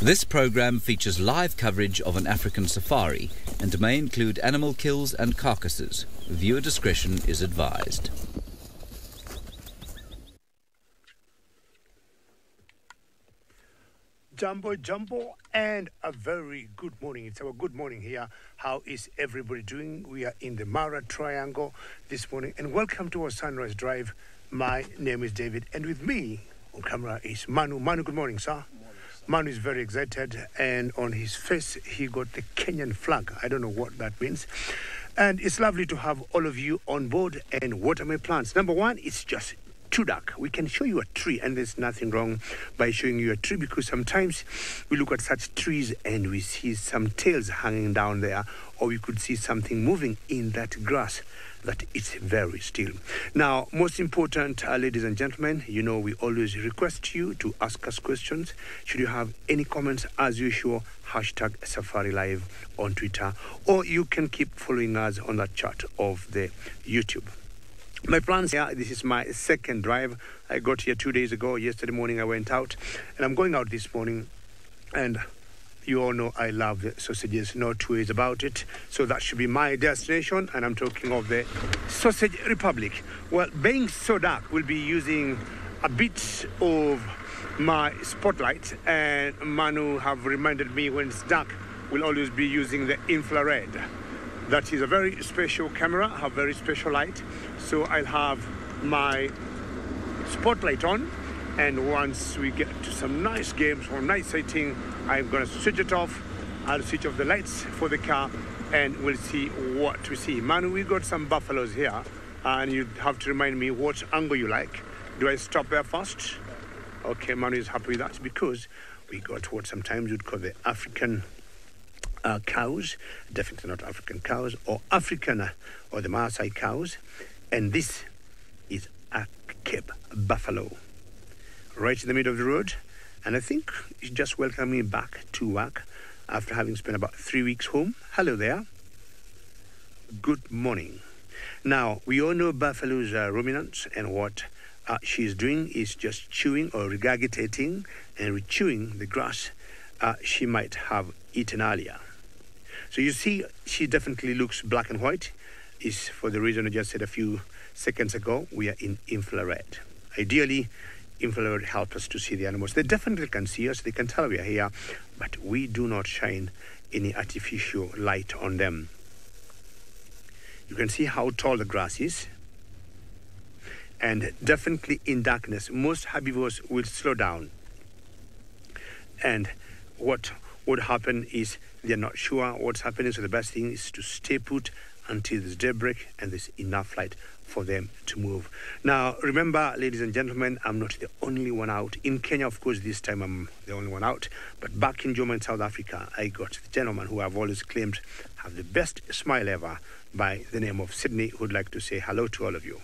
This program features live coverage of an African safari and may include animal kills and carcasses. Viewer discretion is advised. Jumbo, and a very good morning. It's our good morning here. How is everybody doing? We are in the Mara Triangle this morning, and welcome to our Sunrise Drive. My name is David, and with me on camera is Manu. Manu, good morning, sir. Manu is very excited, and on his face, he got the Kenyan flag. I don't know what that means. And it's lovely to have all of you on board. And what are my plans? Number one, it's just too dark. We can show you a tree, and there's nothing wrong by showing you a tree, because sometimes we look at such trees and we see some tails hanging down there, or we could see something moving in that grass that it's very still. Now, most important, ladies and gentlemen, you know we always request you to ask us questions. Should you have any comments, as usual, hashtag SafariLive on Twitter, or you can keep following us on that chat of the YouTube. My plans here, this is my second drive. I got here 2 days ago. Yesterday morning I went out, and I'm going out this morning, and you all know I love the sausages, no two ways about it. So that should be my destination, and I'm talking of the Sausage Republic. Well, being so dark, we'll be using a bit of my spotlight, and Manu have reminded me when it's dark, we'll always be using the infrared. That is a very special camera, have very special light. So I'll have my spotlight on, and once we get to some nice games or nice sighting, I'm going to switch it off. I'll switch off the lights for the car, and we'll see what we see. Manu, we got some buffaloes here, and you have to remind me what angle you like. Do I stop there first? Okay, Manu is happy with that, because we got what sometimes you'd call the African cows, definitely not African cows, or African or the Maasai cows, and this is a Cape buffalo, right in the middle of the road. And I think it's just welcoming me back to work after having spent about 3 weeks home. Hello there. Good morning. Now, we all know buffaloes are ruminants, and what she's doing is just chewing or regurgitating and rechewing the grass she might have eaten earlier. So you see, she definitely looks black and white. Is for the reason I just said a few seconds ago, we are in infrared. Ideally, infrared helps us to see the animals. They definitely can see us, they can tell we are here, but we do not shine any artificial light on them. You can see how tall the grass is. And definitely in darkness, most herbivores will slow down. And what would happen is they're not sure what's happening, so the best thing is to stay put until there's daybreak and there's enough light for them to move. Now, remember, ladies and gentlemen, I'm not the only one out. In Kenya, of course, this time I'm the only one out. But back in Joma in South Africa, I got the gentleman who I've always claimed have the best smile ever, by the name of Sydney, who'd like to say hello to all of you.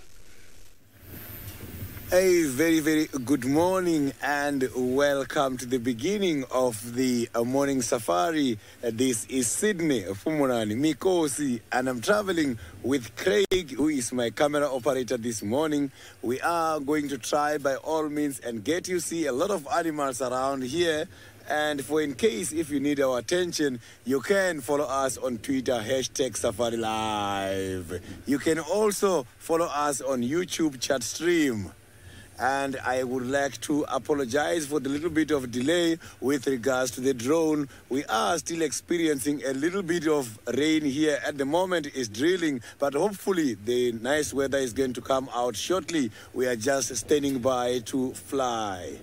A very, very good morning and welcome to the beginning of the morning safari. This is Sydney Fumunani Mikosi, and I'm traveling with Craig, who is my camera operator this morning. We are going to try by all means and get you see a lot of animals around here. And for in case if you need our attention, you can follow us on Twitter, hashtag SafariLive. You can also follow us on YouTube chat stream. And I would like to apologize for the little bit of delay with regards to the drone. We are still experiencing a little bit of rain here. At the moment, it's drilling, but hopefully the nice weather is going to come out shortly. We are just standing by to fly.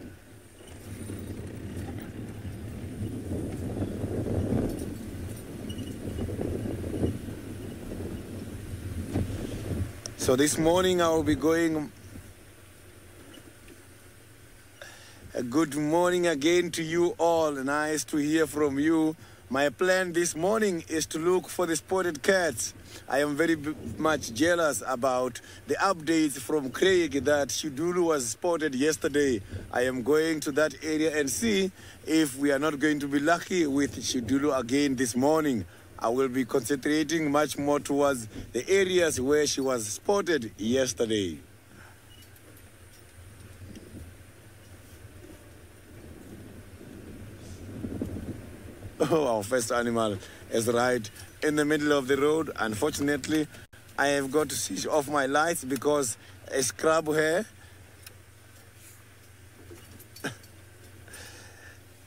So this morning I will be going... Good morning again to you all. Nice to hear from you. My plan this morning is to look for the spotted cats. I am very much jealous about the updates from Craig that Shidulu was spotted yesterday. I am going to that area and see if we are not going to be lucky with Shidulu again this morning. I will be concentrating much more towards the areas where she was spotted yesterday. Oh, our first animal is right in the middle of the road. Unfortunately, I have got to switch off my lights because a scrub here.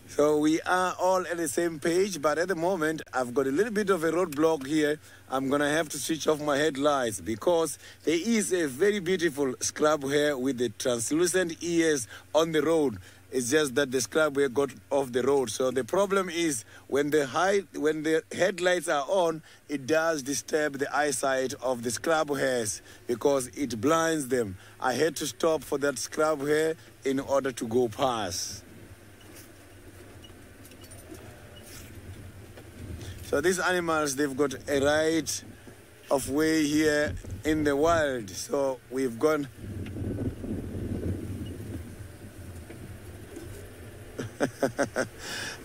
So we are all at the same page, but at the moment, I've got a little bit of a roadblock here. I'm going to have to switch off my headlights because there is a very beautiful scrub here with the translucent ears on the road. It's just that the scrub here got off the road. So the problem is when the headlights are on, it does disturb the eyesight of the scrub hairs because it blinds them. I had to stop for that scrub hair in order to go past. So these animals, they've got a right of way here in the wild. So we've gone.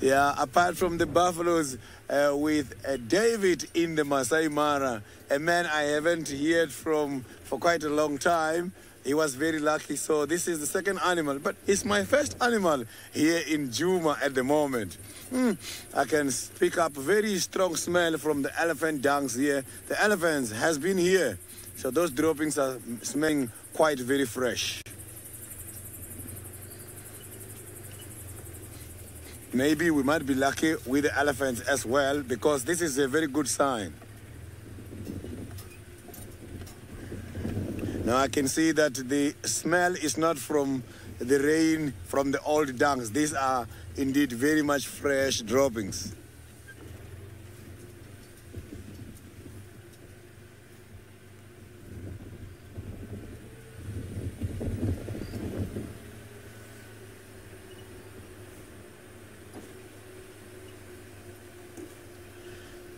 Yeah, apart from the buffaloes, with David in the Masai Mara, a man I haven't heard from for quite a long time. He was very lucky. So this is the second animal, but it's my first animal here in Juma at the moment. I can pick up very strong smell from the elephant dungs here. The elephants has been here. So those droppings are smelling quite very fresh. Maybe we might be lucky with the elephants as well because this is a very good sign. Now I can see that the smell is not from the rain, from the old dungs. These are indeed very much fresh droppings.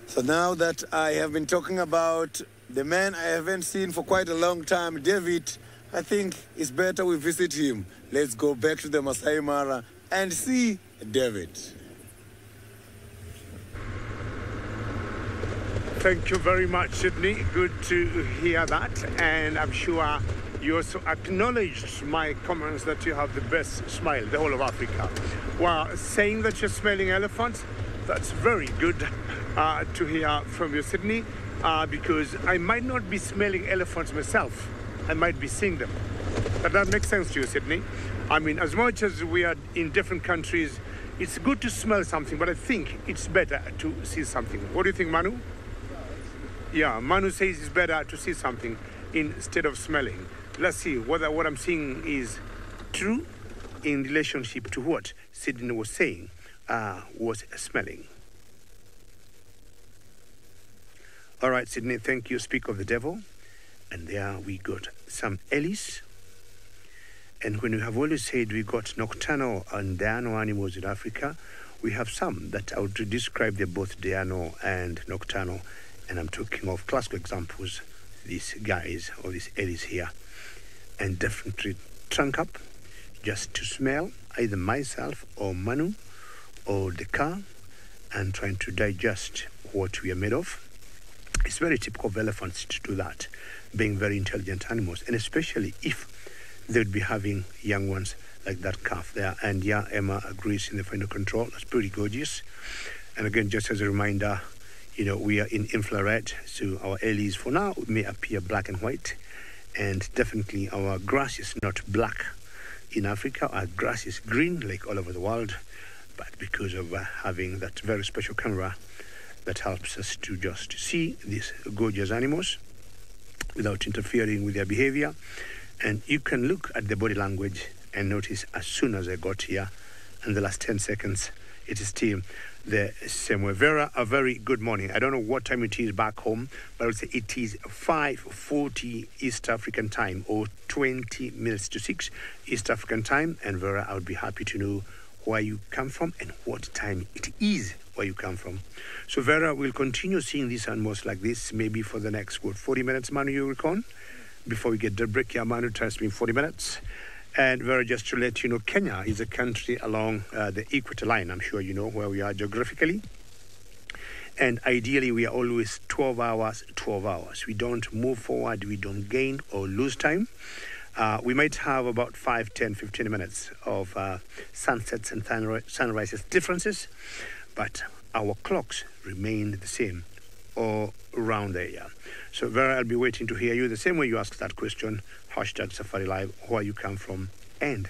So now that I have been talking about the man I haven't seen for quite a long time, David, I think it's better we visit him. Let's go back to the Masai Mara and see David. Thank you very much, Sydney. Good to hear that. And I'm sure you also acknowledged my comments that you have the best smile, the whole of Africa. Well, saying that you're smelling elephants, that's very good to hear from you, Sydney. Because I might not be smelling elephants myself. I might be seeing them. But that makes sense to you, Sydney. I mean, as much as we are in different countries, it's good to smell something, but I think it's better to see something. What do you think, Manu? Yeah, Manu says it's better to see something instead of smelling. Let's see whether what I'm seeing is true in relationship to what Sydney was saying was smelling. All right, Sydney, thank you. Speak of the devil. And there we got some Ellis. And when we have always said we got nocturnal and diurnal animals in Africa, we have some that I would describe they're both diurnal and nocturnal. And I'm talking of classical examples, these guys or these Ellis here. And definitely trunk up just to smell either myself or Manu or the car and trying to digest what we are made of. It's very typical of elephants to do that, being very intelligent animals, and especially if they would be having young ones like that calf there. And yeah, Emma agrees in the final control. That's pretty gorgeous. And again, just as a reminder, you know, we are in infrared, so our Ellis for now may appear black and white. And definitely our grass is not black in Africa. Our grass is green like all over the world. But because of having that very special camera, that helps us to just see these gorgeous animals without interfering with their behavior. And you can look at the body language and notice as soon as I got here, and the last 10 seconds, it is still the same way. Vera, a very good morning. I don't know what time it is back home, but I would say it is 5:40 East African time, or 20 minutes to 6 East African time. And Vera, I would be happy to know where you come from and what time it is where you come from. So Vera, we'll continue seeing these animals like this maybe for the next 40 minutes, Manu, you reckon? Before we get the break here, Manu, tells me 40 minutes. And Vera, just to let you know, Kenya is a country along the equator line. I'm sure you know where we are geographically. And ideally, we are always 12 hours, 12 hours. We don't move forward, we don't gain or lose time. We might have about 5, 10, 15 minutes of sunsets and sunrises differences. But our clocks remain the same all around the area. So Vera, I'll be waiting to hear you the same way you asked that question. Hashtag Safari Live, where you come from and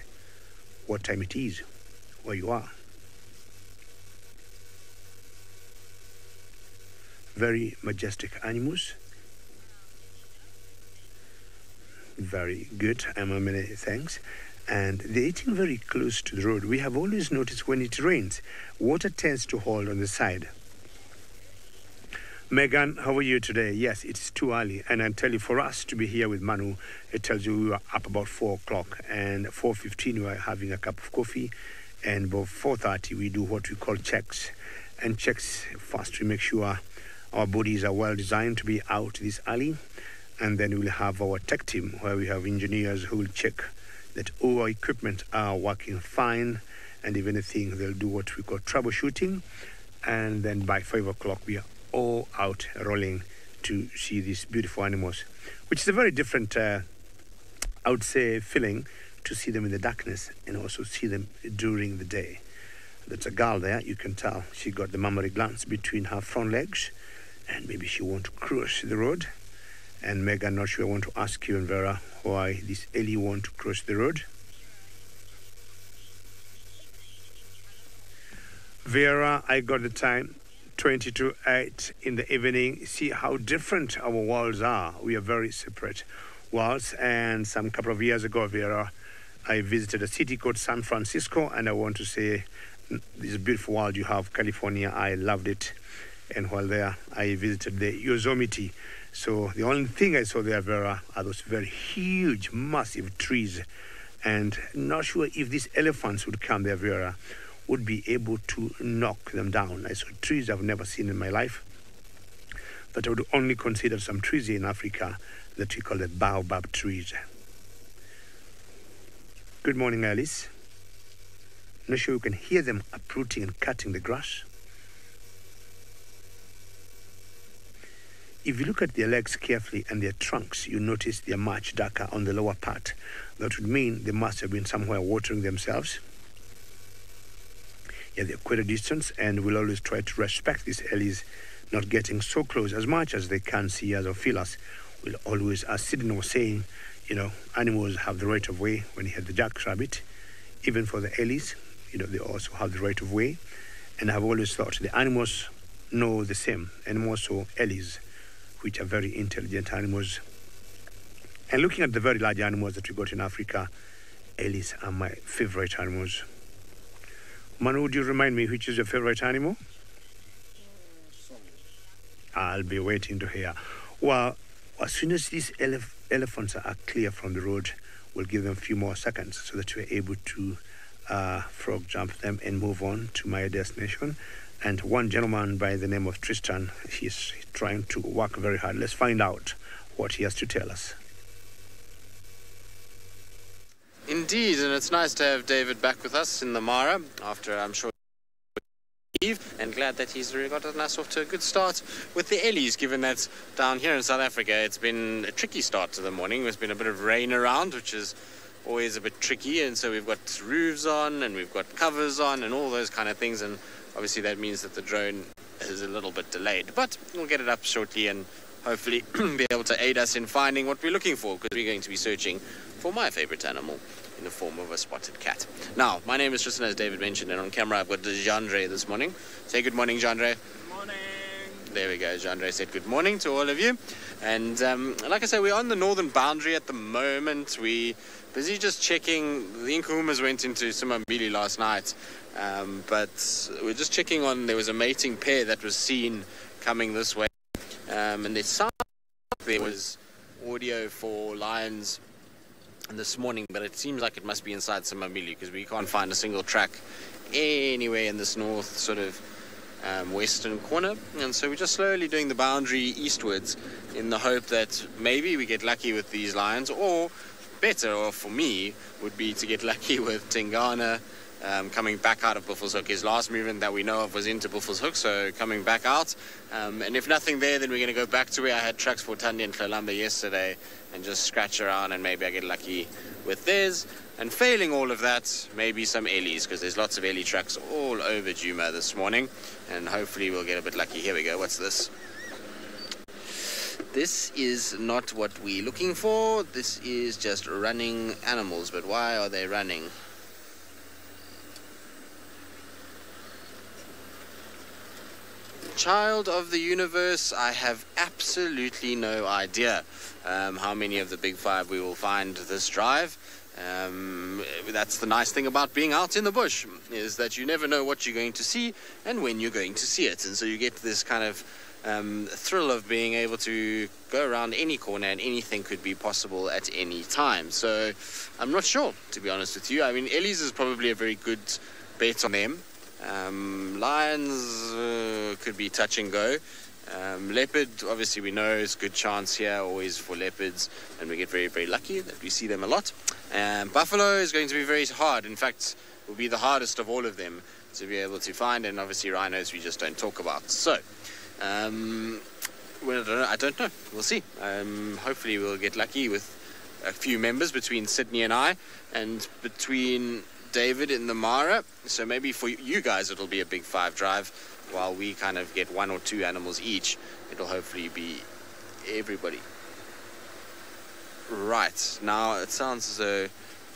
what time it is where you are. Very majestic animals. Very good, many thanks. And they're eating very close to the road. We have always noticed when it rains, water tends to hold on the side. Megan, how are you today? Yes, it's too early. And I tell you, for us to be here with Manu, it tells you we were up about 4 o'clock. And 4:15, we were having a cup of coffee. And about 4:30, we do what we call checks. And checks, first we make sure our bodies are well designed to be out this early. And then we'll have our tech team, where we have engineers who will check that all our equipment are working fine. And if anything, they'll do what we call troubleshooting. And then by 5 o'clock, we are all out rolling to see these beautiful animals, which is a very different, I would say, feeling to see them in the darkness and also see them during the day. There's a girl there, you can tell she got the mammary glands between her front legs, and maybe she wants to cross the road. And Megan, not sure, I want to ask you and Vera why this Ellie want to cross the road. Vera, I got the time, 20 to 8 in the evening. See how different our worlds are. We are very separate worlds. And some couple of years ago, Vera, I visited a city called San Francisco, and I want to say this beautiful world you have, California. I loved it. And while there, I visited the Yosemite. So the only thing I saw there, Vera, are those very huge, massive trees. And not sure if these elephants would come there, Vera, would be able to knock them down. I saw trees I've never seen in my life, that I would only consider some trees in Africa that we call the baobab trees. Good morning, Alice. Not sure you can hear them uprooting and cutting the grass. If you look at their legs carefully and their trunks, you notice they are much darker on the lower part. That would mean they must have been somewhere watering themselves. Yeah, they're quite a distance, and we'll always try to respect these ellies, not getting so close as much as they can see us or feel us. We'll always, as Sidney was saying, you know, animals have the right of way when he had the jackrabbit. Even for the ellies, you know, they also have the right of way. And I've always thought the animals know the same, and more so ellies, which are very intelligent animals. And looking at the very large animals that we got in Africa, ellies are my favorite animals. Manu, would you remind me which is your favorite animal? I'll be waiting to hear. Well, as soon as these elephants are clear from the road, we'll give them a few more seconds so that we're able to frog jump them and move on to my destination. And one gentleman by the name of Tristan, he's trying to work very hard. Let's find out what he has to tell us. Indeed, and it's nice to have David back with us in the Mara after, I'm sure, leave, and glad that he's really got us off to a good start with the Ellies, given that down here in South Africa it's been a tricky start to the morning. There's been a bit of rain around, which is always a bit tricky, and so we've got roofs on and we've got covers on and all those kind of things, and obviously that means that the drone is a little bit delayed, but we'll get it up shortly and hopefully be able to aid us in finding what we're looking for, because we're going to be searching for my favorite animal in the form of a spotted cat. Now, my name is Tristan, as David mentioned, and on camera I've got Jandre this morning. Say good morning, Jandre. Good morning. There we go. Jandre said good morning to all of you. And like I said, we're on the northern boundary at the moment. We're busy just checking. The Nkuhumas went into Simambili last night, but we're just checking on, there was a mating pair that was seen coming this way. And there sounded like there was audio for lions this morning, but it seems like it must be inside Simambili, because we can't find a single track anywhere in this north sort of western corner. And so we're just slowly doing the boundary eastwards in the hope that maybe we get lucky with these lions, or better, or for me, would be to get lucky with Tingana, coming back out of Buffelshoek. His last movement that we know of was into Buffelshoek, so coming back out. And if nothing there, then we're going to go back to where I had tracks for Tandi and Tlhalamba yesterday and just scratch around, and maybe I get lucky with theirs. And failing all of that, maybe some Ellies, because there's lots of Ellie tracks all over Djuma this morning. And hopefully we'll get a bit lucky. Here we go. What's this? This is not what we're looking for. This is just running animals. But why are they running? Child of the universe, I have absolutely no idea how many of the big five we will find this drive. That's the nice thing about being out in the bush, is that you never know what you're going to see and when you're going to see it. And so you get this kind of thrill of being able to go around any corner and anything could be possible at any time. So I'm not sure, to be honest with you. I mean, Ellie's is probably a very good bet on them. Lions could be touch and go. Leopard, obviously we know is a good chance here always for leopards, and we get very, very lucky that we see them a lot. Buffalo is going to be very hard. In fact, will be the hardest of all of them to be able to find, and obviously rhinos we just don't talk about. So well, I don't know. We'll see. Hopefully we'll get lucky with a few members between Sydney and I, and between David in the Mara. So maybe for you guys it'll be a big five drive, while we kind of get one or two animals each. It'll hopefully be everybody. Right, now it sounds as though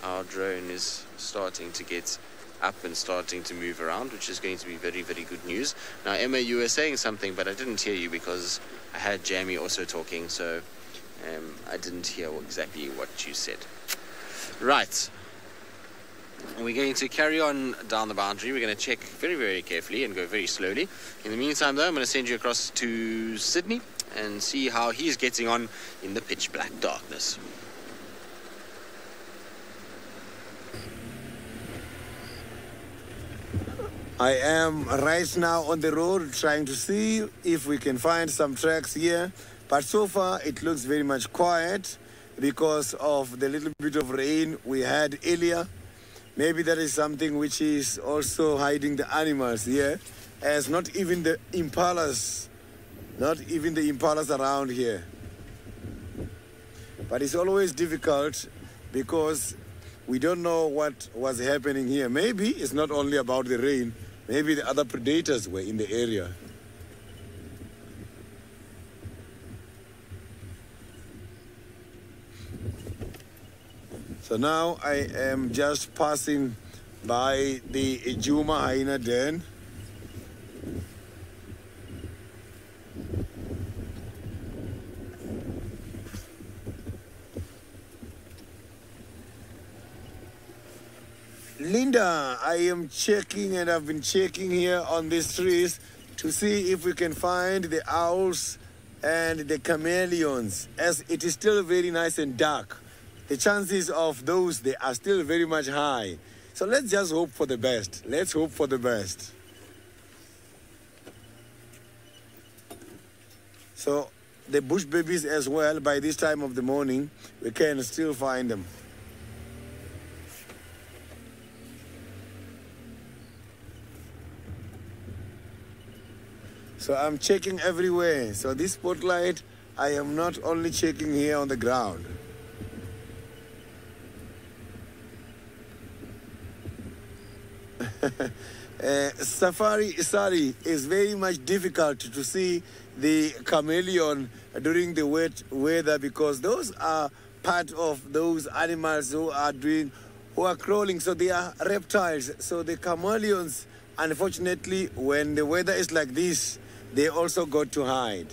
our drone is starting to get up and starting to move around, which is going to be very, very good news. Now Emma, you were saying something, but I didn't hear you because I had Jamie also talking, so I didn't hear exactly what you said. Right. We're going to carry on down the boundary. We're going to check very, very carefully and go very slowly. In the meantime, though, I'm going to send you across to Sydney and see how he's getting on in the pitch black darkness. I am right now on the road trying to see if we can find some tracks here. But so far, it looks very much quiet because of the little bit of rain we had earlier. Maybe that is something which is also hiding the animals here, as not even the impalas around here. But it's always difficult because we don't know what was happening here. Maybe it's not only about the rain, maybe the other predators were in the area. So now I am just passing by the Djuma hyena den. Linda, I am checking, and I've been checking here on these trees to see if we can find the owls and the chameleons, as it is still very nice and dark. The chances of those, they are still very much high. So let's just hope for the best. Let's hope for the best. So the bush babies as well, by this time of the morning, we can still find them. So I'm checking everywhere. So this spotlight, I am not only checking here on the ground. Safari is very much difficult to see the chameleon during the wet weather, because those are part of those animals who are crawling, so they are reptiles. So the chameleons, unfortunately, when the weather is like this, they also got to hide.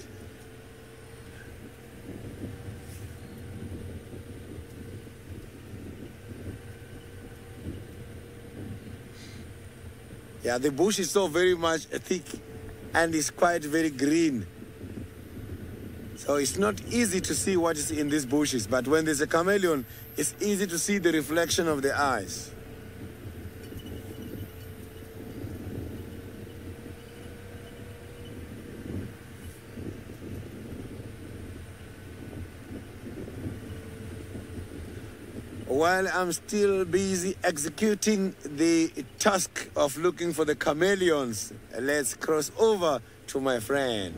Yeah, the bush is so very much thick and it's quite very green. So it's not easy to see what is in these bushes, but when there's a chameleon, it's easy to see the reflection of the eyes. while I'm still busy executing the task of looking for the chameleons, let's cross over to my friend.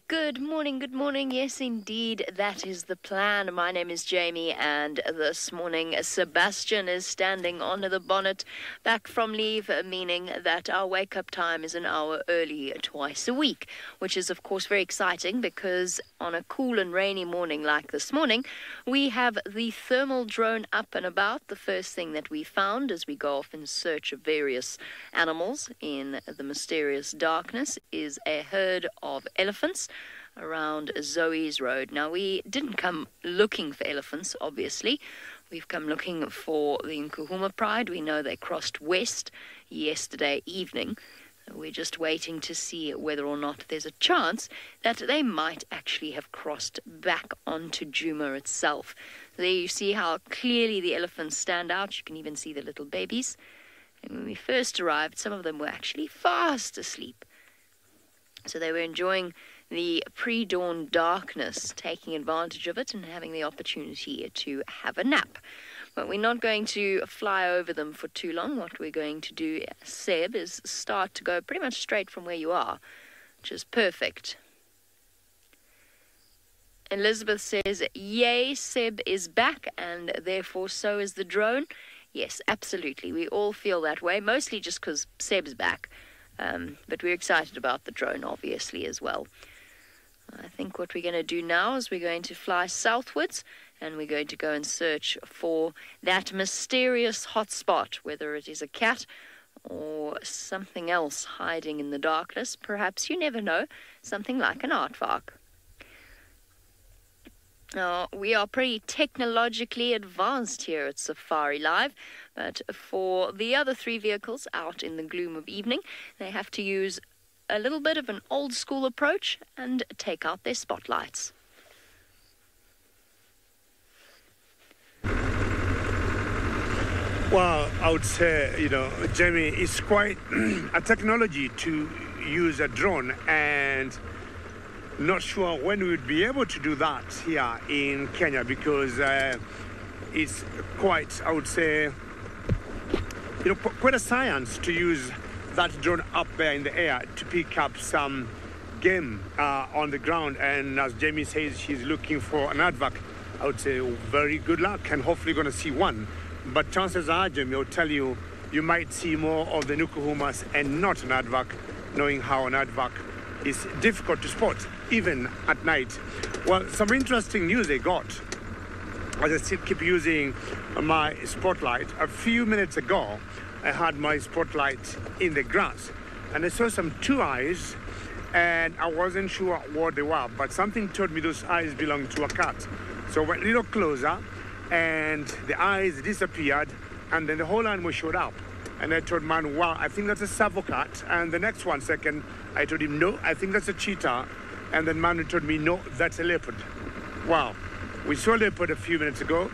Good morning, good morning. Yes, indeed, that is the plan. My name is Jamie, and this morning Sebastian is standing on the bonnet back from leave, meaning that our wake-up time is an hour early twice a week, which is, of course, very exciting because on a cool and rainy morning like this morning, we have the thermal drone up and about. The first thing that we found as we go off in search of various animals in the mysterious darkness is a herd of elephants around Zoe's Road. Now, we didn't come looking for elephants, obviously. We've come looking for the Nkuhuma Pride. We know they crossed west yesterday evening. We're just waiting to see whether or not there's a chance that they might actually have crossed back onto Djuma itself. There you see how clearly the elephants stand out. You can even see the little babies. And when we first arrived, some of them were actually fast asleep. So they were enjoying the pre-dawn darkness, taking advantage of it and having the opportunity to have a nap. But we're not going to fly over them for too long. What we're going to do, Seb, is start to go pretty much straight from where you are, which is perfect. Elizabeth says, yay, Seb is back, and therefore so is the drone. Yes, absolutely. We all feel that way, mostly just because Seb's back. But we're excited about the drone, obviously, as well. I think what we're going to do now is we're going to fly southwards, and we're going to go and search for that mysterious hotspot, whether it is a cat or something else hiding in the darkness. Perhaps, you never know, something like an aardvark. Now, we are pretty technologically advanced here at SafariLive, but for the other three vehicles out in the gloom of evening, they have to use a little bit of an old school approach and take out their spotlights. Well, I would say, Jamie, it's quite a technology to use a drone, and not sure when we would be able to do that here in Kenya, because it's quite, I would say, quite a science to use that drone up there in the air to pick up some game on the ground. And as Jamie says, she's looking for an aardvark. I would say very good luck, and hopefully going to see one. But chances are, Jamie, I'll tell you, you might see more of the Nkuhumas and not an aardvark, knowing how an aardvark is difficult to spot, even at night. Well, some interesting news I got, as I still keep using my spotlight. A few minutes ago, I had my spotlight in the grass, and I saw some two eyes, and I wasn't sure what they were, but something told me those eyes belonged to a cat. So I went a little closer, and the eyes disappeared, and then the whole animal showed up. And I told man, wow, I think that's a savo cat. And the next 1 second, I told him, no, I think that's a cheetah. And then man told me, no, that's a leopard. Wow, we saw a leopard a few minutes ago,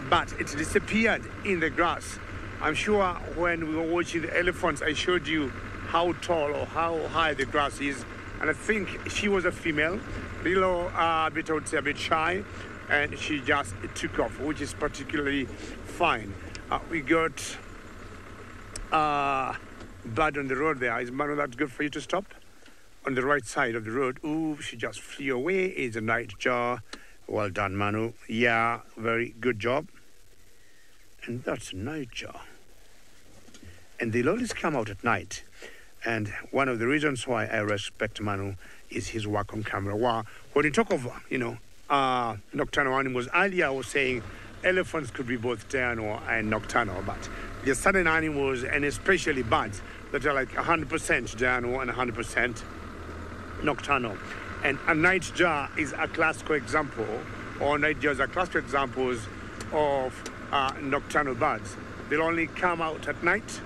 but it disappeared in the grass. I'm sure when we were watching the elephants, I showed you how tall or how high the grass is. And I think she was a female, little bit, I would say, a bit shy, and she just took off, which is particularly fine. We got bird on the road there. Is Manu that good for you to stop? On the right side of the road. Ooh, she just flew away. It's a nightjar. Well done, Manu. Yeah, very good job. And that's a nightjar. And they'll always come out at night. And one of the reasons why I respect Manu is his work on camera. Wow. When you talk of, nocturnal animals, earlier I was saying elephants could be both diurnal and nocturnal, but there are certain animals, and especially birds, that are like 100% diurnal and 100% nocturnal. And a nightjar is a classical example, or nightjars are classical examples of nocturnal birds. They'll only come out at night,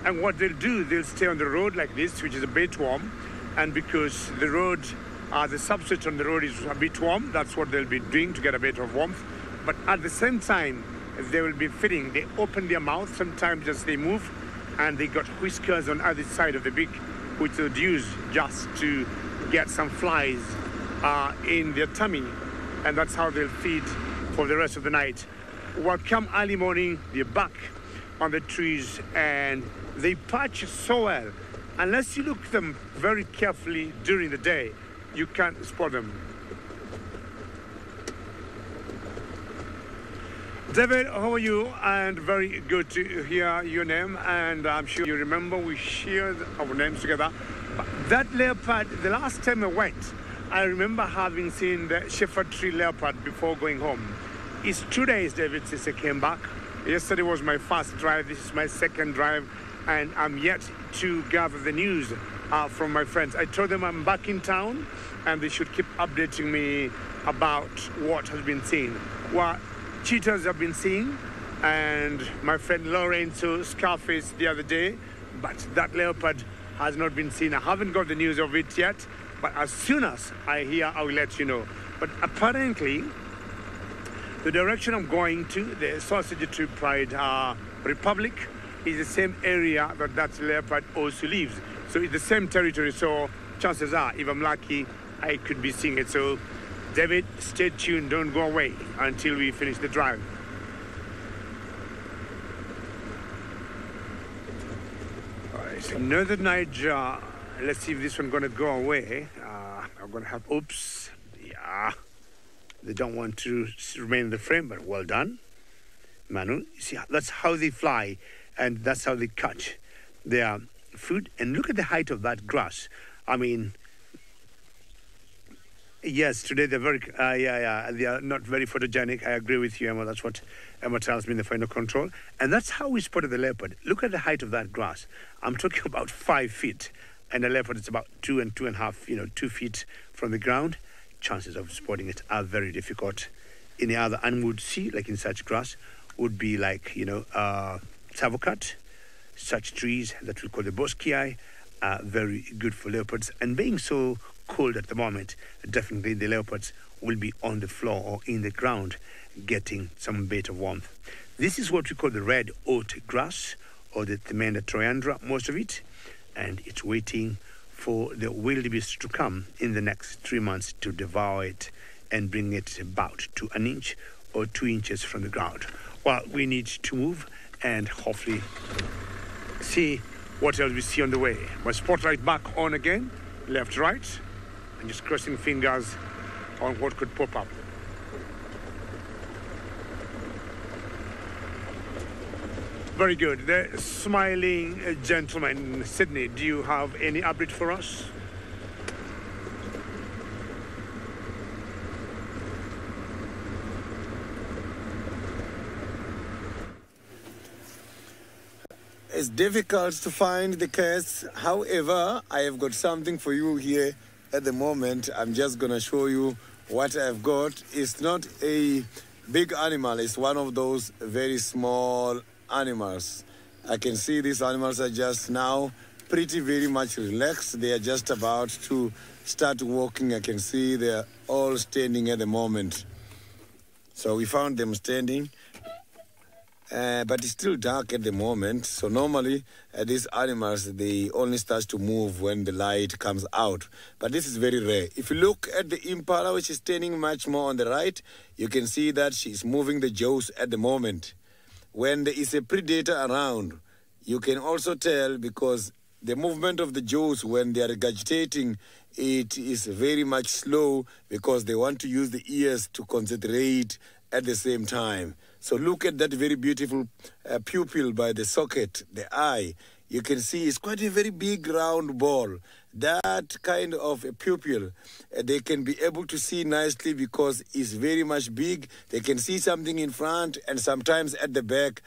and what they'll do, they'll stay on the road like this, which is a bit warm, and because the road, the substrate on the road is a bit warm, that's what they'll be doing to get a bit of warmth. But at the same time, they will be feeding. They open their mouth sometimes as they move, and they got whiskers on either side of the beak, which they'll use just to get some flies in their tummy, and that's how they'll feed for the rest of the night. Well, come early morning, they're back on the trees, and they patch so well. Unless you look at them very carefully during the day, you can't spot them. David, how are you? And very good to hear your name. And I'm sure you remember we shared our names together. But that leopard, the last time I went, I remember having seen the shepherd tree leopard before going home. It's 2 days, David, since I came back. Yesterday was my first drive. This is my second drive. And I'm yet to gather the news from my friends. I told them I'm back in town and they should keep updating me about what has been seen. Well, cheetahs have been seen, and my friend Lorenzo Scarface the other day, but that leopard has not been seen. I haven't got the news of it yet, but as soon as I hear, I will let you know. But apparently, the direction I'm going to, the Sausage Tree Pride Republic, is the same area that that leopard also lives. So it's the same territory, so chances are, if I'm lucky, I could be seeing it. So David, stay tuned, don't go away until we finish the drive. All right, Northern Niger, let's see if this one's gonna go away. I'm gonna have, oops, yeah. They don't want to remain in the frame, but well done. Manu, you see, that's how they fly, and that's how they catch their food. And look at the height of that grass. I mean, yes, today they're very, they are not very photogenic. I agree with you, Emma. That's what Emma tells me in the final control. And that's how we spotted the leopard. Look at the height of that grass. I'm talking about 5 feet. And the leopard is about 2 and 2.5, 2 feet from the ground. Chances of spotting it are very difficult. Any other animal would see, like in such grass, would be like, savocat, such trees that we call the bosquii, are very good for leopards. And being so cold at the moment, definitely the leopards will be on the floor or in the ground getting some bit of warmth. This is what we call the red oat grass, or the Thymenda troyandra, most of it, and it's waiting for the wildebeest to come in the next 3 months to devour it and bring it about to 1 inch or 2 inches from the ground. Well, we need to move and hopefully see what else we see on the way. My spotlight back on again, left, right, and just crossing fingers on what could pop up. Very good. The smiling gentleman, Sydney, do you have any update for us? It's difficult to find the case. However, I have got something for you here at the moment. I'm just going to show you what I've got. It's not a big animal. It's one of those very small animals. I can see these animals are just now very much relaxed. They are just about to start walking. I can see they're all standing at the moment. So we found them standing. But it's still dark at the moment. So normally these animals, they only start to move when the light comes out. But this is very rare. If you look at the impala, which is standing much more on the right, you can see that she's moving the jaws at the moment. When there is a predator around, you can also tell because the movement of the jaws when they are regurgitating, it is very much slow because they want to use the ears to concentrate at the same time. So look at that very beautiful pupil by the socket, the eye. You can see it's quite a very big round ball. That kind of a pupil, they can be able to see nicely because it's very much big. They can see something in front and sometimes at the back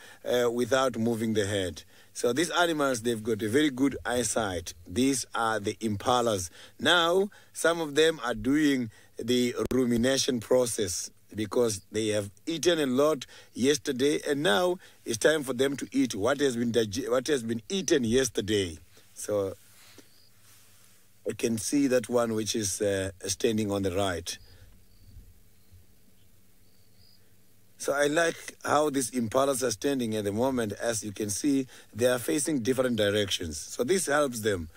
without moving the head. So these animals, they've got a very good eyesight. These are the impalas. Now, some of them are doing the rumination process because they have eaten a lot yesterday, and now it's time for them to eat what has been eaten yesterday. So I can see that one which is standing on the right. So I like how these impalas are standing at the moment. As you can see, they are facing different directions. So this helps them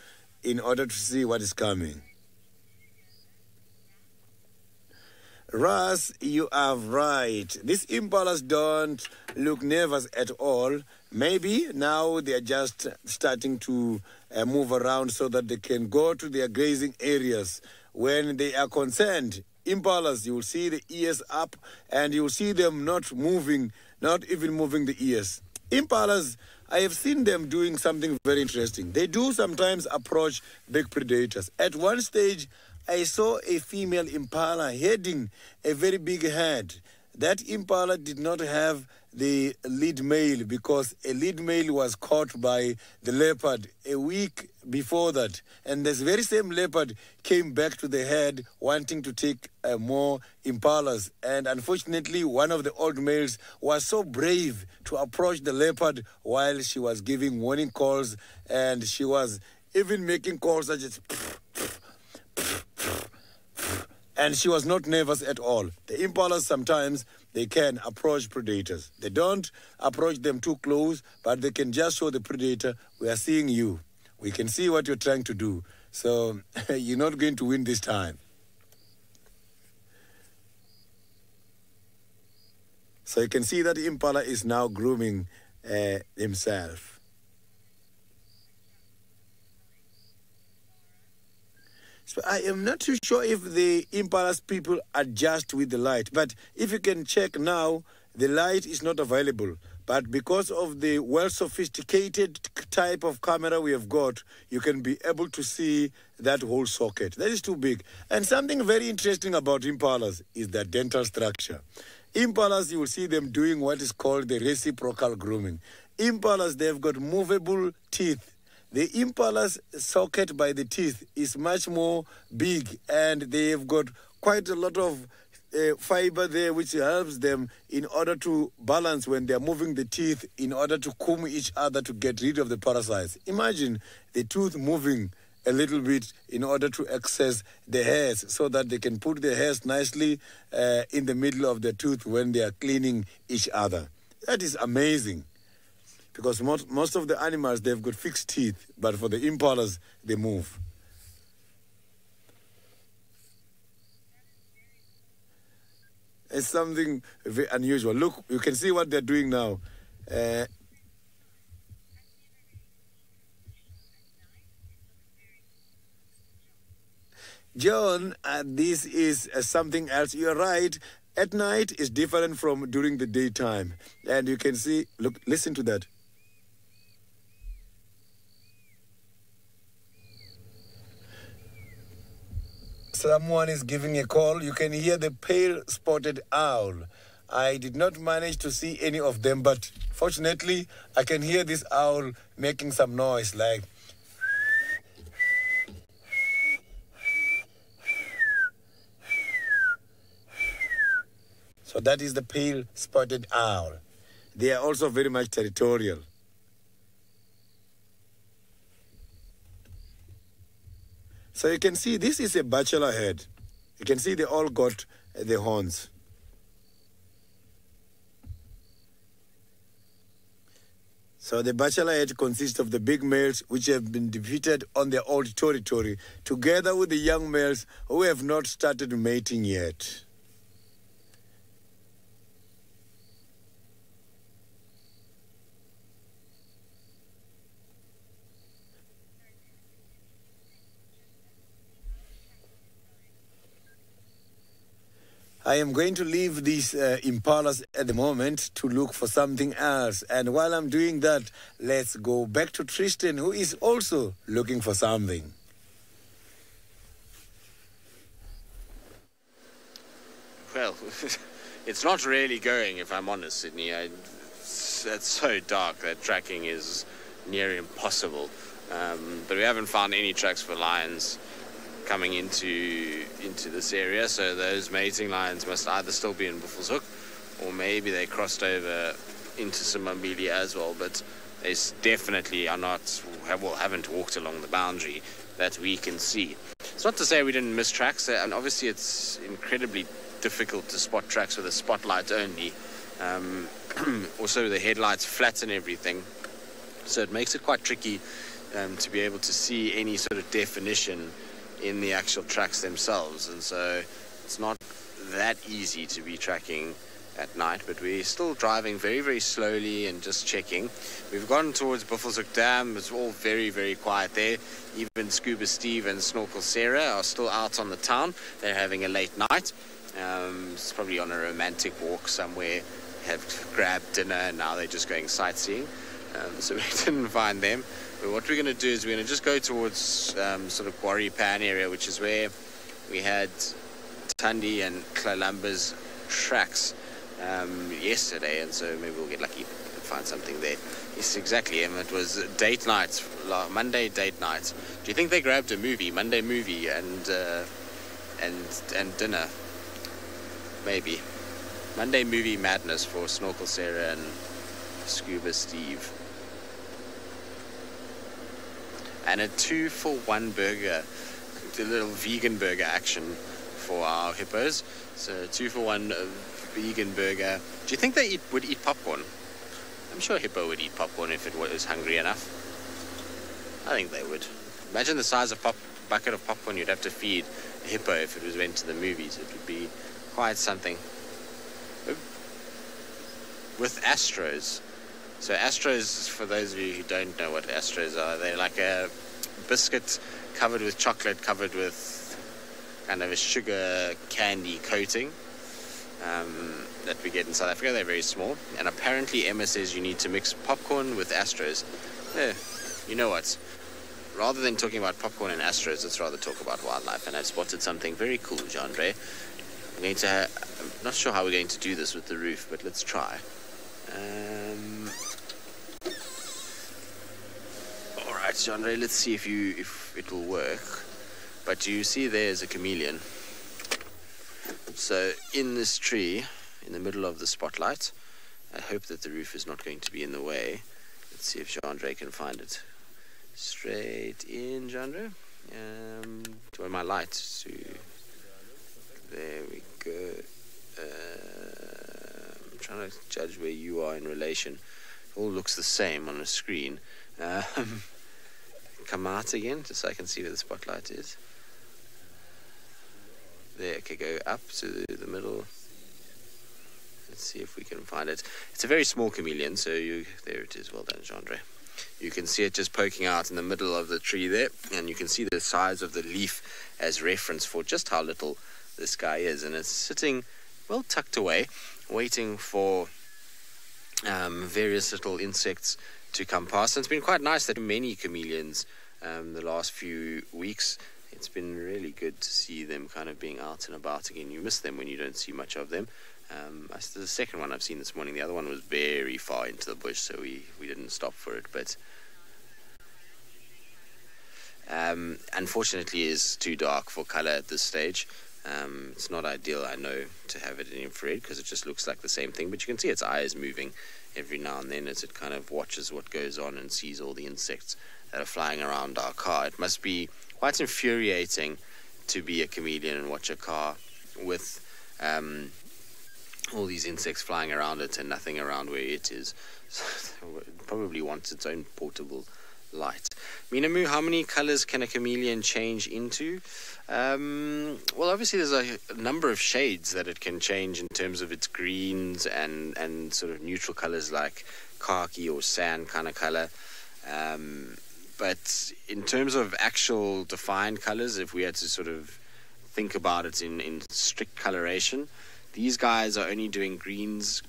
in order to see what is coming. Russ, you are right. These impalas don't look nervous at all. Maybe now they are just starting to move around so that they can go to their grazing areas. When they are concerned, impalas, you will see the ears up and you will see them not moving, not even moving the ears. Impalas, I have seen them doing something very interesting. They do sometimes approach big predators. At one stage, I saw a female impala heading a very big head. That impala did not have the lead male because a lead male was caught by the leopard a week before that. And this very same leopard came back to the head wanting to take more impalas. And unfortunately, one of the old males was so brave to approach the leopard while she was giving warning calls. And she was even making calls such as... And she was not nervous at all. The impalas sometimes, they can approach predators. They don't approach them too close, but they can just show the predator, we are seeing you. We can see what you're trying to do. So you're not going to win this time. So you can see that impala is now grooming himself. So I am not too sure if the impalas people adjust with the light. But if you can check now, the light is not available. But because of the well-sophisticated type of camera we have got, you can be able to see that whole socket. That is too big. And something very interesting about impalas is their dental structure. Impalas, you will see them doing what is called the reciprocal grooming. Impalas, they've got movable teeth. The impala's socket by the teeth is much more big, and they've got quite a lot of fiber there which helps them in order to balance when they're moving the teeth in order to comb each other to get rid of the parasites. Imagine the tooth moving a little bit in order to access the hairs so that they can put their hairs nicely in the middle of the tooth when they are cleaning each other. That is amazing. Because most of the animals, they've got fixed teeth, but for the impalas, they move. It's something very unusual. Look, you can see what they're doing now. John, this is something else. You're right. At night is different from during the daytime. And you can see, look, listen to that. Someone is giving a call. You can hear the pale spotted owl. I did not manage to see any of them, but fortunately, I can hear this owl making some noise like... So that is the pale spotted owl. They are also very much territorial. So you can see this is a bachelor head. You can see they all got the horns. So the bachelor head consists of the big males which have been defeated on their old territory, together with the young males who have not started mating yet. I am going to leave these impalas at the moment to look for something else. And while I'm doing that, let's go back to Tristan, who is also looking for something. Well, it's not really going, if I'm honest, Sydney. It's so dark that tracking is near impossible. But we haven't found any tracks for lions coming into this area, so those mating lions must either still be in Buffelshoek or maybe they crossed over into Simbambili as well, but they definitely are not, haven't walked along the boundary that we can see. It's not to say we didn't miss tracks, and obviously it's incredibly difficult to spot tracks with a spotlight only. Also the headlights flatten everything, so it makes it quite tricky to be able to see any sort of definition in the actual tracks themselves, and so it's not that easy to be tracking at night, but we're still driving very, very slowly and just checking. We've gone towards Buffelshoek Dam. It's all very, very quiet there. Even Scuba Steve and Snorkel Sarah are still out on the town. They're having a late night. It's probably on a romantic walk somewhere, have grabbed dinner, and now they're just going sightseeing. So we didn't find them. But what we're going to do is we're going to just go towards sort of Quarry Pan area, which is where we had Tundi and Klalamba's tracks yesterday, and so maybe we'll get lucky and find something there. Yes, exactly. It was date night, Monday date night. Do you think they grabbed a movie, Monday movie, and dinner? Maybe. Monday movie madness for Snorkel Sarah and Scuba Steve. And a 2-for-1 burger, a little vegan burger action for our hippos. So 2-for-1 vegan burger. Do you think they would eat popcorn? I'm sure a hippo would eat popcorn if it was hungry enough. I think they would. Imagine the size of bucket of popcorn you'd have to feed a hippo if it went to the movies. It would be quite something. With Astros. So Astros, for those of you who don't know what Astros are, they're like a biscuit covered with chocolate, covered with kind of a sugar candy coating that we get in South Africa. They're very small. And apparently Emma says you need to mix popcorn with Astros. You know what? Rather than talking about popcorn and Astros, let's rather talk about wildlife. And I've spotted something very cool, Jandre. I'm not sure how we're going to do this with the roof, but let's try. All right, Jandre, let's see if it will work. But you see there's a chameleon. So in this tree, in the middle of the spotlight, I hope that the roof is not going to be in the way. Let's see if Jandre can find it. Straight in, Jandre. Do you want my light to... There we go. I'm trying to judge where you are in relation. It all looks the same on the screen. Come out again, just so I can see where the spotlight is. There, okay, go up to the middle. Let's see if we can find it. It's a very small chameleon, so there it is. Well done, Jandre. You can see it just poking out in the middle of the tree there, and you can see the size of the leaf as reference for just how little this guy is, and it's sitting well tucked away, waiting for various little insects to come past. And it's been quite nice that many chameleons the last few weeks. It's been really good to see them kind of being out and about again. You miss them when you don't see much of them. The second one I've seen this morning. The other one was very far into the bush, so we didn't stop for it. But unfortunately, it's too dark for color at this stage. It's not ideal, I know, to have it in infrared because it just looks like the same thing. But you can see its eyes moving every now and then as it kind of watches what goes on and sees all the insects that are flying around our car. It must be quite infuriating to be a chameleon and watch a car with all these insects flying around it and nothing around where it is. So it probably wants its own portable light. Minamu, how many colors can a chameleon change into? Well, obviously there's a number of shades that it can change in terms of its greens and sort of neutral colors like khaki or sand kind of color. But in terms of actual defined colors, if we had to sort of think about it in strict coloration, these guys are only doing greens,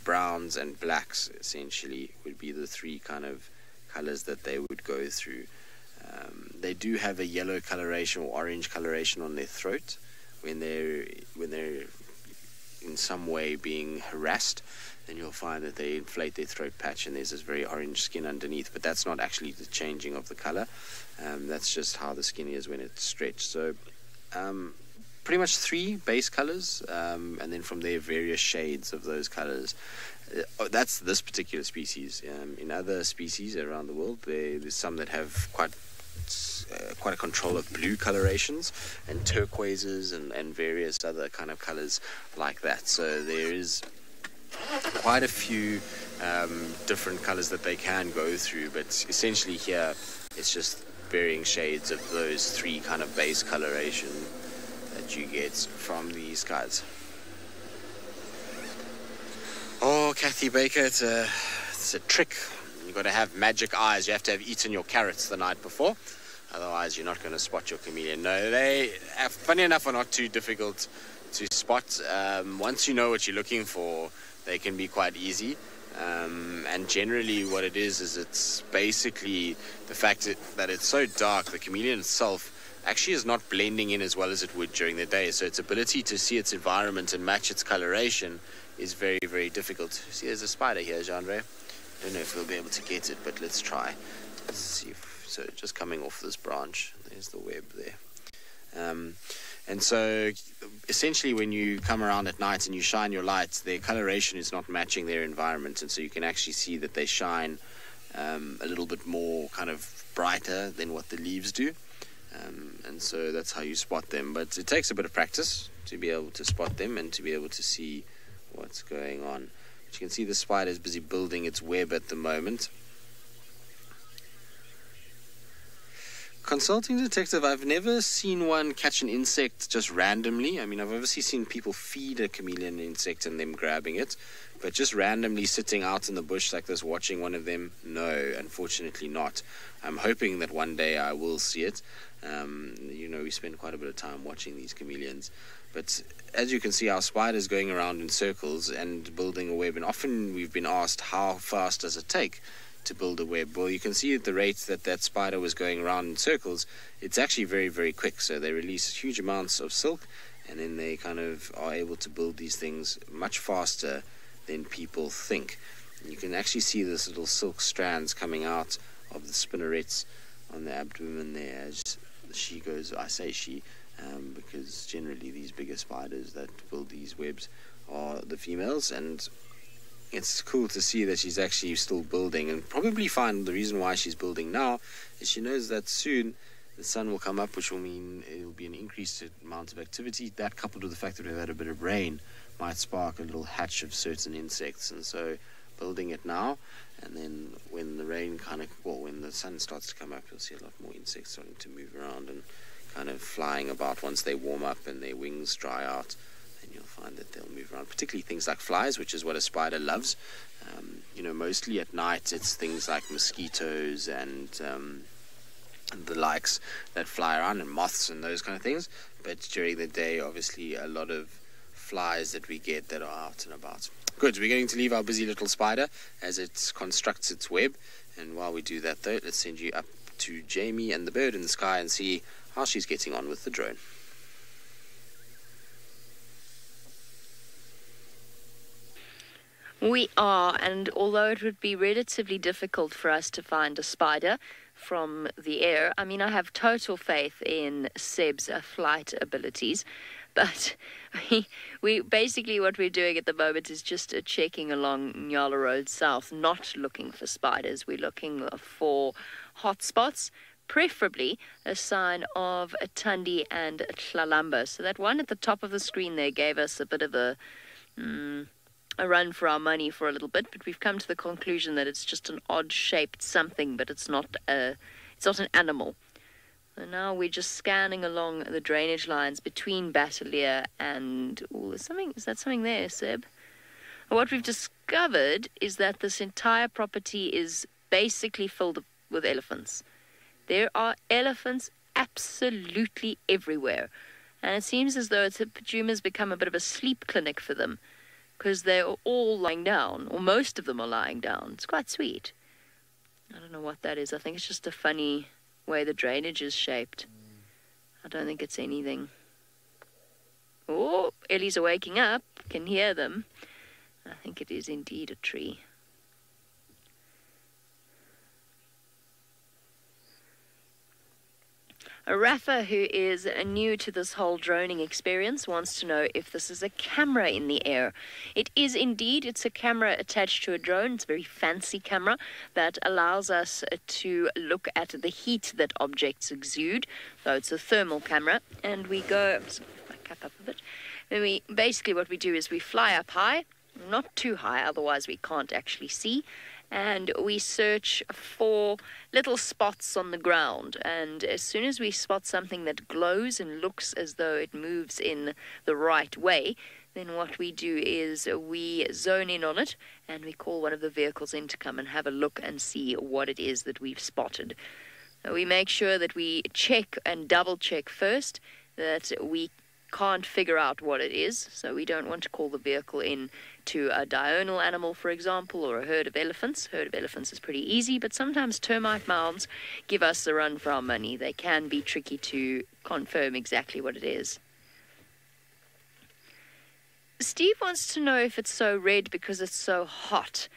browns and blacks, essentially, would be the three kind of colors that they would go through. They do have a yellow coloration or orange coloration on their throat when they're in some way being harassed. Then you'll find that they inflate their throat patch and there's this very orange skin underneath, but that's not actually the changing of the color. That's just how the skin is when it's stretched. So pretty much three base colors, and then from there various shades of those colors. That's this particular species. In other species around the world, there's some that have quite a control of blue colorations and turquoises and various other kind of colors like that. So there is quite a few different colors that they can go through, but essentially here it's just varying shades of those three kind of base coloration that you get from these guys. Oh, Kathy Baker, it's a trick. You've got to have magic eyes. You have to have eaten your carrots the night before. Otherwise, you're not going to spot your chameleon. No, they, funny enough, are not too difficult to spot. Once you know what you're looking for, they can be quite easy. And generally what it is it's basically the fact that it's so dark. The chameleon itself actually is not blending in as well as it would during the day. So its ability to see its environment and match its coloration is very, very difficult. See, there's a spider here, Jean-Ray. I don't know if we'll be able to get it, but let's try. Let's see. So just coming off this branch, there's the web there. And so essentially when you come around at night and you shine your lights, their coloration is not matching their environment. And so you can actually see that they shine a little bit more kind of brighter than what the leaves do. And so that's how you spot them. But it takes a bit of practice to be able to spot them and to be able to see what's going on. But you can see the spider is busy building its web at the moment. Consulting detective, I've never seen one catch an insect just randomly. I mean, I've obviously seen people feed a chameleon an insect and them grabbing it, but just randomly sitting out in the bush like this watching one of them, no, unfortunately not. I'm hoping that one day I will see it. You know, we spend quite a bit of time watching these chameleons, but as you can see, our spider's going around in circles and building a web, and often we've been asked, how fast does it take to build a web? Well, you can see at the rate that spider was going around in circles, it's actually very, very quick. So they release huge amounts of silk, and then they kind of are able to build these things much faster than people think. And you can actually see this little silk strands coming out of the spinnerets on the abdomen there as she goes. I say she because generally these bigger spiders that build these webs are the females, and it's cool to see that she's actually still building, and probably find the reason why she's building now is she knows that soon the sun will come up, which will mean it will be an increased amount of activity. That, coupled with the fact that we've had a bit of rain, might spark a little hatch of certain insects. And so building it now, and then when the rain when the sun starts to come up, you'll see a lot more insects starting to move around and kind of flying about. Once they warm up and their wings dry out, and you'll find that they'll move around, particularly things like flies, which is what a spider loves. You know, mostly at night it's things like mosquitoes and the likes that fly around, and moths and those kind of things. But during the day, obviously, a lot of flies that we get that are out and about. Good, we're going to leave our busy little spider as it constructs its web. And while we do that, though, let's send you up to Jamie and the bird in the sky and see how she's getting on with the drone. We are, and although it would be relatively difficult for us to find a spider from the air, I mean, I have total faith in Seb's flight abilities, but we basically what we're doing at the moment is just checking along Nyala Road South, not looking for spiders. We're looking for hot spots, preferably a sign of a Tundi and a Tlalamba. So that one at the top of the screen there gave us a bit of a run for our money for a little bit, but we've come to the conclusion that it's just an odd-shaped something, but it's not an animal. So now we're just scanning along the drainage lines between Battalier and... Ooh, is that something there, Seb? What we've discovered is that this entire property is basically filled with elephants. There are elephants absolutely everywhere, and it seems as though Pajuma's become a bit of a sleep clinic for them, because they're all lying down, or most of them are lying down. It's quite sweet. I don't know what that is. I think it's just a funny way the drainage is shaped. I don't think it's anything. Oh, Ellies are waking up. Can hear them. I think it is indeed a tree. Rafa, who is new to this whole droning experience, wants to know if this is a camera in the air. It is indeed. It's a camera attached to a drone. It's a very fancy camera that allows us to look at the heat that objects exude. So it's a thermal camera, and we go... my cap up a bit. Then basically what we do is we fly up high, not too high, otherwise we can't actually see, and we search for little spots on the ground. And as soon as we spot something that glows and looks as though it moves in the right way, then what we do is we zone in on it and we call one of the vehicles in to come and have a look and see what it is that we've spotted. We make sure that we check and double check first that we can't figure out what it is, so we don't want to call the vehicle in to a diurnal animal, for example, or a herd of elephants. Herd of elephants is pretty easy, but sometimes termite mounds give us a run for our money. They can be tricky to confirm exactly what it is. Steve wants to know if it's so red because it's so hot.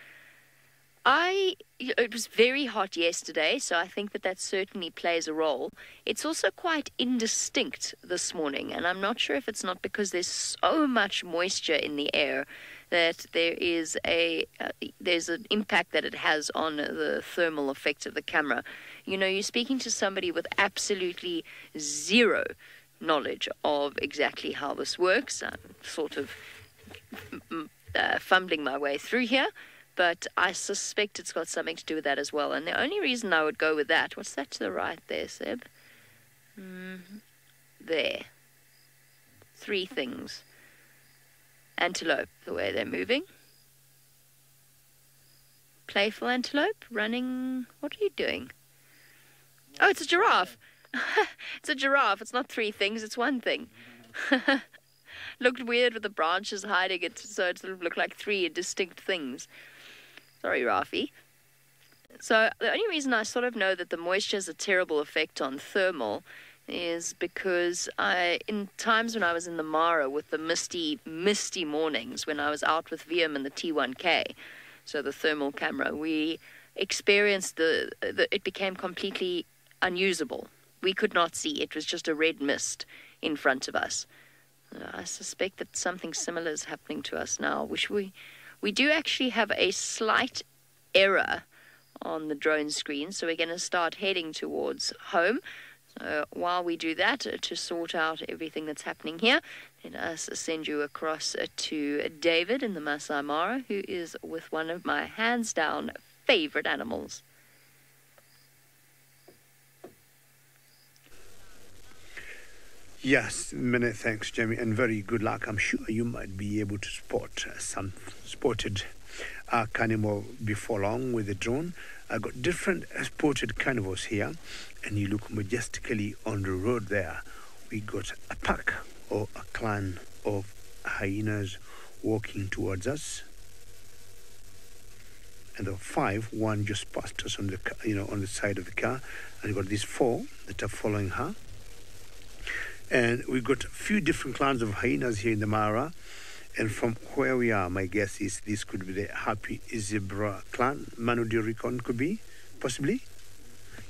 It was very hot yesterday, so I think that certainly plays a role. It's also quite indistinct this morning, and I'm not sure if it's not because there's so much moisture in the air that there's an impact that it has on the thermal effect of the camera. You know, you're speaking to somebody with absolutely zero knowledge of exactly how this works. I'm sort of fumbling my way through here, but I suspect it's got something to do with that as well. And the only reason I would go with that, what's that to the right there, Seb? There. 3 things. Antelope, the way they're moving. Playful antelope, running. What are you doing? Oh, it's a giraffe. It's a giraffe. It's not 3 things, it's 1 thing. Looked weird with the branches hiding it, so it sort of looked like 3 distinct things. Sorry, Rafi. So the only reason I sort of know that the moisture has a terrible effect on thermal is because in times when I was in the Mara with the misty mornings, when I was out with VM and the T1K, so the thermal camera, we experienced it became completely unusable. We could not see. It was just a red mist in front of us. I suspect that something similar is happening to us now, which we do actually have a slight error on the drone screen, so we're going to start heading towards home. So while we do that, to sort out everything that's happening here, let us send you across to David in the Masai Mara, who is with one of my hands-down favorite animals. Yes, many thanks, Jamie, and very good luck. I'm sure you might be able to spot some spotted carnival before long with the drone. I've got different spotted carnivores here, and you look majestically on the road there. We got a pack or a clan of hyenas walking towards us, and there are 5. One just passed us on the side of the car, and we've got these 4 that are following her. And we've got a few different clans of hyenas here in the Mara. And from where we are, my guess is this could be the Happy Zebra clan. Manu, do you reckon could be? Possibly?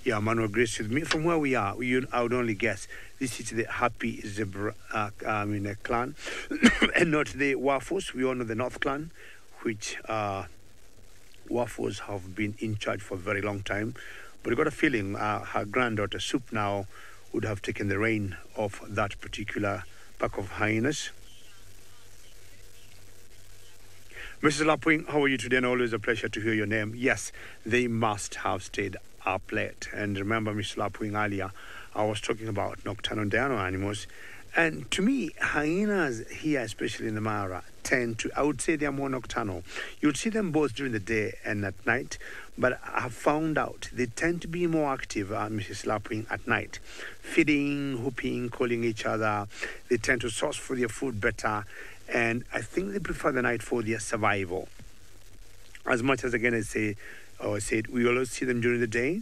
Yeah, Manu agrees with me. From where we are, I would only guess this is the Happy Zebra clan. And not the Wafos. We all know the North clan, which Wafos have been in charge for a very long time. But I got a feeling her granddaughter, Soup, now would have taken the reign of that particular pack of hyenas. Mrs. Lapwing, how are you today? And always a pleasure to hear your name. Yes, they must have stayed up late. And remember, Mrs. Lapwing, earlier, I was talking about nocturnal diurnal animals. And to me, hyenas here, especially in the Mara, tend to, I would say they're more nocturnal. You'll see them both during the day and at night, but I have found out they tend to be more active, Mrs. Lapwing, at night. Feeding, whooping, calling each other. They tend to source for their food better, and I think they prefer the night for their survival. As much as, again, I said, we always see them during the day.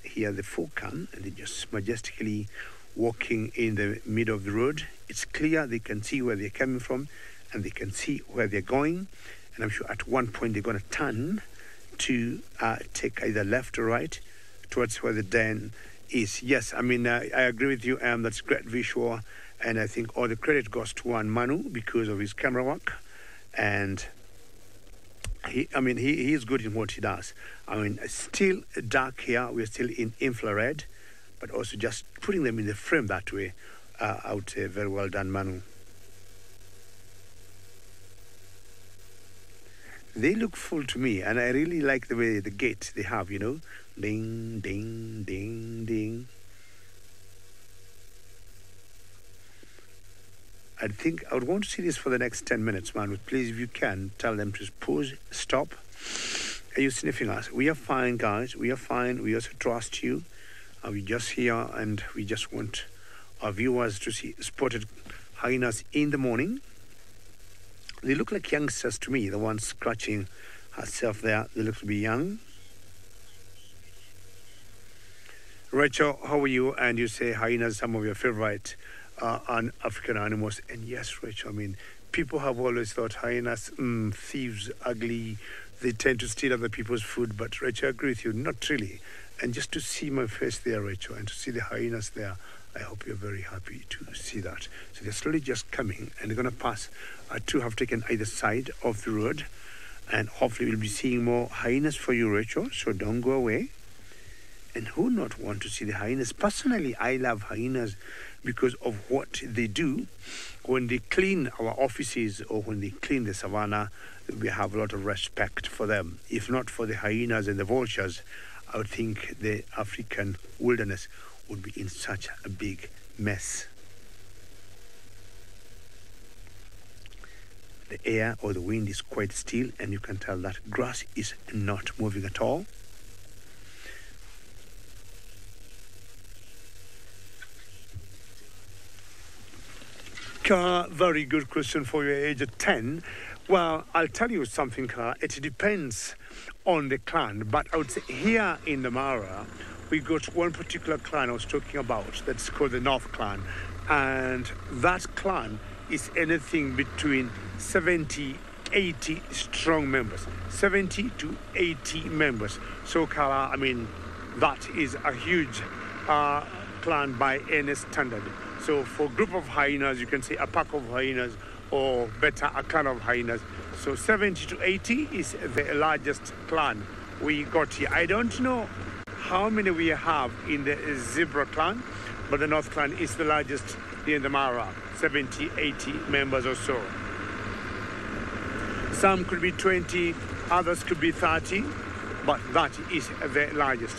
Here the 4 come, and they just majestically walking in the middle of the road. It's clear they can see where they're coming from and they can see where they're going, and I'm sure at one point they're going to turn to take either left or right towards where the den is. Yes, I mean, I agree with you, that's great visual, and I think all the credit goes to one Manu because of his camera work, and he is good in what he does. I mean, still dark here, we're still in infrared, but also just putting them in the frame that way, I would say very well done, Manu. they look full to me, and I really like the way the gate they have, you know. Ding, ding, ding, ding. I think I would want to see this for the next 10 minutes, man. But please, if you can, tell them to pause, stop. Are you sniffing us? We are fine, guys. We are fine. We also trust you. We just here, and we just want our viewers to see spotted hyenas in the morning. They look like youngsters to me, the one scratching herself there. They look to be young. Rachel, how are you? And you say hyenas, some of your favorite African animals. And yes, Rachel, I mean, people have always thought hyenas, thieves, ugly. They tend to steal other people's food. But Rachel, I agree with you, not really. And just to see my face there, Rachel, and to see the hyenas there, I hope you're very happy to see that. So they're slowly just coming, and they're going to pass. Two have taken either side of the road, and hopefully we'll be seeing more hyenas for you, Rachel, so don't go away. And who not want to see the hyenas? Personally, I love hyenas because of what they do. When they clean our offices or when they clean the savannah, we have a lot of respect for them. If not for the hyenas and the vultures, I would think the African wilderness would be in such a big mess. The air or the wind is quite still, and you can tell that grass is not moving at all. Kara, very good question for your age at 10. Well, I'll tell you something, Kara. It depends on the clan, but I would say here in the Mara, we got one particular clan I was talking about that's called the North Clan, and that clan is anything between 70, 80 strong members. 70 to 80 members. So, Kara, I mean, that is a huge clan by any standard. So for a group of hyenas, you can say a pack of hyenas, or better, a clan of hyenas. So 70 to 80 is the largest clan we got here. I don't know how many we have in the Zebra clan, but the North clan is the largest in the Mara, 70, 80 members or so. Some could be 20, others could be 30, but that is the largest.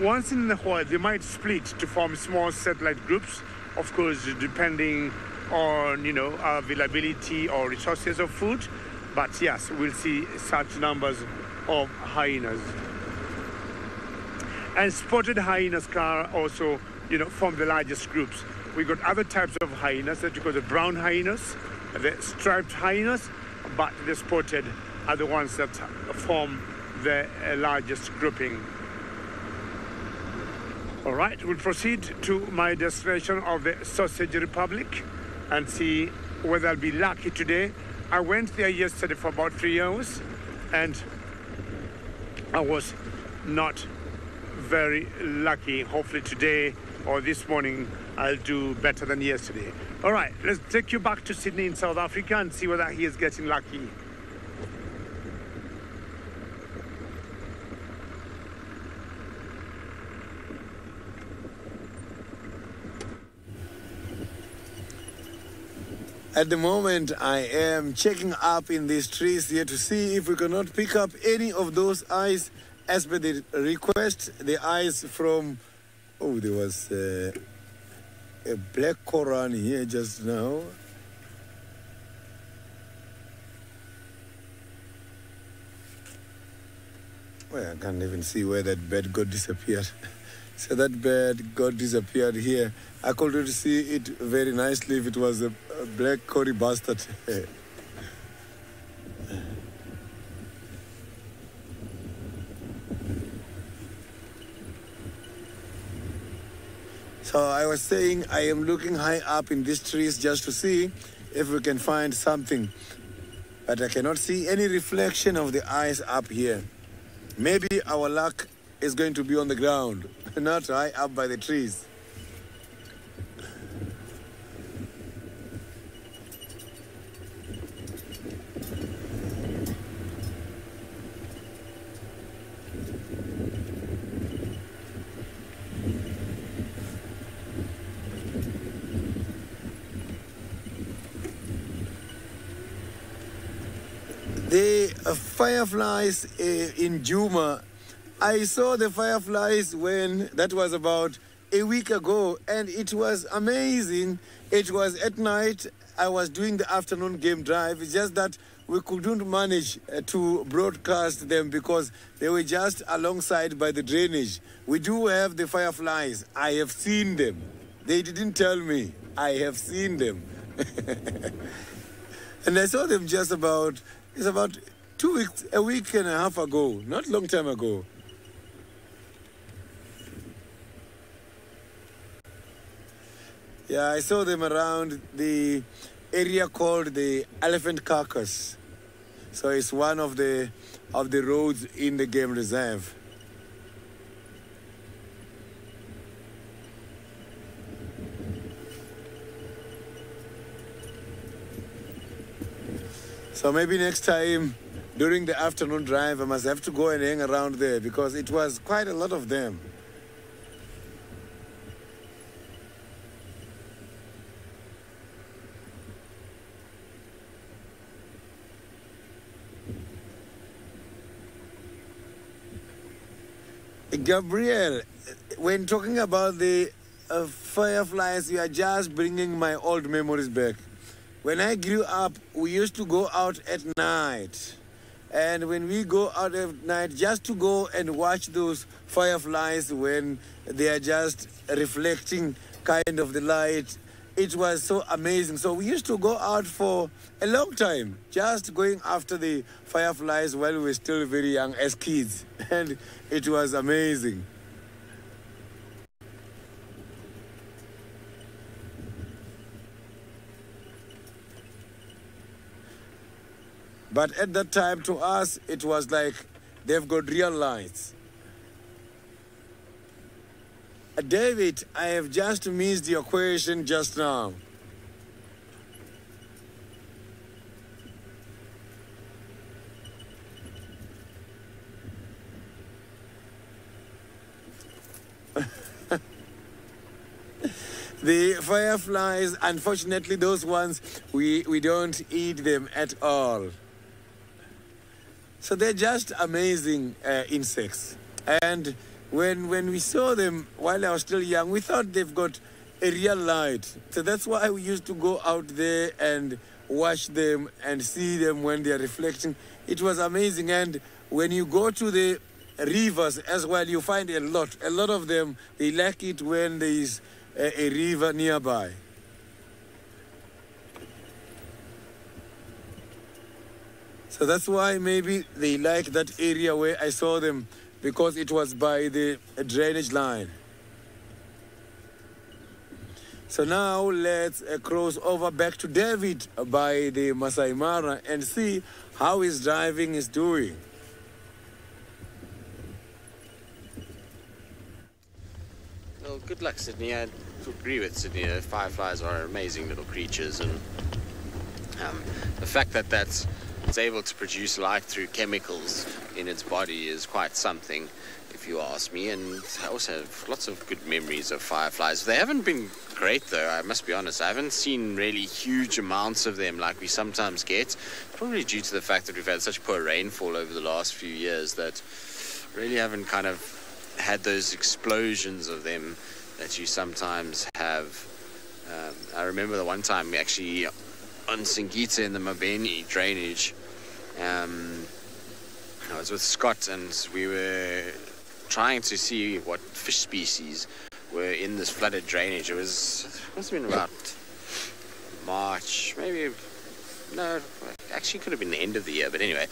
Once in a while, they might split to form small satellite groups, of course, depending on, you know, availability or resources of food. But yes, we'll see such numbers of hyenas. And spotted hyenas also, you know, form the largest groups. We got other types of hyenas that you call the brown hyenas, the striped hyenas, but the spotted are the ones that form the largest grouping. All right, we'll proceed to my destination of the Sausage Republic and see whether I'll be lucky today. I went there yesterday for about 3 hours, and I was not very lucky. Hopefully today or this morning I'll do better than yesterday. All right, let's take you back to Sydney in South Africa and see whether he is getting lucky. At the moment, I am checking up in these trees here to see if we cannot pick up any of those eyes as per the request. The eyes from, oh, there was a black Koran here just now. Well, I can't even see where that bird got disappeared. So that bird got disappeared here. I could see it very nicely if it was a black Cory bastard. So I was saying I am looking high up in these trees just to see if we can find something. But I cannot see any reflection of the eyes up here. Maybe our luck is going to be on the ground, not high up by the trees. The fireflies in Juma, I saw the fireflies when that was about a week ago, and it was amazing. It was at night. I was doing the afternoon game drive. It's just that we couldn't manage to broadcast them because they were just alongside by the drainage. We do have the fireflies. I have seen them. They didn't tell me. I have seen them. And I saw them just about, it's about 2 weeks, a week and a half ago, not a long time ago. Yeah, I saw them around the area called the Elephant Carcass. So it's one of the roads in the game reserve. So maybe next time during the afternoon drive I must have to go and hang around there because it was quite a lot of them. Gabriel, when talking about the fireflies, you are just bringing my old memories back. When I grew up, we used to go out at night. And when we go out at night, just to go and watch those fireflies when they are just reflecting kind of the light, it was so amazing. So we used to go out for a long time, just going after the fireflies while we were still very young as kids. And it was amazing. But at that time, to us, it was like they've got real lights. David, I have just missed your question just now. The fireflies, unfortunately, those ones, we don't eat them at all. So they're just amazing insects. And when we saw them while I was still young, we thought they've got a real light. So that's why we used to go out there and watch them and see them when they're reflecting. It was amazing. And when you go to the rivers as well, you find a lot of them. They like it when there is a river nearby. So that's why maybe they like that area where I saw them, because it was by the drainage line. So now let's cross over back to David by the Masai Mara and see how his driving is doing. Well, good luck, Sydney. I agree with Sydney. Fireflies are amazing little creatures, and the fact that it's able to produce light through chemicals in its body is quite something, if you ask me. And I also have lots of good memories of fireflies. They haven't been great, though, I must be honest. I haven't seen really huge amounts of them like we sometimes get, probably due to the fact that we've had such poor rainfall over the last few years that really haven't kind of had those explosions of them that you sometimes have. I remember the one time we actually on Singita in the Mabeni drainage, I was with Scott and we were trying to see what fish species were in this flooded drainage. It must have been about March, maybe, no, actually could have been the end of the year, but anyway,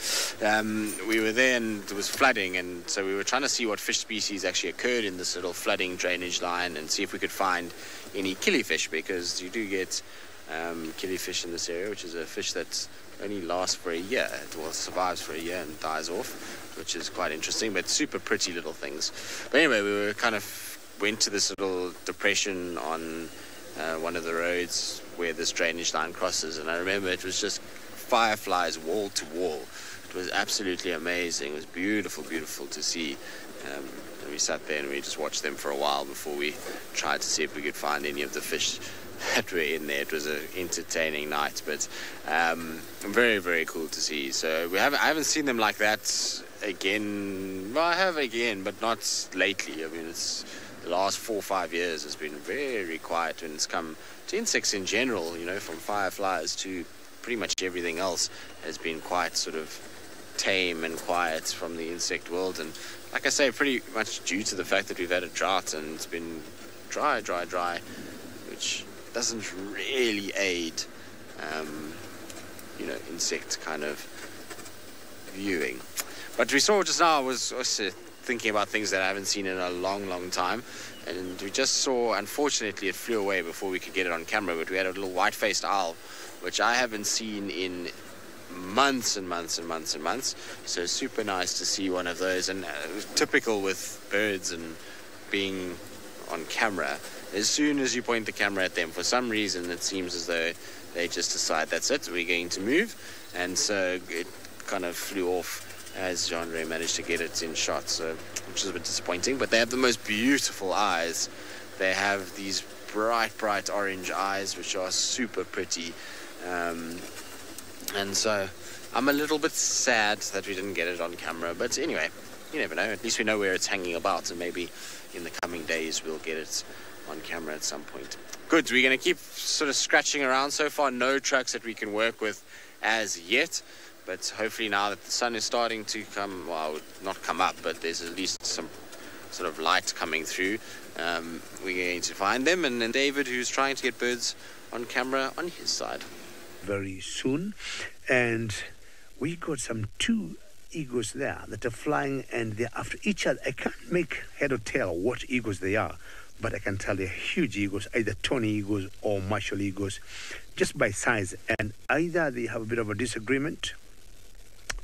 we were there and it was flooding, and so we were trying to see what fish species actually occurred in this little flooding drainage line and see if we could find any killifish, because you do get killifish in this area, which is a fish that only lasts for a year. Well, survives for a year and dies off, which is quite interesting, but super pretty little things. But anyway, we were kind of went to this little depression on one of the roads where this drainage line crosses, and I remember it was just fireflies wall to wall. It was absolutely amazing. It was beautiful to see. And we sat there and we just watched them for a while before we tried to see if we could find any of the fish that were in there. It was an entertaining night, but very, very cool to see. So I haven't seen them like that again. Well, I have again, but not lately. I mean, it's the last 4 or 5 years has been very quiet when it's come to insects in general, you know, from fireflies to pretty much everything else has been quite sort of tame and quiet from the insect world. And like I say, pretty much due to the fact that we've had a drought and it's been dry, which doesn't really aid, you know, insect kind of viewing. But we saw just now, I was also thinking about things that I haven't seen in a long time, and we just saw, unfortunately it flew away before we could get it on camera, but we had a little white-faced owl, which I haven't seen in months and months. So super nice to see one of those, and typical with birds and being on camera. As soon as you point the camera at them, for some reason it seems as though they just decide that's it, we're going to move, and so it kind of flew off as Jean-Ray managed to get it in shot, so which is a bit disappointing. But they have the most beautiful eyes. They have these bright orange eyes which are super pretty, and so I'm a little bit sad that we didn't get it on camera, but anyway, you never know. At least we know where it's hanging about, and maybe in the coming days we'll get it on camera at some point. Good, we're going to keep sort of scratching around. So far no trucks that we can work with as yet, but hopefully now that the sun is starting to come, well, not come up, but there's at least some sort of light coming through, we're going to find them. And then David, who's trying to get birds on camera on his side. Very soon, and we got some 2 eagles there that are flying, and they're after each other. I can't make head or tail what eagles they are, but I can tell they're huge eagles, either tawny eagles or martial eagles, just by size. And either they have a bit of a disagreement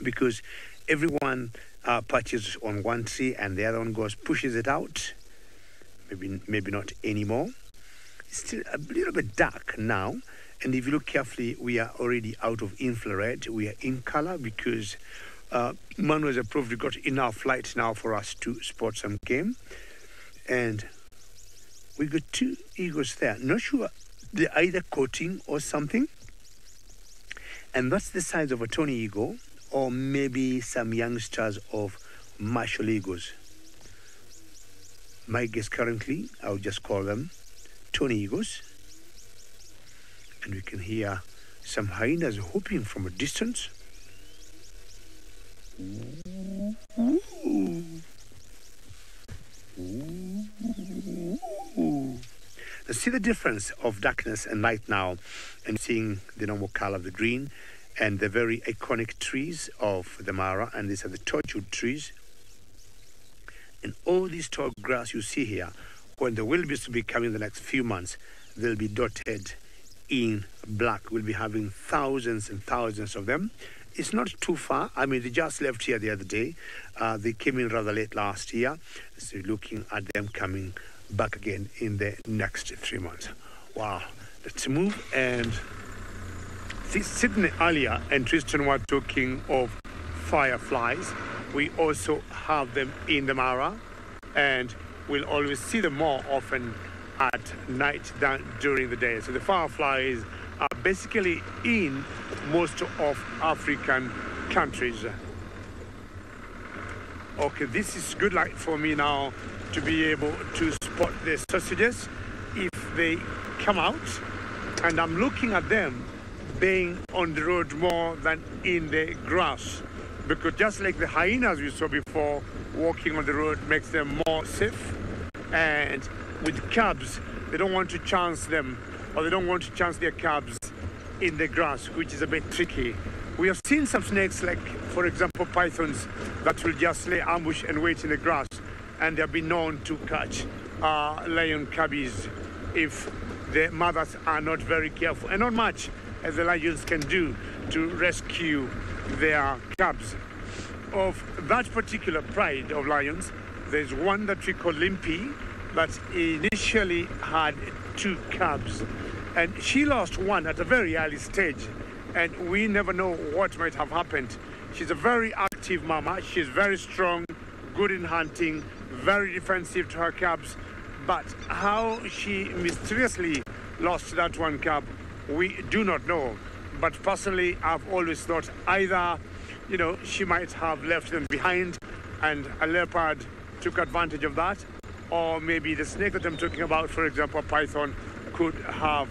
because everyone perches on one tree and the other one pushes it out. Maybe not anymore. It's still a little bit dark now, and if you look carefully, we are already out of infrared. We are in color because Manu has approved we got enough light now for us to spot some game. And we got 2 eagles there. Not sure, they're either coating or something. And that's the size of a tawny eagle, or maybe some youngsters of martial eagles. My guess currently, I'll just call them tawny eagles. And we can hear some hyenas whooping from a distance. Ooh. See the difference of darkness and light now, and seeing the normal color of the green and the very iconic trees of the Mara, and these are the torchwood trees. And all these tall grass you see here, when the wildebeest will be coming in the next few months, they'll be dotted in black. We'll be having thousands and thousands of them. It's not too far. I mean, they just left here the other day. They came in rather late last year. So looking at them coming back again in the next 3 months. Wow. Let's move. And Sydney earlier and Tristan were talking of fireflies. We also have them in the Mara, and we'll always see them more often at night than during the day. So the fireflies are basically in most of African countries. Okay, this is good light for me now to be able to spot the sausages if they come out, and I'm looking at them being on the road more than in the grass, because just like the hyenas we saw before, walking on the road makes them more safe. And with cubs, they don't want to chance them, or they don't want to chance their cubs in the grass, which is a bit tricky. We have seen some snakes, like for example pythons, that will just lay ambush and wait in the grass, and they have been known to catch lion cubbies if the mothers are not very careful, and not much as the lions can do to rescue their cubs. Of that particular pride of lions, there's one that we call Limpy, that initially had 2 cubs, and she lost one at a very early stage, and we never know what might have happened. She's a very active mama. She's very strong, good in hunting, very defensive to her cubs. But how she mysteriously lost that one cub, we do not know. But personally, I've always thought either, you know, she might have left them behind and a leopard took advantage of that, or maybe the snake that I'm talking about, for example, python, could have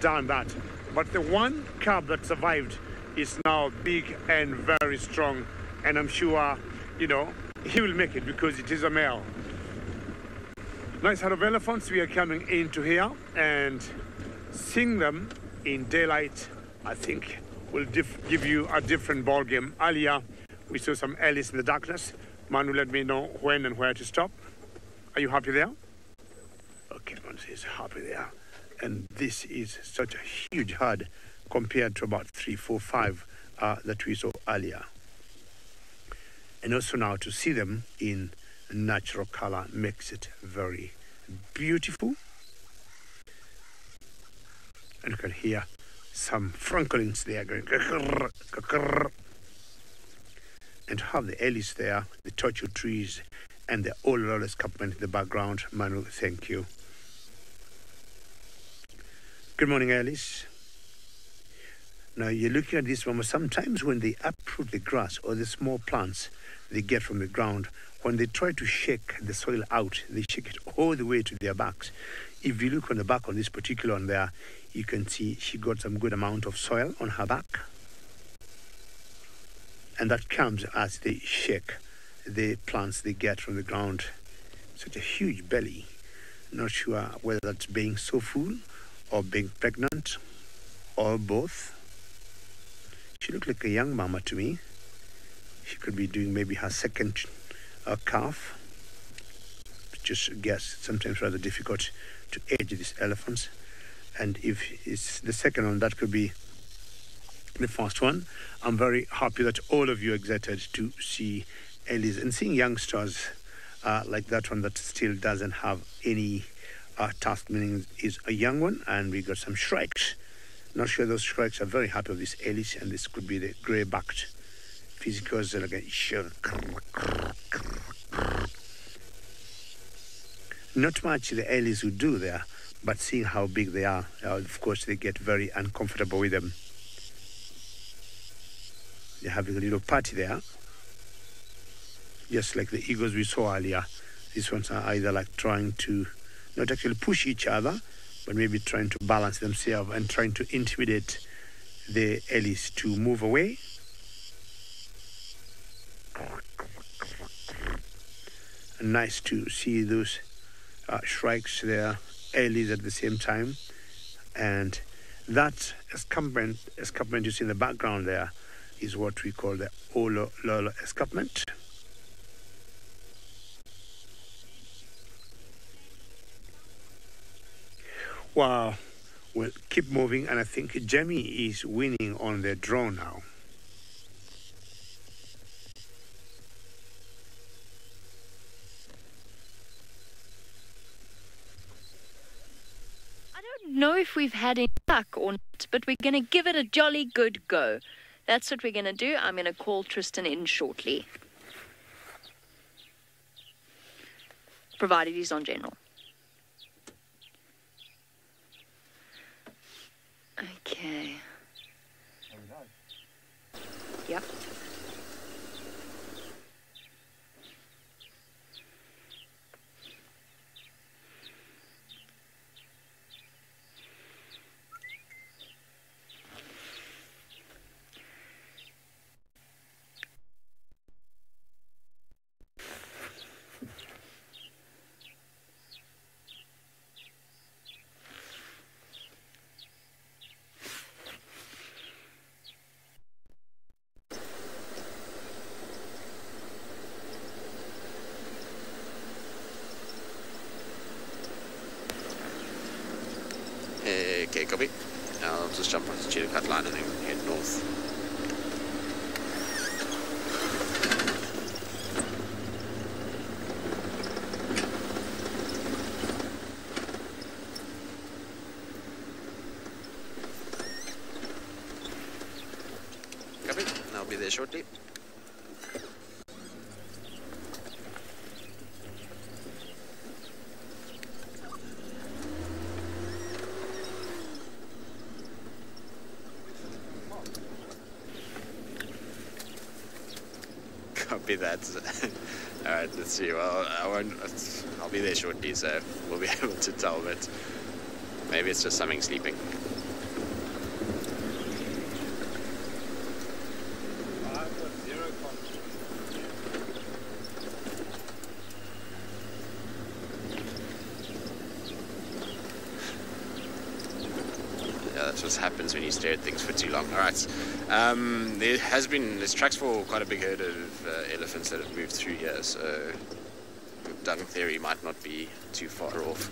done that. But the one cub that survived is now big and very strong, and I'm sure, you know, he will make it because it is a male. Nice herd of elephants. We are coming into here, and seeing them in daylight, I think, will give you a different ball game. Earlier, we saw some ellis in the darkness. Manu let me know when and where to stop. Are you happy there? Okay, Manu is happy there. And this is such a huge herd compared to about 3, 4, 5 that we saw earlier. And also now to see them in natural color makes it very beautiful. And you can hear some francolins there going and to have the ellis there, the torture trees, and the old escarpment in the background. Manu, thank you. Good morning, Alice. Now you're looking at this one. Sometimes when they uproot the grass or the small plants they get from the ground, when they try to shake the soil out, they shake it all the way to their backs. If you look on the back on this particular one there, you can see she got some good amount of soil on her back. And that comes as they shake the plants they get from the ground. Such a huge belly. Not sure whether that's being so full or being pregnant or both. She looked like a young mama to me. She could be doing maybe her second calf. Just guess, sometimes rather difficult to age these elephants. And if it's the second one, that could be the first one. I'm very happy that all of you are excited to see ellis and seeing youngsters like that one that still doesn't have any tusk, meaning is a young one. And we got some shrikes. Not sure those shrikes are very happy with this ellis, and this could be the grey-backed physicals. And again, not much the ellis would do there, but seeing how big they are, of course, they get very uncomfortable with them. They're having a little party there, just like the eagles we saw earlier. These ones are either like trying to not actually push each other, but maybe trying to balance themselves and trying to intimidate the ellis to move away. And nice to see those shrikes there, ellis at the same time. And that escarpment you see in the background there is what we call the Olo Lolo escarpment. Wow, we'll keep moving, and I think Jamie is winning on the drone now. I don't know if we've had any luck or not, but we're going to give it a jolly good go. That's what we're going to do. I'm going to call Tristan in shortly, provided he's on general. Okay. Yep. Okay, copy. I'll just jump on the cheetah cut line and then head north. Copy. I'll be there shortly. Copy that. All right, let's see. Well, I'll be there shortly, so we'll be able to tell, but maybe it's just something sleeping. That's what happens when you stare at things for too long. All right. There's tracks for quite a big herd of elephants that have moved through here, so dung theory might not be too far off.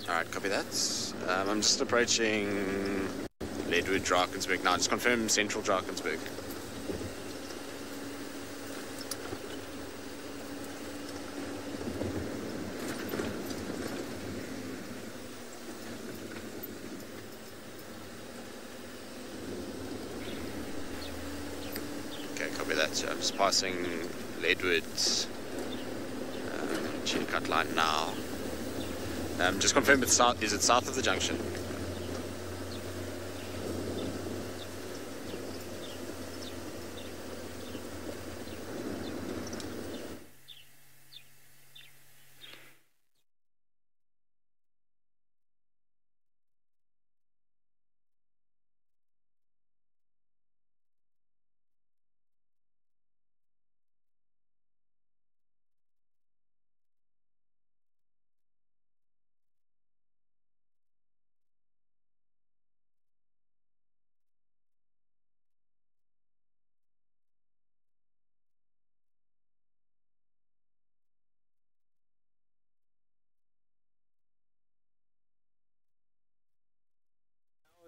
All right, copy that. I'm just approaching Leadwood, Drakensberg. Now, just confirm central Drakensberg. Okay, copy that. So I'm just passing Leadwood, Chillicothe line now. Just confirm it's south. Is it south of the junction?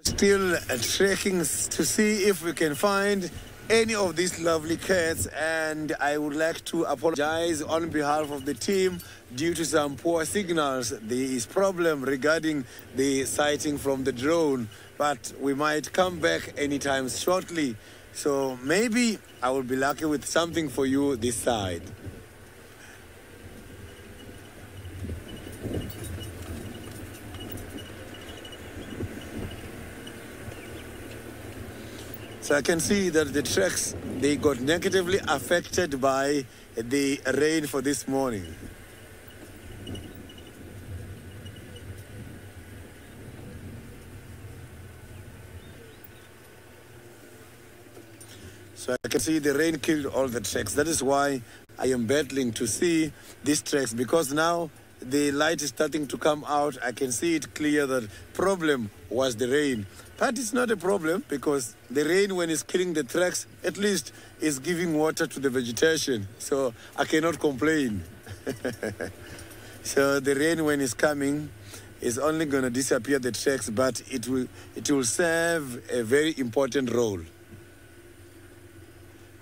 Still trekking to see if we can find any of these lovely cats, and I would like to apologize on behalf of the team due to some poor signals. There is problem regarding the sighting from the drone, but we might come back anytime shortly. So maybe I will be lucky with something for you this side. So I can see that the tracks, they got negatively affected by the rain for this morning. So I can see the rain killed all the tracks. That is why I am battling to see these tracks, because now the light is starting to come out. I can see it clear that problem was the rain. But it's not a problem, because the rain, when it's killing the tracks, at least is giving water to the vegetation. So I cannot complain. So the rain, when it's coming, is only going to disappear the tracks, but it will serve a very important role.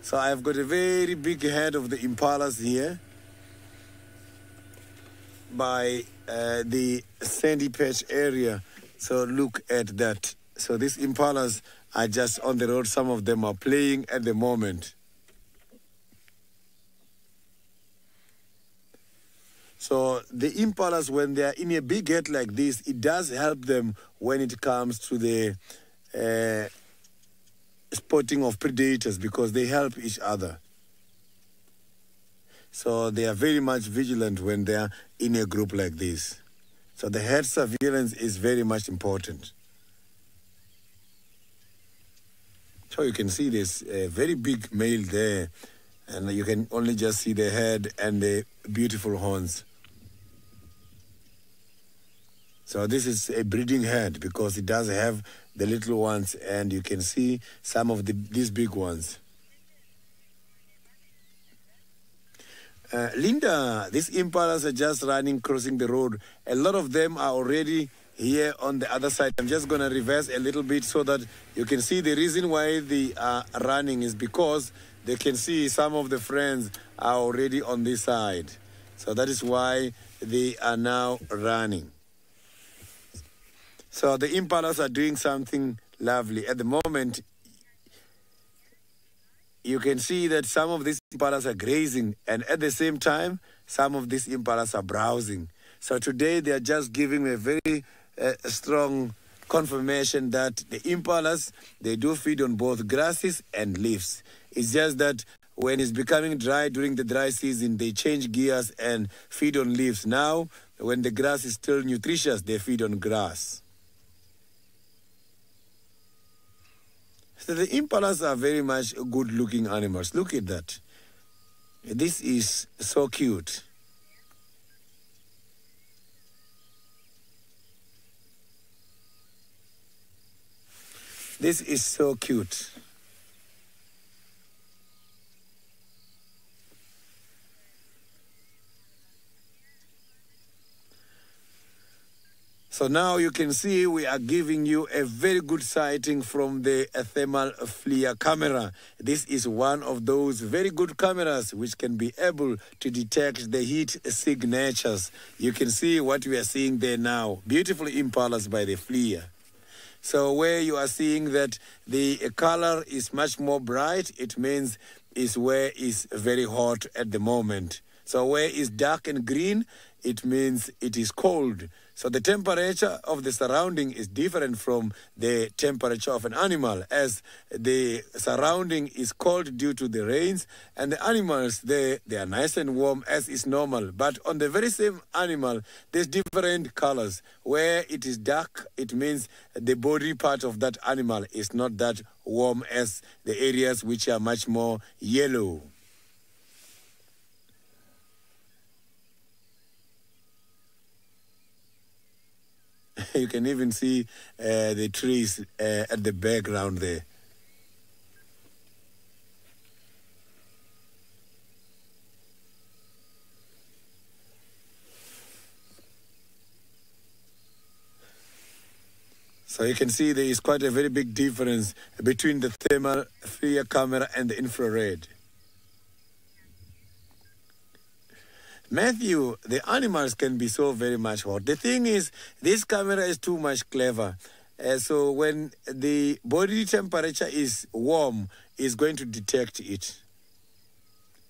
So I've got a very big head of the impalas here by the sandy patch area. So look at that. So these impalas are just on the road. Some of them are playing at the moment. So the impalas, when they are in a big herd like this, it does help them when it comes to the spotting of predators, because they help each other. So they are very much vigilant when they are in a group like this. So the herd surveillance is very much important. So you can see this very big male there, and you can only just see the head and the beautiful horns. So this is a breeding herd, because it does have the little ones, and you can see some of these big ones. Linda, these impalas are just running, crossing the road. A lot of them are already here on the other side. I'm just going to reverse a little bit so that you can see the reason why they are running is because they can see some of the friends are already on this side. So that is why they are now running. So the impalas are doing something lovely. At the moment, you can see that some of these impalas are grazing, and at the same time, some of these impalas are browsing. So today they are just giving a very strong confirmation that the impalas, they do feed on both grasses and leaves. It's just that when it's becoming dry during the dry season, they change gears and feed on leaves. Now, when the grass is still nutritious, they feed on grass. So the impalas are very much good-looking animals. Look at that. This is so cute. This is so cute. So now you can see we are giving you a very good sighting from the thermal FLIR camera. This is one of those very good cameras which can be able to detect the heat signatures. You can see what we are seeing there now. Beautiful impalas by the FLIR. So where you are seeing that the color is much more bright, it means is where it's very hot at the moment. So where it's dark and green, it means it is cold. So the temperature of the surrounding is different from the temperature of an animal, as the surrounding is cold due to the rains, and the animals, they are nice and warm as is normal. But on the very same animal, there's different colors. Where it is dark, it means the body part of that animal is not that warm as the areas which are much more yellow. You can even see the trees at the background there. So you can see there is quite a very big difference between the thermal FLIR camera and the infrared. Matthew, the animals can be so very much hot. The thing is, this camera is too much clever. So when the body temperature is warm, it's going to detect it.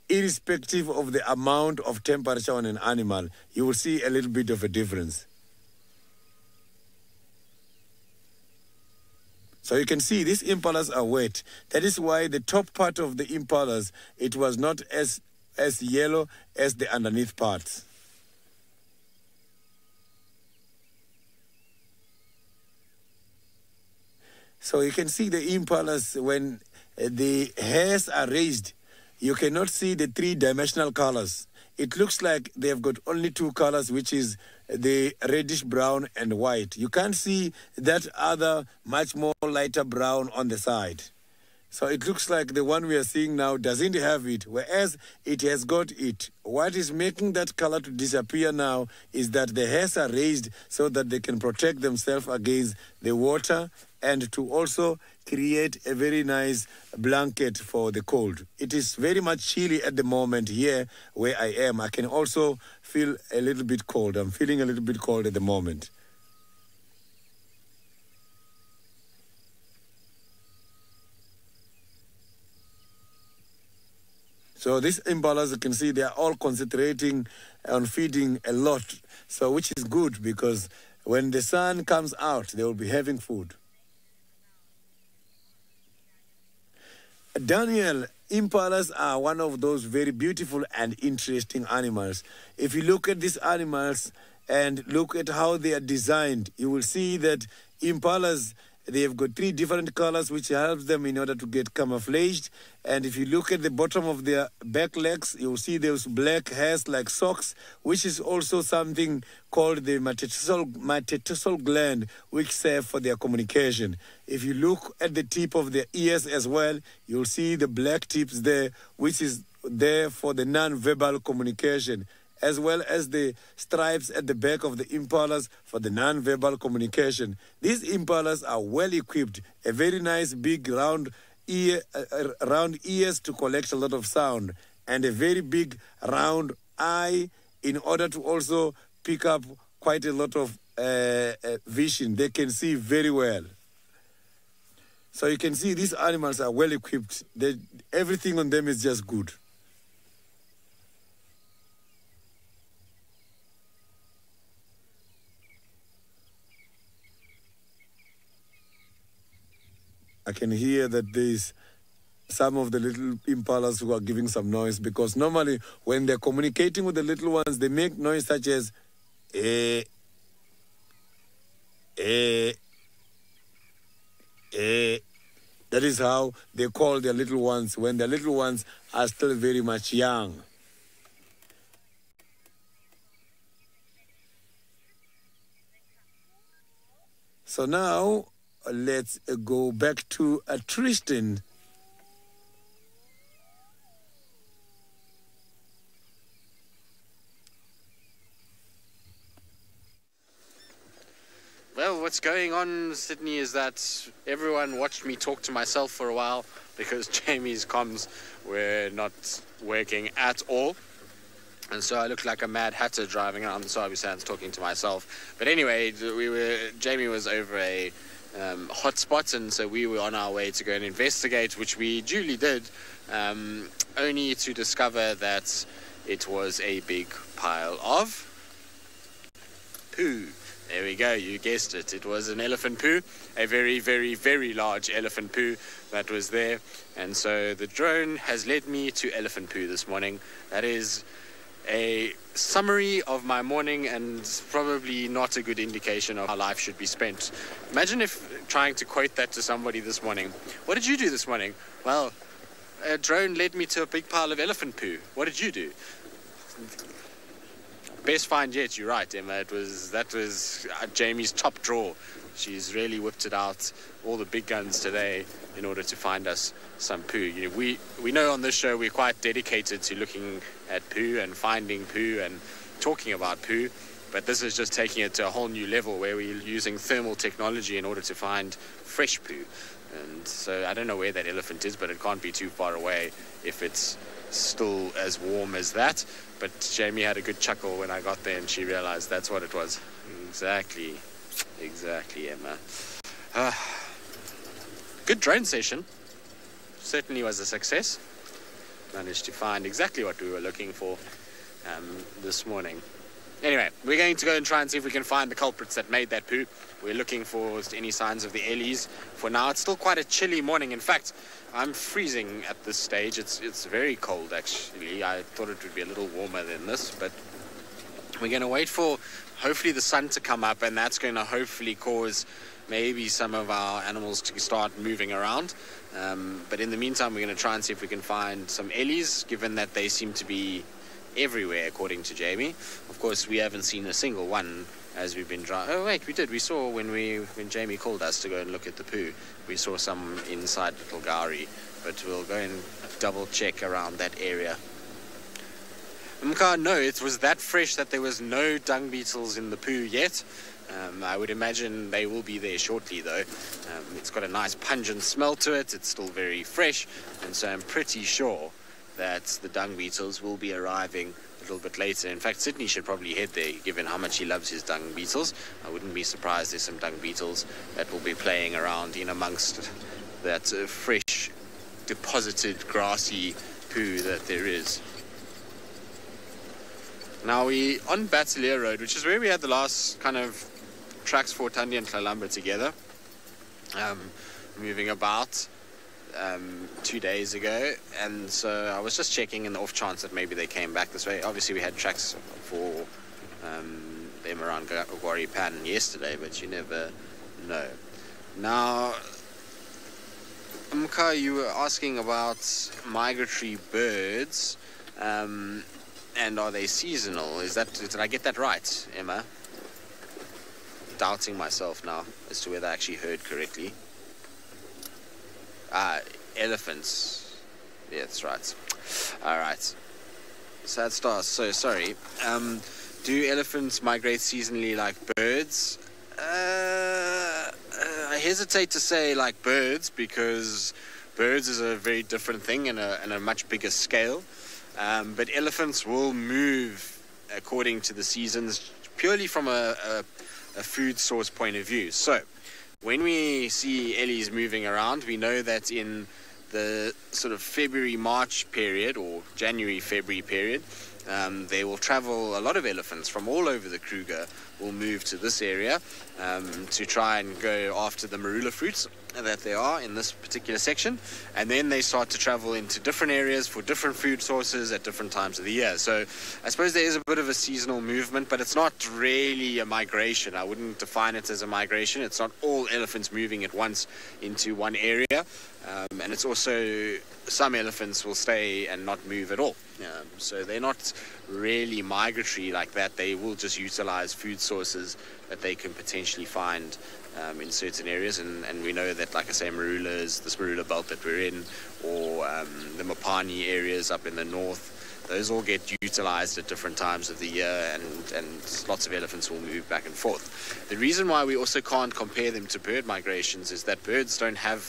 Irrespective of the amount of temperature on an animal, you will see a little bit of a difference. So you can see these impalas are wet. That is why the top part of the impalas, it was not as yellow as the underneath parts. So you can see the impalas when the hairs are raised, you cannot see the three-dimensional colors. It looks like they've got only two colors, which is the reddish brown and white. You can't see that other much more lighter brown on the side. So it looks like the one we are seeing now doesn't have it, whereas it has got it. What is making that color to disappear now is that the hairs are raised so that they can protect themselves against the water and to also create a very nice blanket for the cold. It is very much chilly at the moment here where I am. I can also feel a little bit cold. I'm feeling a little bit cold at the moment. So these impalas, you can see, they are all concentrating on feeding a lot. So which is good, because when the sun comes out, they will be having food. Daniel, impalas are one of those very beautiful and interesting animals. If you look at these animals and look at how they are designed, you will see that impalas, they have got three different colors, which helps them in order to get camouflaged. And if you look at the bottom of their back legs, you'll see those black hairs like socks, which is also something called the metatarsus gland, which serve for their communication. If you look at the tip of their ears as well, you'll see the black tips there, which is there for the non-verbal communication, as well as the stripes at the back of the impalas for the non-verbal communication. These impalas are well equipped, a very nice big round ears to collect a lot of sound, and a very big round eye in order to also pick up quite a lot of vision. They can see very well. So you can see these animals are well equipped. Everything on them is just good. I can hear that there's some of the little impalas who are giving some noise, because normally when they're communicating with the little ones, they make noise such as eh. That is how they call their little ones when their little ones are still very much young. So now let's go back to Tristan. Well, what's going on, Sydney, is that everyone watched me talk to myself for a while because Jamie's comms were not working at all. And so I looked like a mad hatter driving around the Sabi Sands talking to myself. But anyway, Jamie was over a hotspot, and so we were on our way to go and investigate, which we duly did, only to discover that it was a big pile of poo. There we go, you guessed it. It was an elephant poo, a very, very, very large elephant poo that was there. And so the drone has led me to elephant poo this morning. That is a summary of my morning, and probably not a good indication of how life should be spent. Imagine if trying to quote that to somebody this morning. What did you do this morning? Well, a drone led me to a big pile of elephant poo. What did you do? Best find yet, you're right, Emma. That was Jamie's top draw. She's really whipped it out, all the big guns today, in order to find us some poo. You know, we know on this show we're quite dedicated to looking at poo and finding poo and talking about poo, but this is just taking it to a whole new level where we're using thermal technology in order to find fresh poo. And so I don't know where that elephant is, but it can't be too far away if it's still as warm as that. But Jamie had a good chuckle when I got there and she realized that's what it was. Exactly, Emma. Good drone session. Certainly was a success. Managed to find exactly what we were looking for this morning. Anyway, we're going to go and try and see if we can find the culprits that made that poo. We're looking for any signs of the Ellies. For now, it's still quite a chilly morning. In fact, I'm freezing at this stage. It's very cold, actually. I thought it would be a little warmer than this, but we're going to wait for, hopefully, the sun to come up, and that's going to hopefully cause maybe some of our animals to start moving around. But in the meantime, we're going to try and see if we can find some Ellies, given that they seem to be everywhere, according to Jamie. Of course, we haven't seen a single one as we've been driving. Oh wait, we did. We saw when Jamie called us to go and look at the poo. We saw some inside Little Gowrie, but we'll go and double check around that area. No, it was that fresh that there was no dung beetles in the poo yet. I would imagine they will be there shortly, though. It's got a nice pungent smell to it. It's still very fresh, and so I'm pretty sure that the dung beetles will be arriving a little bit later. In fact, Sydney should probably head there, given how much he loves his dung beetles. I wouldn't be surprised there's some dung beetles that will be playing around in amongst that fresh, deposited, grassy poo that there is. Now we're on Battalier Road, which is where we had the last kind of tracks for Thandi and Kalamba together, moving about 2 days ago, and so I was just checking in the off chance that maybe they came back this way. Obviously we had tracks for them around Gowrie Pan yesterday, but you never know. Now, Mka, you were asking about migratory birds, and are they seasonal? Did I get that right, Emma? Doubting myself now as to whether I actually heard correctly. Elephants. Yeah, that's right. All right. Sad stars. So sorry. Do elephants migrate seasonally like birds? I hesitate to say like birds, because birds is a very different thing and a much bigger scale. But elephants will move according to the seasons, purely from a food source point of view. So when we see ellies moving around, we know that in the sort of February-March period or January-February period, they will travel. A lot of elephants from all over the Kruger will move to this area to try and go after the marula fruits that there are in this particular section, and then they start to travel into different areas for different food sources at different times of the year. So I suppose there is a bit of a seasonal movement, but it's not really a migration. I wouldn't define it as a migration. It's not all elephants moving at once into one area, and it's also some elephants will stay and not move at all. So they're not really migratory like that. They will just utilize food sources that they can potentially find in certain areas, and we know that, like I say, marulas, this marula belt that we're in, or the Mopani areas up in the north, those all get utilized at different times of the year, and lots of elephants will move back and forth. The reason why we also can't compare them to bird migrations is that birds don't have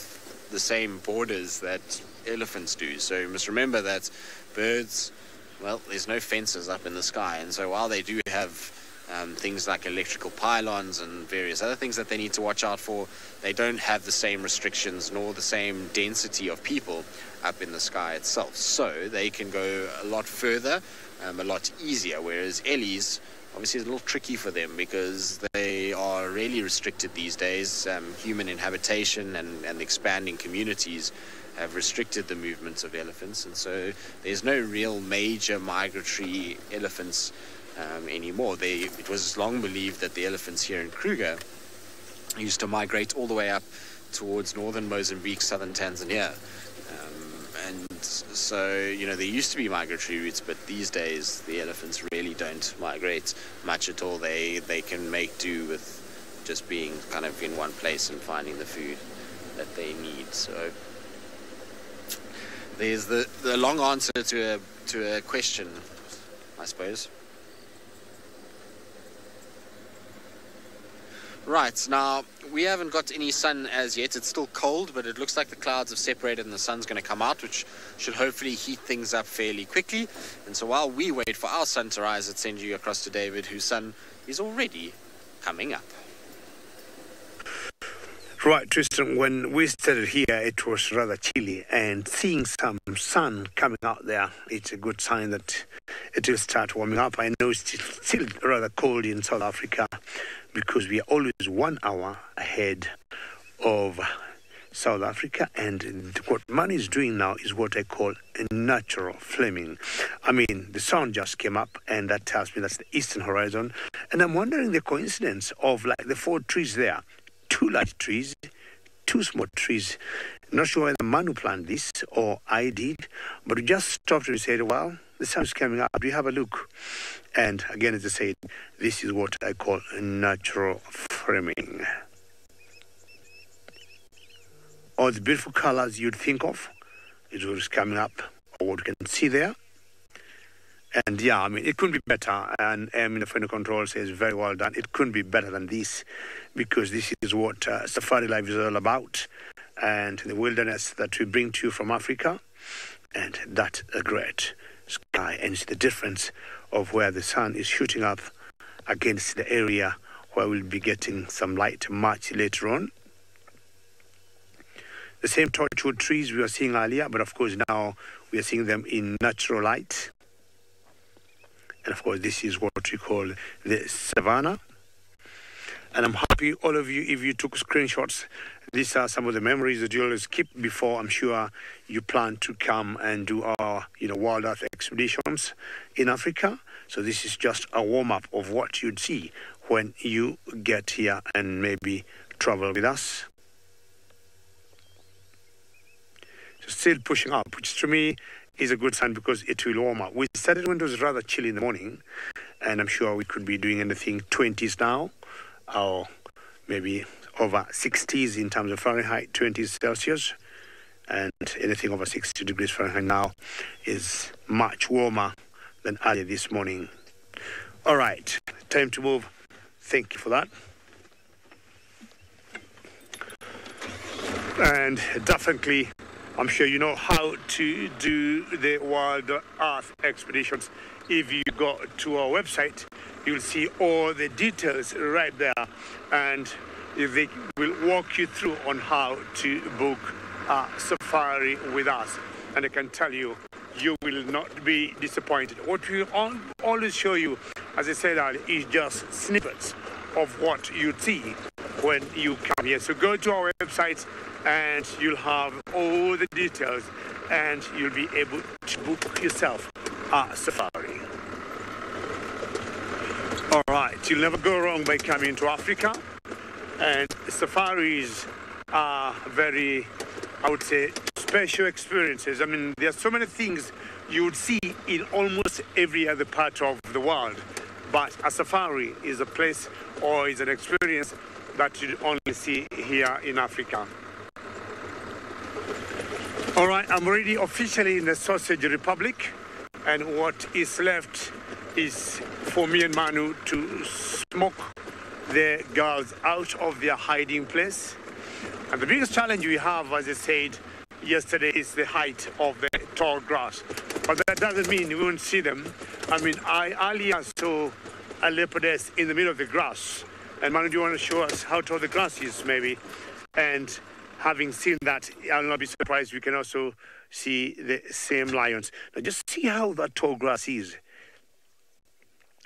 the same borders that elephants do. So you must remember that birds, well, there's no fences up in the sky, and so while they do have things like electrical pylons and various other things that they need to watch out for, they don't have the same restrictions nor the same density of people up in the sky itself. So they can go a lot further, a lot easier, whereas ellies, obviously, is a little tricky for them because they are really restricted these days. Human inhabitation and expanding communities have restricted the movements of elephants, and so there's no real major migratory elephants anymore. It was long believed that the elephants here in Kruger used to migrate all the way up towards northern Mozambique, southern Tanzania. And so, you know, there used to be migratory routes, but these days the elephants really don't migrate much at all. They can make do with just being kind of in one place and finding the food that they need. So there's the long answer to a question, I suppose. Right, now, we haven't got any sun as yet. It's still cold, but it looks like the clouds have separated and the sun's going to come out, which should hopefully heat things up fairly quickly. And so while we wait for our sun to rise, let's send you across to David, whose sun is already coming up. Right, Tristan, when we started here, it was rather chilly, and seeing some sun coming out there, it's a good sign that it will start warming up. I know it's still rather cold in South Africa because we are always 1 hour ahead of South Africa, and what man is doing now is what I call a natural flaming. I mean, the sun just came up, and that tells me that's the eastern horizon, and I'm wondering the coincidence of like the 4 trees there. 2 large trees, 2 small trees. Not sure whether Manu planned this or I did, but we just stopped and said, well, the sun's coming up. Do you have a look? And again, as I said, this is what I call natural framing. All the beautiful colors you'd think of is what is coming up, or what you can see there. And yeah, I mean, it couldn't be better. And the final control says, very well done. It couldn't be better than this, because this is what SafariLive is all about, and the wilderness that we bring to you from Africa, and that a great sky. And it's the difference of where the sun is shooting up against the area where we'll be getting some light much later on. The same torchwood trees we were seeing earlier, but of course now we are seeing them in natural light. And of course, this is what we call the savannah. And I'm happy, all of you, if you took screenshots. These are some of the memories that you always keep before I'm sure you plan to come and do our, wild earth expeditions in Africa. So this is just a warm-up of what you'd see when you get here and maybe travel with us. So still pushing up, which to me is a good sign because it will warm up. We started when it was rather chilly in the morning, and I'm sure we could be doing anything 20s now, or maybe over 60s in terms of Fahrenheit, 20s Celsius, and anything over 60 degrees Fahrenheit now is much warmer than earlier this morning. All right, time to move. Thank you for that. And definitely, I'm sure you know how to do the Wild Earth expeditions. If you go to our website, you'll see all the details right there. And They will walk you through on how to book a safari with us. And I can tell you, you will not be disappointed. What we always show you, as I said earlier, is just snippets of what you see when you come here. So go to our website and you'll have all the details and you'll be able to book yourself a safari. All right, you'll never go wrong by coming to Africa. And safaris are very, I would say, special experiences. I mean, there are so many things you would see in almost every other part of the world. But a safari is a place or is an experience that you only see here in Africa. All right, I'm already officially in the Sausage Republic. And what is left is for me and Manu to smoke the girls out of their hiding place. And the biggest challenge we have, as I said yesterday, is the height of the tall grass. But that doesn't mean we won't see them. I mean, I earlier saw a leopardess in the middle of the grass. And Manu, do you want to show us how tall the grass is, maybe? And having seen that, I'll not be surprised we can also see the same lions. Now, just see how that tall grass is.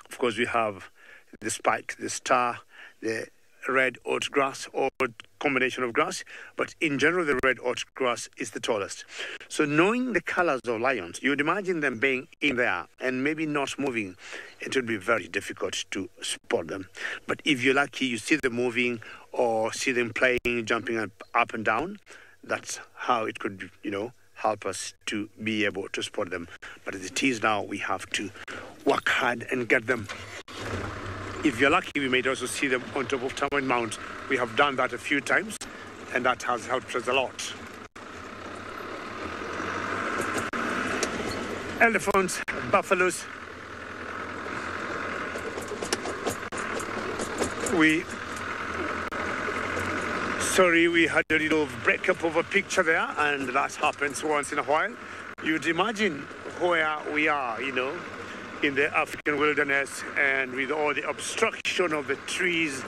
Of course, we have the spike, the star, the red oat grass or combination of grass, but in general the red oat grass is the tallest. So knowing the colors of lions, you would imagine them being in there and maybe not moving. It would be very difficult to spot them. But if you're lucky, you see them moving or see them playing, jumping up and down. That's how it could, help us to be able to spot them. But as it is now, we have to work hard and get them. If you're lucky, we may also see them on top of Tamarind Mount. We have done that a few times, and that has helped us a lot. Elephants, buffaloes. Sorry, we had a little breakup of a picture there, and that happens once in a while. You'd imagine where we are, in the African wilderness, and with all the obstruction of the trees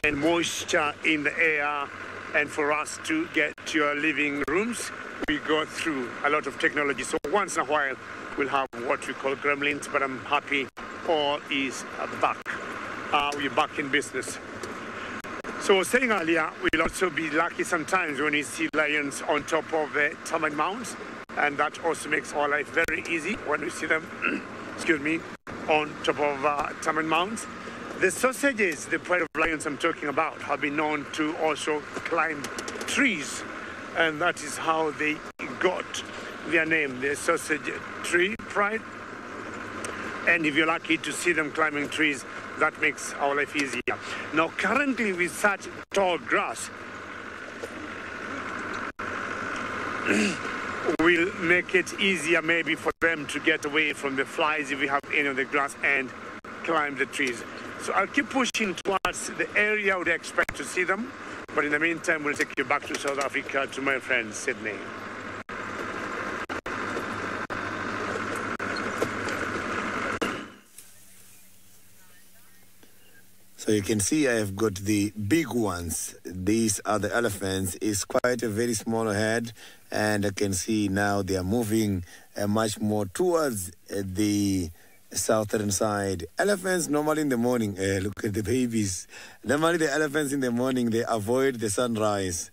and moisture in the air, and for us to get to our living rooms, we go through a lot of technology. So once in a while, we'll have what we call gremlins, but I'm happy all is back. We're back in business. So I was saying earlier, we'll also be lucky sometimes when we see lions on top of the Tamarind Mounds, and that also makes our life very easy when we see them on top of Tamarind Mounds. The sausages, the pride of lions I'm talking about, have been known to also climb trees, and that is how they got their name, the sausage tree pride. And if you're lucky to see them climbing trees, that makes our life easier. Now, currently with such tall grass, will make it easier maybe for them to get away from the flies if we have any of the grass and climb the trees. So I'll keep pushing towards the area I would expect to see them. But in the meantime, we'll take you back to South Africa to my friend Sydney. So you can see I have got the big ones. These are the elephants. It's quite a very small head, and I can see now they are moving much more towards the southern side. Elephants normally in the morning, look at the babies. Normally the elephants in the morning, they avoid the sunrise.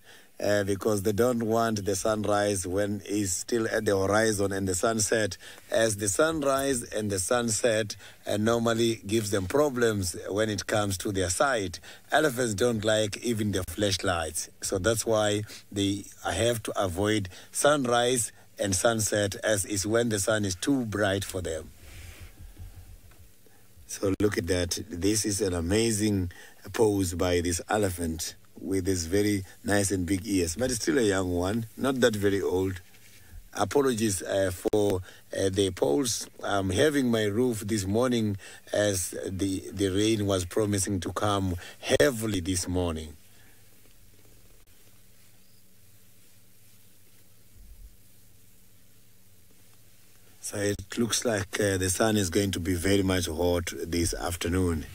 Because they don't want the sunrise when it's still at the horizon and the sunset. As the sunrise and the sunset normally gives them problems when it comes to their sight. Elephants don't like even the flashlights. So that's why they have to avoid sunrise and sunset, as is when the sun is too bright for them. So look at that. This is an amazing pose by this elephant, with his very nice and big ears, but still a young one, not that very old. Apologies for the poles. I'm having my roof this morning as the rain was promising to come heavily this morning. So it looks like the sun is going to be very much hot this afternoon.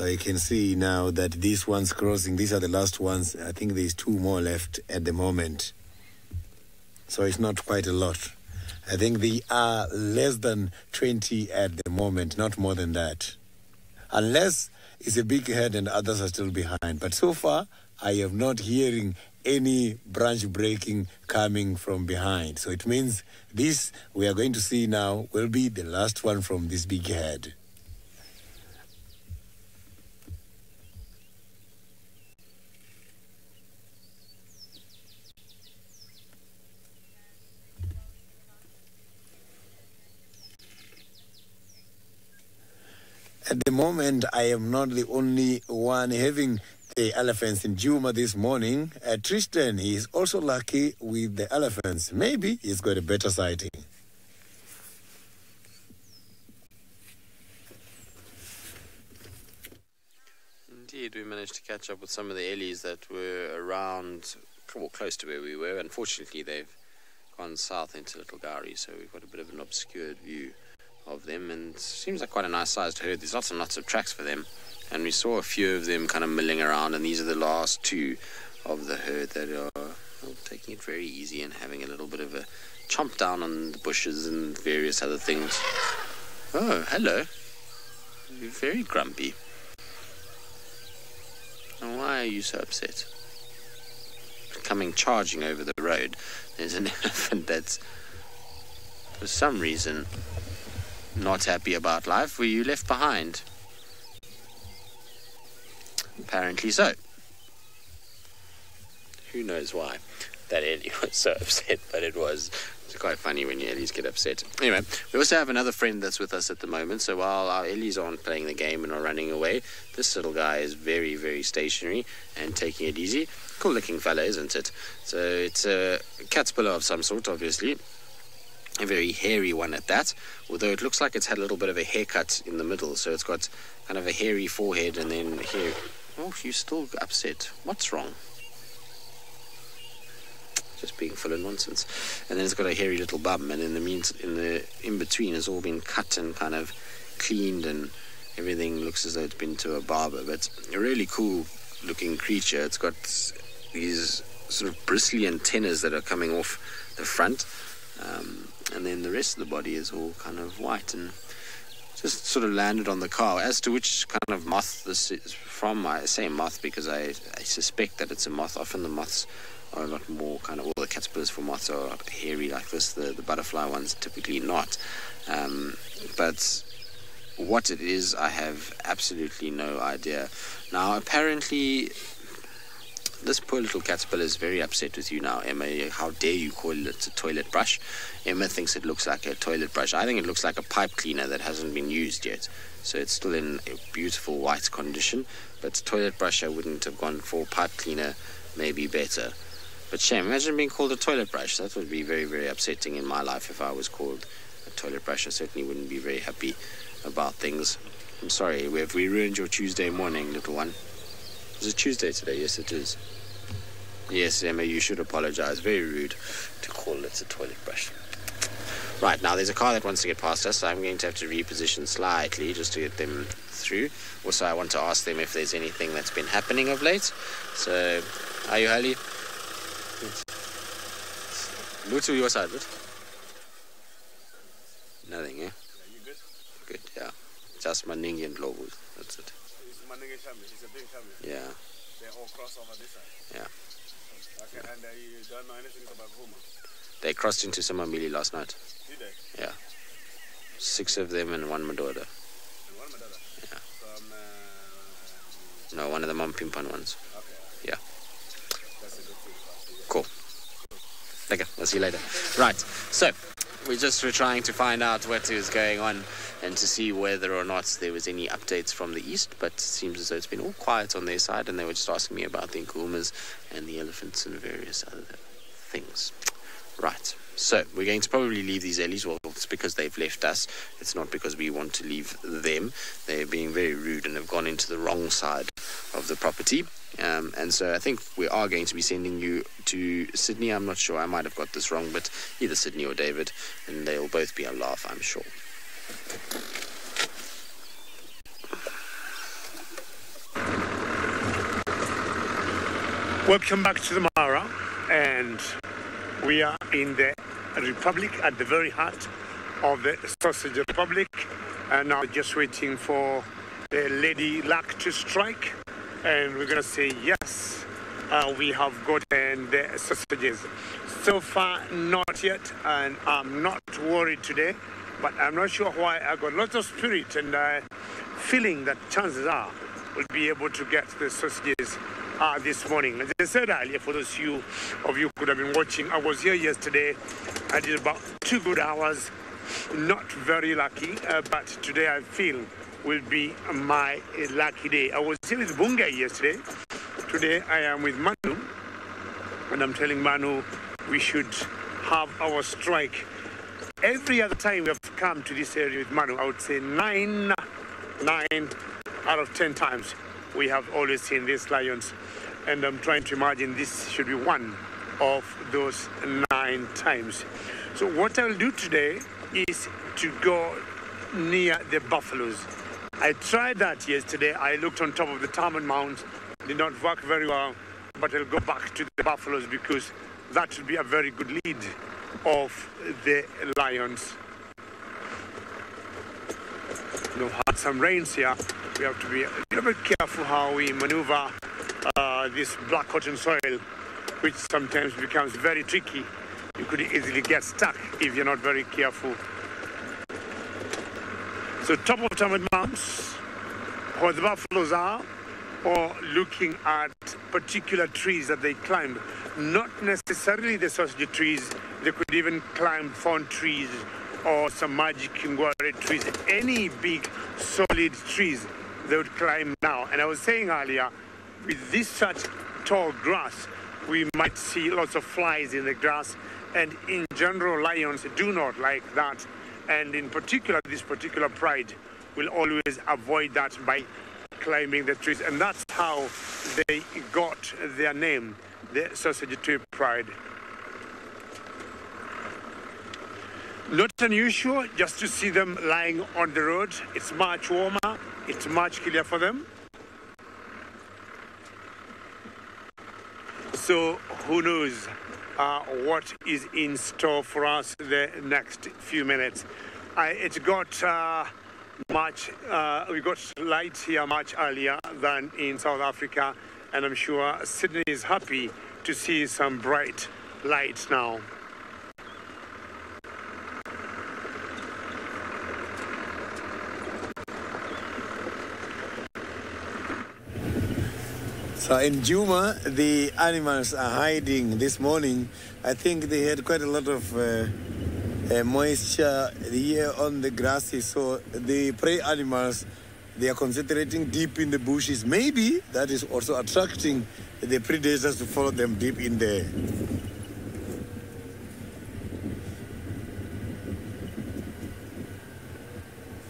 So you can see now that these ones crossing, these are the last ones. I think there's 2 more left at the moment. So it's not quite a lot. I think they are less than 20 at the moment, not more than that. Unless it's a big head and others are still behind. But so far, I am not hearing any branch breaking coming from behind. So it means this we are going to see now will be the last one from this big head. At the moment, I am not the only one having the elephants in Juma this morning. Tristan, he is also lucky with the elephants. Maybe he's got a better sighting. Indeed, we managed to catch up with some of the Ellies that were around, well, close to where we were. Unfortunately, they've gone south into Little Gowrie, so we've got a bit of an obscured view of them, and it seems like quite a nice sized herd. There's lots and lots of tracks for them, and we saw a few of them kind of milling around, and these are the last 2 of the herd that are taking it very easy and having a little bit of a chomp down on the bushes and various other things. Oh, hello. You're very grumpy. Now, why are you so upset? Coming charging over the road, there's an elephant that's for some reason not happy about life. Were you left behind? Apparently so. Who knows why that Ellie was so upset, but it's quite funny when your Ellies get upset. Anyway, we also have another friend that's with us at the moment, so while our Ellies aren't playing the game and are running away, this little guy is very, very stationary and taking it easy. Cool looking fella, isn't it? So it's a caterpillar of some sort, obviously. A very hairy one at that, although it looks like it's had a little bit of a haircut in the middle, so it's got kind of a hairy forehead and then here. Oh, you're still upset. What's wrong? Just being full of nonsense. And then it's got a hairy little bum, and in between has all been cut and kind of cleaned, and everything looks as though it's been to a barber. But a really cool looking creature. It's got these sort of bristly antennas that are coming off the front. And then the rest of the body is all kind of white and just sort of landed on the car. As to which kind of moth this is from, I say moth because I suspect that it's a moth. Often the moths are a lot more kind of, all the caterpillars for moths are hairy like this. The butterfly ones typically not. But what it is, I have absolutely no idea. Now, apparently, this poor little caterpillar is very upset with you now, Emma. How dare you call it a toilet brush? Emma thinks it looks like a toilet brush. I think it looks like a pipe cleaner that hasn't been used yet. So it's still in a beautiful white condition. But toilet brush I wouldn't have gone for. Pipe cleaner may be better. But shame, imagine being called a toilet brush. That would be very, very upsetting in my life if I was called a toilet brush. I certainly wouldn't be very happy about things. I'm sorry, have we ruined your Tuesday morning, little one? Is it Tuesday today? Yes, it is. Yes, Emma, you should apologize. Very rude to call it a toilet brush. Right, now there's a car that wants to get past us, so I'm going to have to reposition slightly just to get them through. Also, I want to ask them if there's anything that's been happening of late. So, are you Harley? Move to your side, but nothing, eh? Yeah, you good? Good, yeah. Just Maningi and Global. That's it. It's Maningi family. It's a big family. Yeah. They all cross over this side. Yeah. Okay, and you don't know anything about Huma? They crossed into Samamili last night. Did they? Yeah. 6 of them and 1 Madoda. And one Madada? Yeah. From... No, one of the Mampimpan ones. Okay. Yeah. That's a good thing. Cool. Okay, I'll see you later. Right, so we're trying to find out what is going on and to see whether or not there was any updates from the east, but it seems as though it's been all quiet on their side, and they were just asking me about the Nkumas and the elephants and various other things. Right, so we're going to probably leave these Ellies. Well, it's because they've left us. It's not because we want to leave them. They're being very rude and have gone into the wrong side of the property. And so I think we are going to be sending you to Sydney. I'm not sure. I might have got this wrong, but either Sydney or David, and they'll both be a laugh, I'm sure. Welcome back to the Mara, and we are in the Republic, at the very heart of the Sausage Republic, and now just waiting for the Lady Luck to strike, and we're going to say yes, we have gotten the sausages. So far, not yet, and I'm not worried today, but I'm not sure why. I got lots of spirit and feeling that chances are we'll be able to get the sausages this morning. As I said earlier, for those of you who could have been watching, I was here yesterday. I did about 2 good hours. Not very lucky, but today I feel will be my lucky day. I was here with Bunga yesterday. Today I am with Manu, and I'm telling Manu we should have our strike. Every other time we have come to this area with Manu, I would say 9 out of 10 times we have always seen these lions, and I'm trying to imagine this should be one of those 9 times. So what I'll do today is to go near the buffaloes. I tried that yesterday. I looked on top of the Taman Mount. Did not work very well, but I'll go back to the buffaloes because that should be a very good lead of the lions. We've had some rains here. We have to be a little bit careful how we maneuver this black cotton soil, which sometimes becomes very tricky. You could easily get stuck if you're not very careful. So top of Taman Mounts, where the buffaloes are, or looking at particular trees that they climb. Not necessarily the sausage trees. They could even climb thorn trees or some magic ngware trees. Any big solid trees they would climb now. And I was saying earlier, with this such tall grass, we might see lots of flies in the grass, and in general lions do not like that, and in particular this particular pride will always avoid that by climbing the trees, and that's how they got their name, the sausage tree pride. Not unusual just to see them lying on the road. It's much warmer, it's much clearer for them. So who knows what is in store for us the next few minutes. It got we got light here much earlier than in South Africa, and I'm sure Sydney is happy to see some bright light now. So in Juma, the animals are hiding this morning. I think they had quite a lot of moisture here on the grasses. So the prey animals, they are concentrating deep in the bushes. Maybe that is also attracting the predators to follow them deep in there.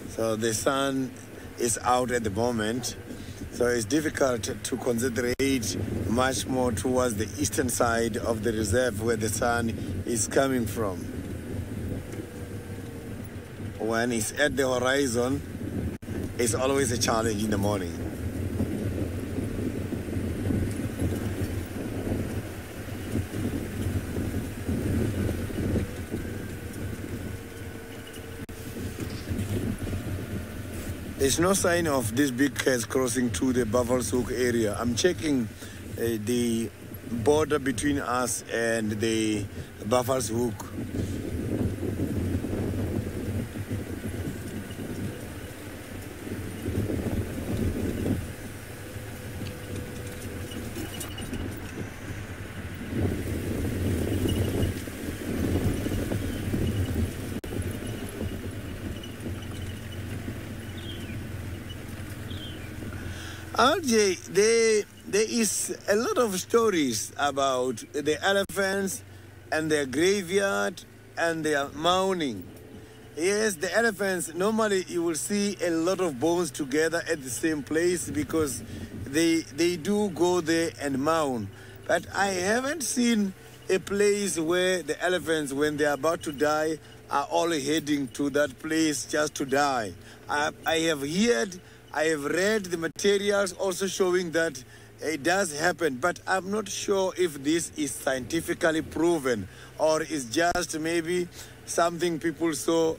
So the sun is out at the moment. So it's difficult to concentrate much more towards the eastern side of the reserve where the sun is coming from. When it's at the horizon, it's always a challenge in the morning. There's no sign of these big cats crossing to the Buffalo's Hook area. I'm checking the border between us and the Buffalo's Hook. RJ, there is a lot of stories about the elephants and their graveyard and their mourning. Yes, the elephants, normally you will see a lot of bones together at the same place because they do go there and mourn. But I haven't seen a place where the elephants, when they're about to die, are all heading to that place just to die. I have read the materials also showing that it does happen, but I'm not sure if this is scientifically proven or is just maybe something people saw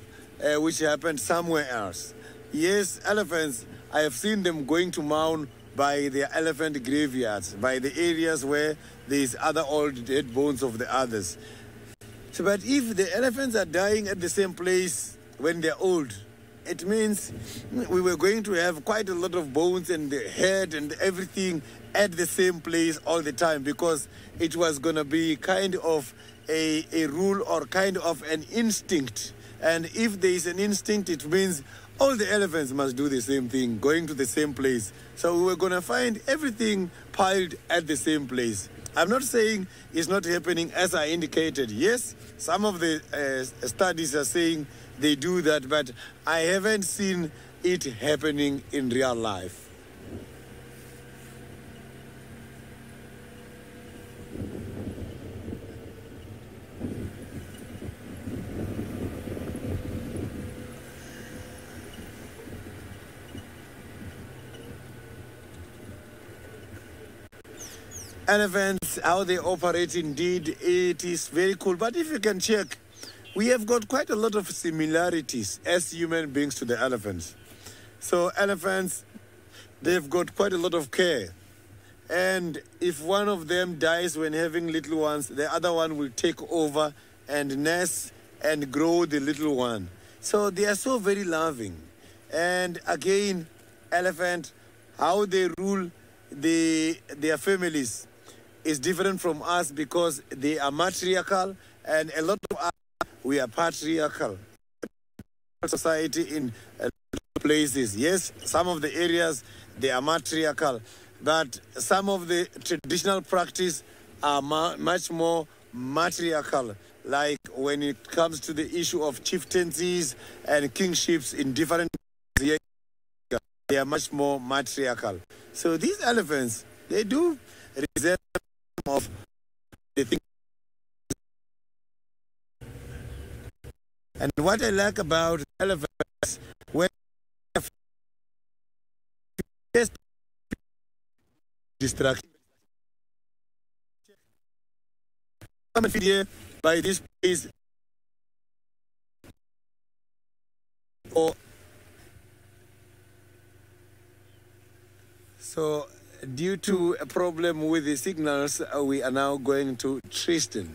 which happened somewhere else. Yes, elephants, I have seen them going to mound by the elephant graveyards, by the areas where there is other old dead bones of the others. So, but if the elephants are dying at the same place when they're old, it means we were going to have quite a lot of bones and the head and everything at the same place all the time, because it was going to be kind of a rule or kind of an instinct. And if there is an instinct, it means all the elephants must do the same thing, going to the same place. So we were going to find everything piled at the same place. I'm not saying it's not happening as I indicated. Yes, some of the studies are saying they do that, but I haven't seen it happening in real life. Elephants, how they operate, indeed, it is very cool. But if you can check, we have got quite a lot of similarities as human beings to the elephants. So elephants, they've got quite a lot of care. And if one of them dies when having little ones, the other one will take over and nurse and grow the little one. So they are so very loving. And again, elephant, how they rule their families is different from us, because they are matriarchal and a lot of us, we are patriarchal. Society in places, yes, some of the areas they are matriarchal, but some of the traditional practice are much more matriarchal, like when it comes to the issue of chieftaincies and kingships in different areas, they are much more matriarchal. So these elephants, they do resemble of the thing. And what I like about elephants, when distraction, come here by this place, or so. Due to a problem with the signals, we are now going to Tristan.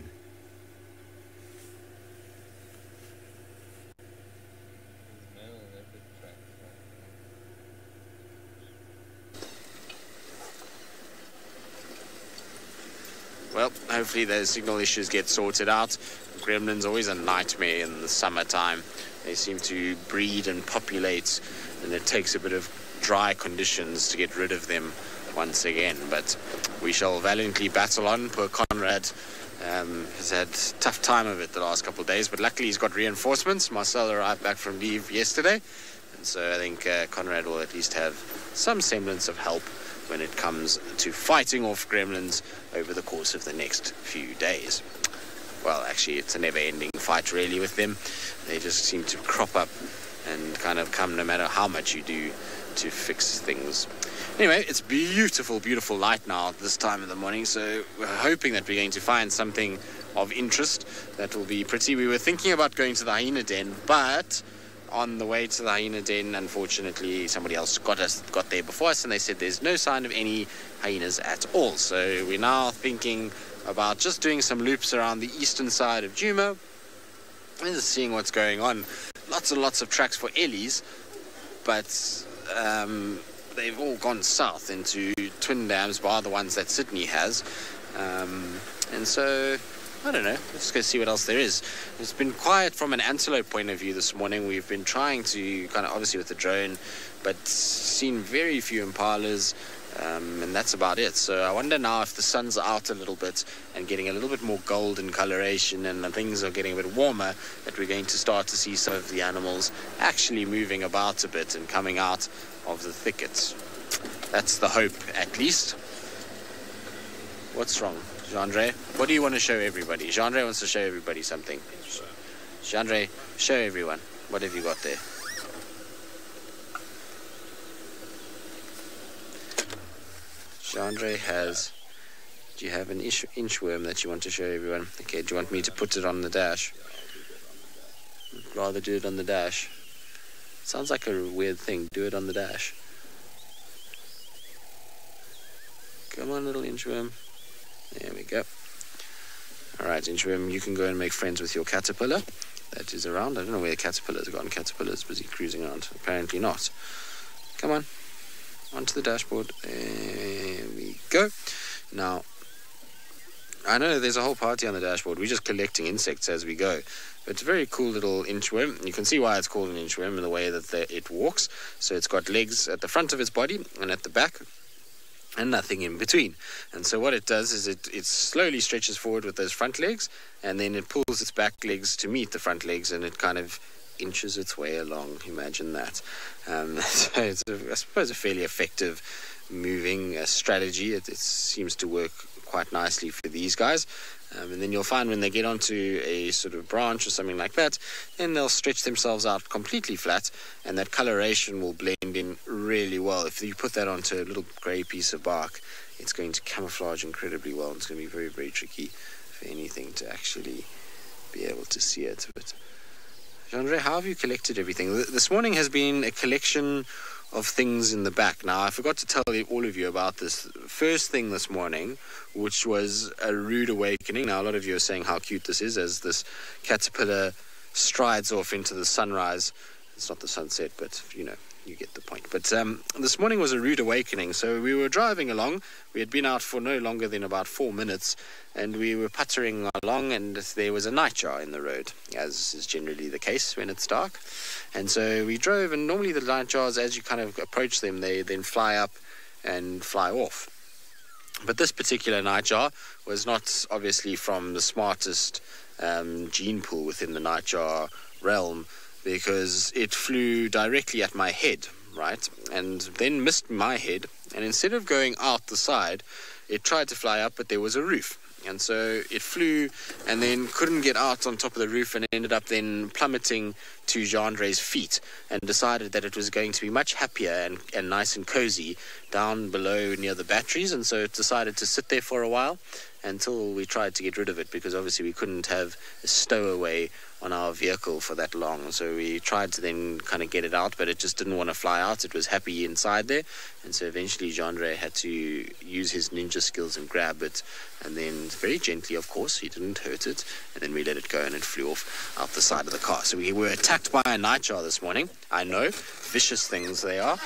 Well, hopefully those signal issues get sorted out. Gremlins always a nightmare in the summertime. They seem to breed and populate, and it takes a bit of dry conditions to get rid of them once again, but we shall valiantly battle on. Poor Conrad has had a tough time of it the last couple of days, but luckily he's got reinforcements. Marcel arrived back from leave yesterday, and so I think Conrad will at least have some semblance of help when it comes to fighting off gremlins over the course of the next few days. Well, actually, it's a never-ending fight really with them. They just seem to crop up and kind of come no matter how much you do to fix things. Anyway, it's beautiful, beautiful light now at this time of the morning, so we're hoping that we're going to find something of interest that will be pretty. We were thinking about going to the hyena den, but on the way to the hyena den, unfortunately, somebody else got there before us, and they said there's no sign of any hyenas at all. So we're now thinking about just doing some loops around the eastern side of Djuma and just seeing what's going on. Lots and lots of tracks for Ellies, but they've all gone south into twin dams, bar the ones that Sydney has. And so, I don't know, let's go see what else there is. It's been quiet from an antelope point of view this morning. We've been trying to, kind of obviously with the drone, but seen very few impalas, and that's about it. So I wonder now if the sun's out a little bit and getting a little bit more golden coloration and things are getting a bit warmer, that we're going to start to see some of the animals actually moving about a bit and coming out of the thickets. That's the hope, at least. What's wrong, Jean-Andre? What do you want to show everybody? Jean-Andre wants to show everybody something. Jean-Andre, show everyone. What have you got there? Jean-Andre has... Do you have an inchworm that you want to show everyone? Okay, do you want me to put it on the dash? I'd rather do it on the dash. Sounds like a weird thing. Do it on the dash. Come on, little inchworm. There we go. Alright, inchworm, you can go and make friends with your caterpillar that is around. I don't know where the caterpillar's gone. Caterpillar's busy cruising around. Apparently not. Come on. Onto the dashboard. There we go. Now, I know there's a whole party on the dashboard. We're just collecting insects as we go. But it's a very cool little inchworm. You can see why it's called an inchworm in the way that it walks. So it's got legs at the front of its body and at the back, and nothing in between. And so what it does is it slowly stretches forward with those front legs, and then it pulls its back legs to meet the front legs, and it kind of inches its way along. Imagine that. So it's, I suppose, a fairly effective moving strategy. It seems to work quite nicely for these guys. And then you'll find when they get onto a sort of branch or something like that, then they'll stretch themselves out completely flat, and that coloration will blend in really well. If you put that onto a little grey piece of bark, it's going to camouflage incredibly well. It's going to be very, very tricky for anything to actually be able to see it. But Jean-Andre, how have you collected everything? This morning has been a collection of things in the back. Now, I forgot to tell all of you about this first thing this morning, which was a rude awakening. Now, a lot of you are saying how cute this is as this caterpillar strides off into the sunrise. It's not the sunset, but, you know, you get the point. But this morning was a rude awakening. So we were driving along. We had been out for no longer than about 4 minutes, and we were puttering along, and there was a nightjar in the road, as is generally the case when it's dark. And so we drove, and normally the nightjars, as you kind of approach them, they then fly up and fly off. But this particular nightjar was not obviously from the smartest gene pool within the nightjar realm, because it flew directly at my head, right, and then missed my head, and instead of going out the side, it tried to fly up, but there was a roof, and so it flew and then couldn't get out on top of the roof, and ended up then plummeting to Jean-Andre's feet, and decided that it was going to be much happier and nice and cozy down below near the batteries, and so it decided to sit there for a while until we tried to get rid of it, because obviously we couldn't have a stowaway on our vehicle for that long. So we tried to then kind of get it out, but it just didn't want to fly out. It was happy inside there, and so eventually Jean-Andre had to use his ninja skills and grab it, and then very gently, of course, he didn't hurt it, and then we let it go, and it flew off out the side of the car. So we were attacked by a nightjar this morning. I know, vicious things they are,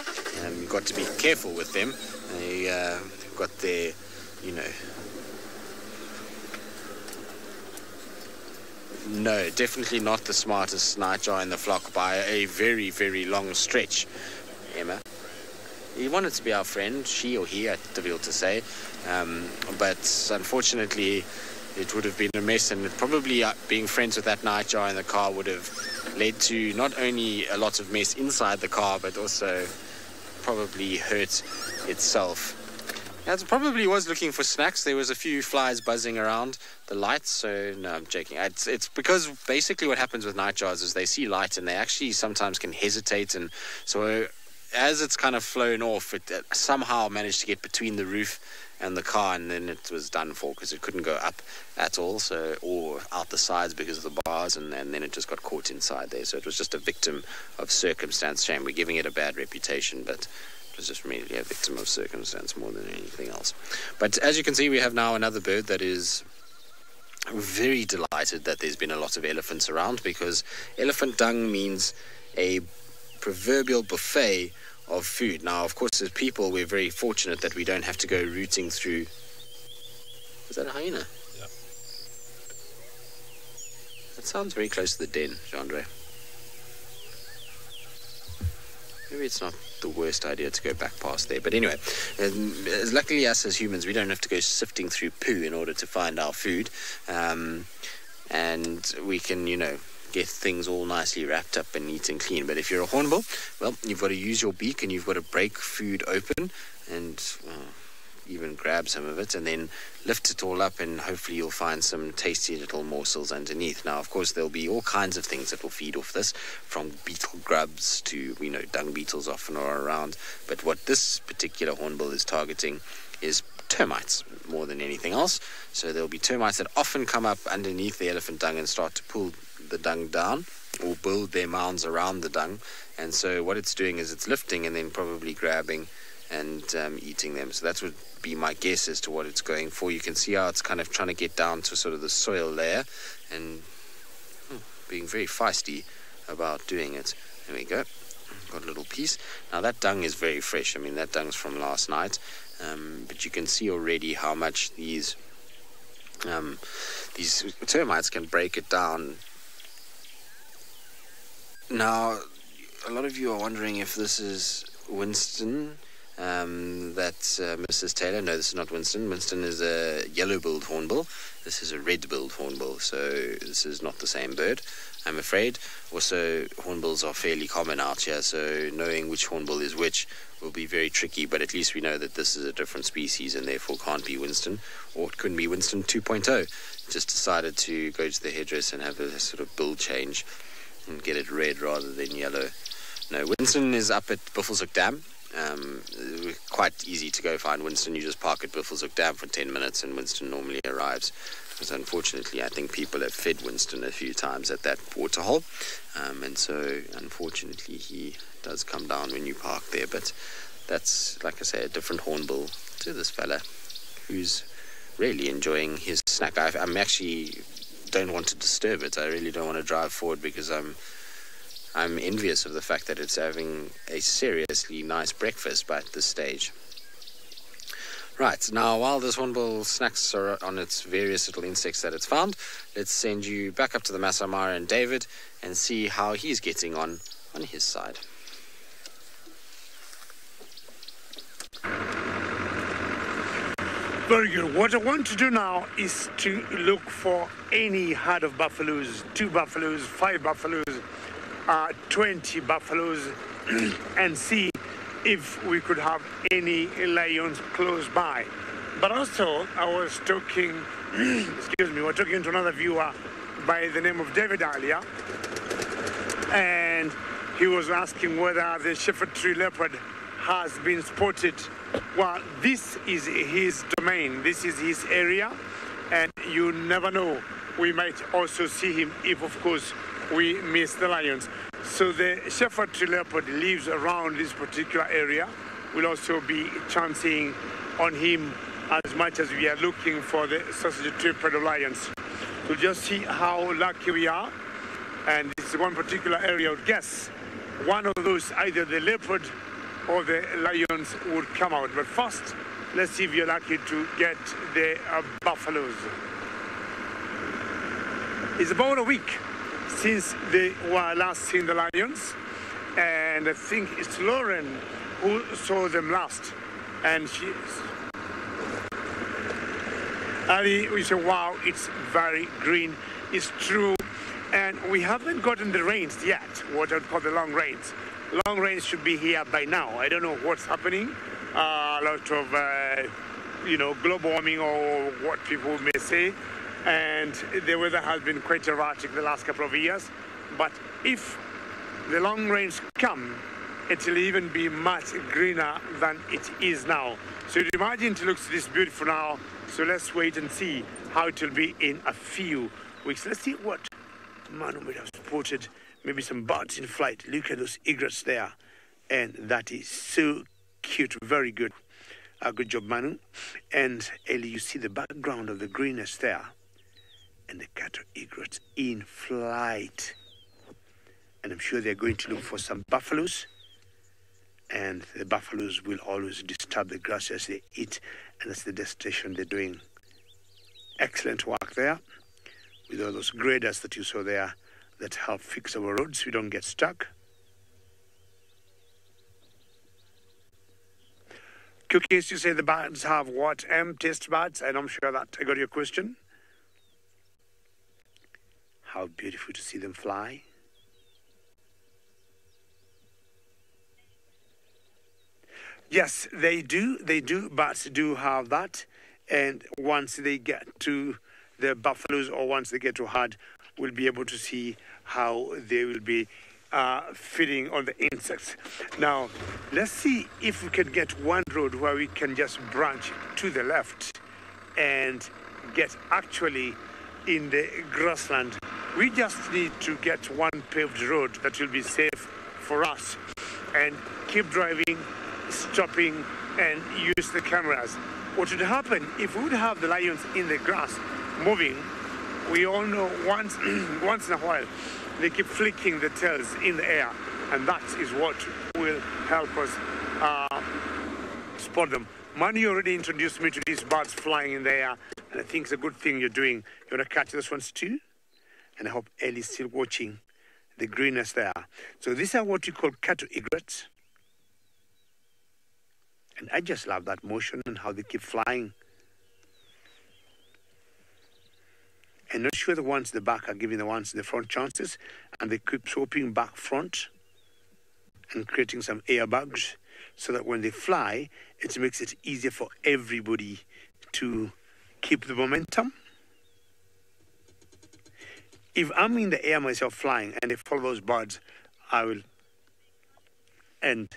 and you've got to be careful with them. They got their, you know, no, definitely not the smartest nightjar in the flock by a very, very long stretch, Emma. He wanted to be our friend, she or he, difficult to say, but unfortunately it would have been a mess, and probably being friends with that nightjar in the car would have led to not only a lot of mess inside the car, but also probably hurt itself. It probably was looking for snacks. There was a few flies buzzing around the lights, so no, I'm joking. It's because basically what happens with nightjars is they see light and they actually sometimes can hesitate, and so as it's kind of flown off, it somehow managed to get between the roof and the car, and then it was done for because it couldn't go up at all, so, or out the sides because of the bars, and then it just got caught inside there. So it was just a victim of circumstance. Shame, we're giving it a bad reputation, but it was just merely a victim of circumstance more than anything else. But as you can see, we have now another bird that is very delighted that there's been a lot of elephants around, because elephant dung means a proverbial buffet of food. Now, of course, as people, we're very fortunate that we don't have to go rooting through... Is that a hyena? Yeah. That sounds very close to the den, Jean-Andre. Maybe it's not the worst idea to go back past there. But anyway, luckily us as humans, we don't have to go sifting through poo in order to find our food. And we can, you know, get things all nicely wrapped up and neat and clean. But if you're a hornbill, well, you've got to use your beak, and you've got to break food open and even grab some of it, and then lift it all up, and hopefully you'll find some tasty little morsels underneath. Now, of course, there'll be all kinds of things that will feed off this, from beetle grubs to, you know, dung beetles often are around. But what this particular hornbill is targeting is termites more than anything else. So there'll be termites that often come up underneath the elephant dung and start to pull the dung down or build their mounds around the dung. And so what it's doing is it's lifting and then probably grabbing and eating them. So that would be my guess as to what it's going for. You can see how it's kind of trying to get down to sort of the soil layer and being very feisty about doing it. There we go. Got a little piece. Now that dung is very fresh. I mean, that dung's from last night. But you can see already how much these termites can break it down. Now, a lot of you are wondering if this is Winston, that's Mrs. Taylor. No, this is not Winston. Winston is a yellow-billed hornbill. This is a red-billed hornbill, so this is not the same bird, I'm afraid. Also, hornbills are fairly common out here, so knowing which hornbill is which will be very tricky, but at least we know that this is a different species and therefore can't be Winston, or it couldn't be Winston 2.0. Just decided to go to the hairdresser and have a sort of bill change and get it red rather than yellow. No, Winston is up at Buffelshoek Dam. Quite easy to go find Winston. You just park at Buffelshoek Dam for 10 minutes and Winston normally arrives. Because unfortunately, I think people have fed Winston a few times at that waterhole. And so, unfortunately, he does come down when you park there. But that's, like I say, a different hornbill to this fella who's really enjoying his snack. I'm actually don't want to disturb it. I really don't want to drive forward because I'm envious of the fact that it's having a seriously nice breakfast by this stage. Right, now while this hornbill snacks are on its various little insects that it's found, let's send you back up to the Masai Mara and David and see how he's getting on his side. Very good. What I want to do now is to look for any herd of buffaloes, 2 buffaloes, 5 buffaloes, 20 buffaloes, and see if we could have any lions close by. But also, I was talking, we're talking to another viewer by the name of David earlier, and he was asking whether the shepherd tree leopard has been spotted. Well, this is his domain, this is his area, and you never know. We might also see him if, of course, we miss the lions. So the shepherd tree leopard lives around this particular area. We'll also be chancing on him as much as we are looking for the sausage tree predator lions. We'll just see how lucky we are. And this is one particular area, I would guess. One of those, either the leopard or the lions would come out. But first, let's see if you're lucky to get the buffaloes. It's about a week since they were last seen the lions, and I think it's Lauren who saw them last. And Ali, we say, wow, it's very green. It's true. And we haven't gotten the rains yet, what I would call the long rains. Long rains should be here by now. I don't know what's happening. A lot of, global warming or what people may say. And the weather has been quite erratic the last couple of years. But if the long rains come, it will even be much greener than it is now. So you imagine it looks this beautiful now. So let's wait and see how it will be in a few weeks. Let's see what Manu might have spotted. Maybe some birds in flight. Look at those egrets there. And that is so cute. Very good. Good job, Manu. And Ellie, you see the background of the greenness there. And the cattle egrets in flight. And I'm sure they're going to look for some buffaloes. And the buffaloes will always disturb the grass as they eat. And that's the destination they're doing. Excellent work there. With all those graders that you saw there that help fix our roads so we don't get stuck. Cookies, you say the birds have what? Taste buds? And I'm sure that I got your question. How beautiful to see them fly. Yes, they do. Birds do have that. And once they get to the buffaloes or once they get to herd, we'll be able to see how they will be feeding on the insects. Now, let's see if we can get one road where we can just branch to the left and get actually in the grassland. We just need to get one paved road that will be safe for us and keep driving, stopping, and use the cameras. What would happen if we would have the lions in the grass moving? We all know once in a while they keep flicking the tails in the air, and that is what will help us spot them. Manu already introduced me to these birds flying in the air, and I think it's a good thing you're doing. You want to catch those ones too? And I hope Ellie's still watching the greenness there. So these are what you call cattle egrets. And I just love that motion and how they keep flying. I'm not sure the ones in the back are giving the ones in the front chances, and they keep swooping back front and creating some airbags so that when they fly, it makes it easier for everybody to keep the momentum. If I'm in the air myself flying and they follow those birds, I will end.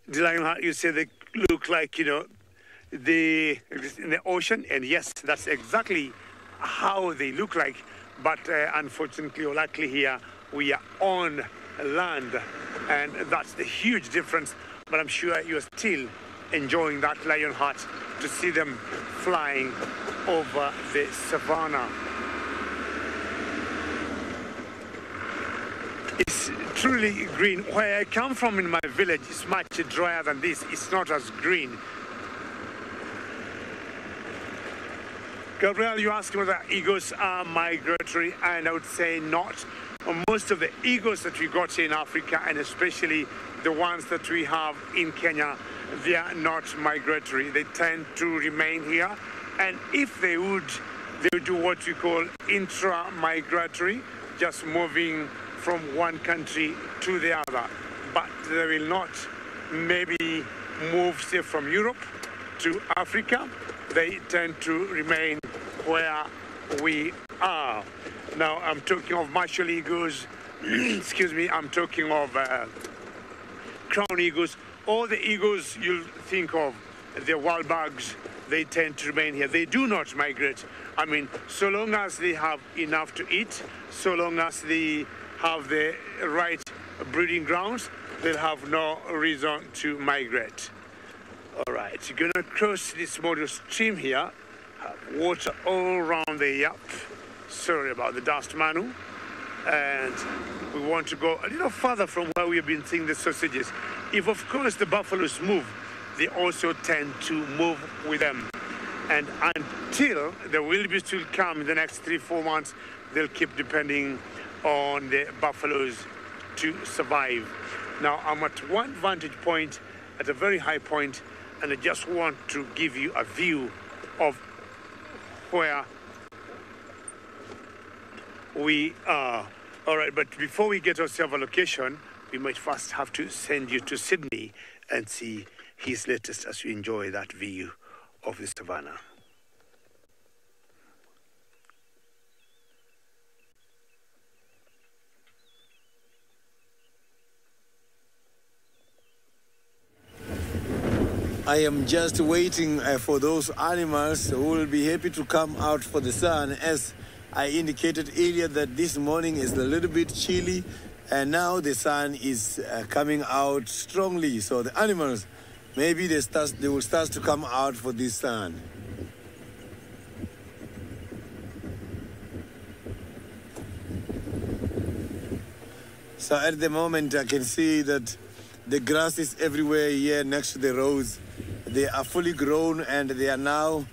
The lionheart, you say they look like, in the ocean, and yes, that's exactly how they look like. But unfortunately, or luckily here, we are on land, and that's the huge difference. But I'm sure you're still enjoying that lionheart to see them flying over the savannah. It's truly green. Where I come from in my village, it's much drier than this. It's not as green. Gabriel, you asked whether eagles are migratory, and I would say not. Most of the eagles that we got in Africa, and especially the ones that we have in Kenya, they are not migratory. They tend to remain here, and if they would do what we call intra-migratory, just moving from one country to the other. But they will not maybe move, say, from Europe to Africa. They tend to remain where we are. Now, I'm talking of martial eagles, excuse me, I'm talking of crown eagles. All the eagles you'll think of, the wild bugs, they tend to remain here. They do not migrate. I mean, so long as they have enough to eat, so long as they have the right breeding grounds, they'll have no reason to migrate. All right, you're going to cross this model stream here. Have water all around the yap. Sorry about the dust, Manu. And we want to go a little further from where we've been seeing the sausages. If, of course, the buffaloes move, they also tend to move with them. And until the wildebeest will come in the next 3-4 months, they'll keep depending on the buffaloes to survive. Now, I'm at one vantage point, at a very high point, and I just want to give you a view of where we are. All right, but before we get ourselves a location, we might first have to send you to Sydney and see his latest as you enjoy that view of the savannah. I am just waiting for those animals who will be happy to come out for the sun. As I indicated earlier that this morning is a little bit chilly, and now the sun is coming out strongly. So the animals, maybe they will start to come out for this sun. So at the moment I can see that the grass is everywhere here next to the roads. They are fully grown and they are now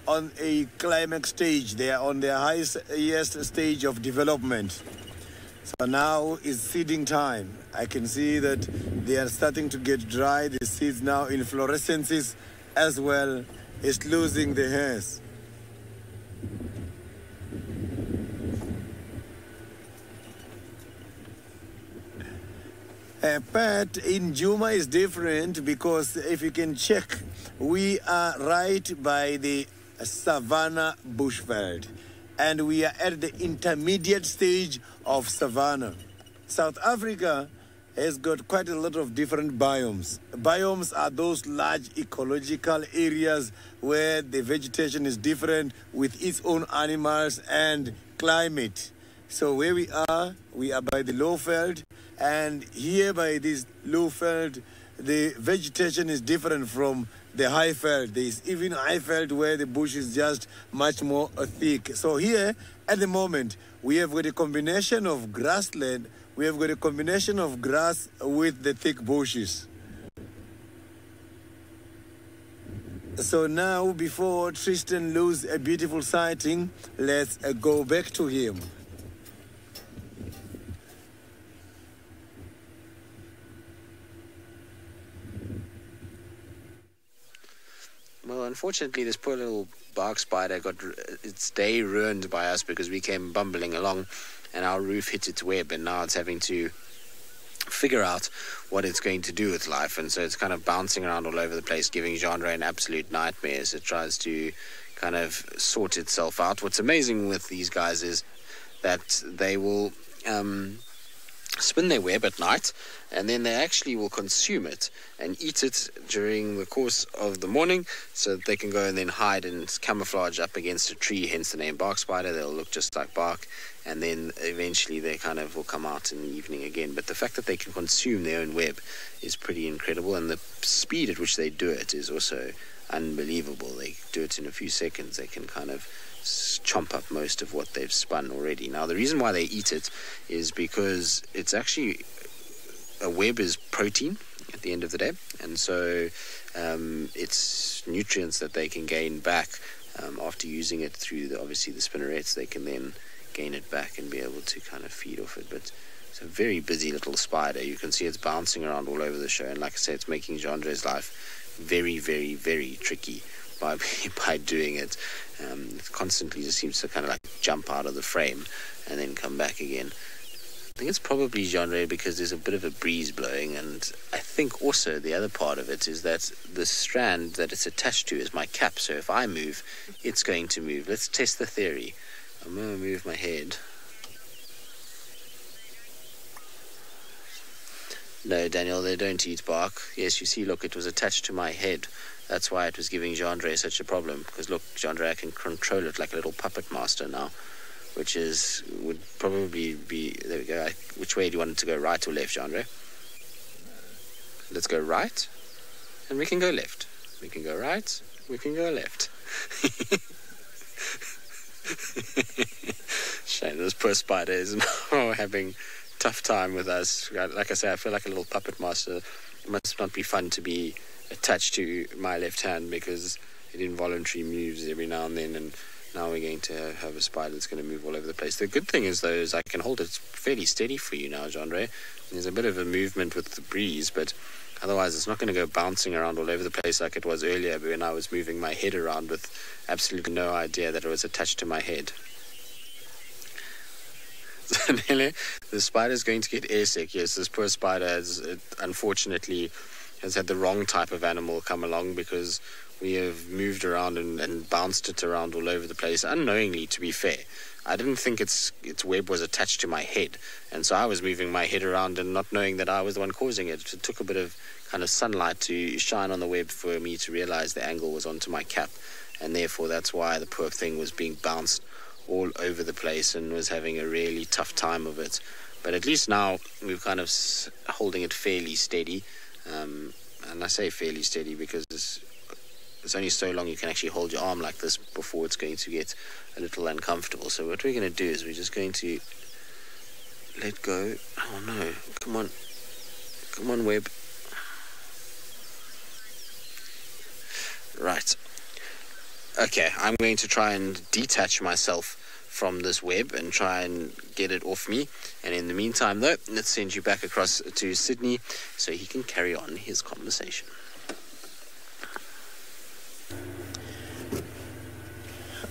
on a climax stage. They are on their highest stage of development. So now is seeding time. I can see that they are starting to get dry. The seeds now in fluorescences as well is losing the hairs. But in Juma is different because if you can check, we are right by the savannah bushveld. and we are at the intermediate stage of savanna. South Africa has got quite a lot of different biomes. Biomes are those large ecological areas where the vegetation is different with its own animals and climate. So where we are by the Lowveld, and here by this Lowveld, the vegetation is different from the Highveld. There is even Highveld where the bush is just much more thick. So here, at the moment, we have got a combination of grassland. We have got a combination of grass with the thick bushes. So now, before Tristan loses a beautiful sighting, let's go back to him. Well, unfortunately, this poor little bark spider got its day ruined by us because we came bumbling along and our roof hit its web, and now it's having to figure out what it's going to do with life. And so it's kind of bouncing around all over the place, giving Genre an absolute nightmare as it tries to kind of sort itself out. What's amazing with these guys is that they will spin their web at night, and then they actually will consume it and eat it during the course of the morning, so that they can go and then hide and camouflage up against a tree, hence the name bark spider. They'll look just like bark, and then eventually they kind of will come out in the evening again. But the fact that they can consume their own web is pretty incredible, and the speed at which they do it is also unbelievable. They do it in a few seconds. They can kind of chomp up most of what they've spun already. Now, the reason why they eat it is because it's actually, a web is protein at the end of the day, and so it's nutrients that they can gain back after using it through obviously the spinnerets. They can then gain it back and be able to kind of feed off it. But it's a very busy little spider. You can see it's bouncing around all over the show, and like I said, it's making Gendre's life very, very, very tricky by doing it. It constantly just seems to kind of like jump out of the frame and then come back again. I think it's probably Genre because there's a bit of a breeze blowing, and I think also the other part of it is that the strand that it's attached to is my cap, so if I move, it's going to move. Let's test the theory. I'm going to move my head. No, Daniel, they don't eat bark. Yes, you see, look, it was attached to my head. That's why it was giving Genre such a problem. Because look, Genre, I can control it like a little puppet master now, which would probably be, there we go. Which way do you want it to go, right or left, Genre? Let's go right, and we can go left. We can go right, we can go left. Shame, this poor spider is now having tough time with us. Like I say, I feel like a little puppet master. It must not be fun to be attached to my left hand because it involuntarily moves every now and then, and now we're going to have a spider that's going to move all over the place. The good thing is, though, is I can hold it fairly steady for you now, Genre. There's a bit of a movement with the breeze, but otherwise it's not going to go bouncing around all over the place like it was earlier when I was moving my head around with absolutely no idea that it was attached to my head. So nearly, the spider's going to get airsick. Yes, this poor spider unfortunately has had the wrong type of animal come along because we have moved around and bounced it around all over the place unknowingly, to be fair. I didn't think its web was attached to my head, and so I was moving my head around and not knowing that I was the one causing it. It took a bit of kind of sunlight to shine on the web for me to realize the angle was onto my cap, and therefore that's why the poor thing was being bounced all over the place and was having a really tough time of it. But at least now we're kind of holding it fairly steady, and I say fairly steady because it's only so long you can actually hold your arm like this before it's going to get a little uncomfortable. So what we're going to do is we're just going to let go. Oh no, come on web. Right, okay, I'm going to try and detach myself from this web and try and get it off me, and in the meantime though, let's send you back across to Sydney so he can carry on his conversation.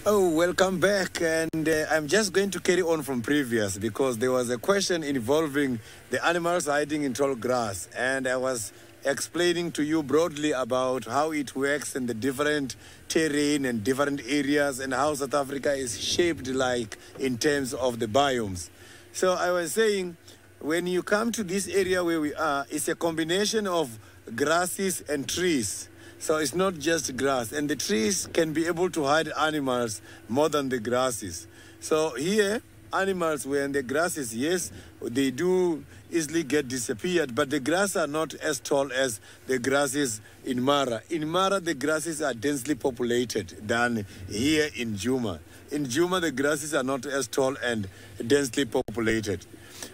Oh, welcome back, and I'm just going to carry on from previous because there was a question involving the animals hiding in tall grass, and I was explaining to you broadly about how it works and the different terrain and different areas and how South Africa is shaped like in terms of the biomes. So I was saying, when you come to this area where we are, it's a combination of grasses and trees. So it's not just grass, and the trees can be able to hide animals more than the grasses. So here, animals were in the grasses, yes, they do easily get disappeared, but the grasses are not as tall as the grasses in Mara. In Mara, the grasses are densely populated than here in Djuma. In Djuma, the grasses are not as tall and densely populated.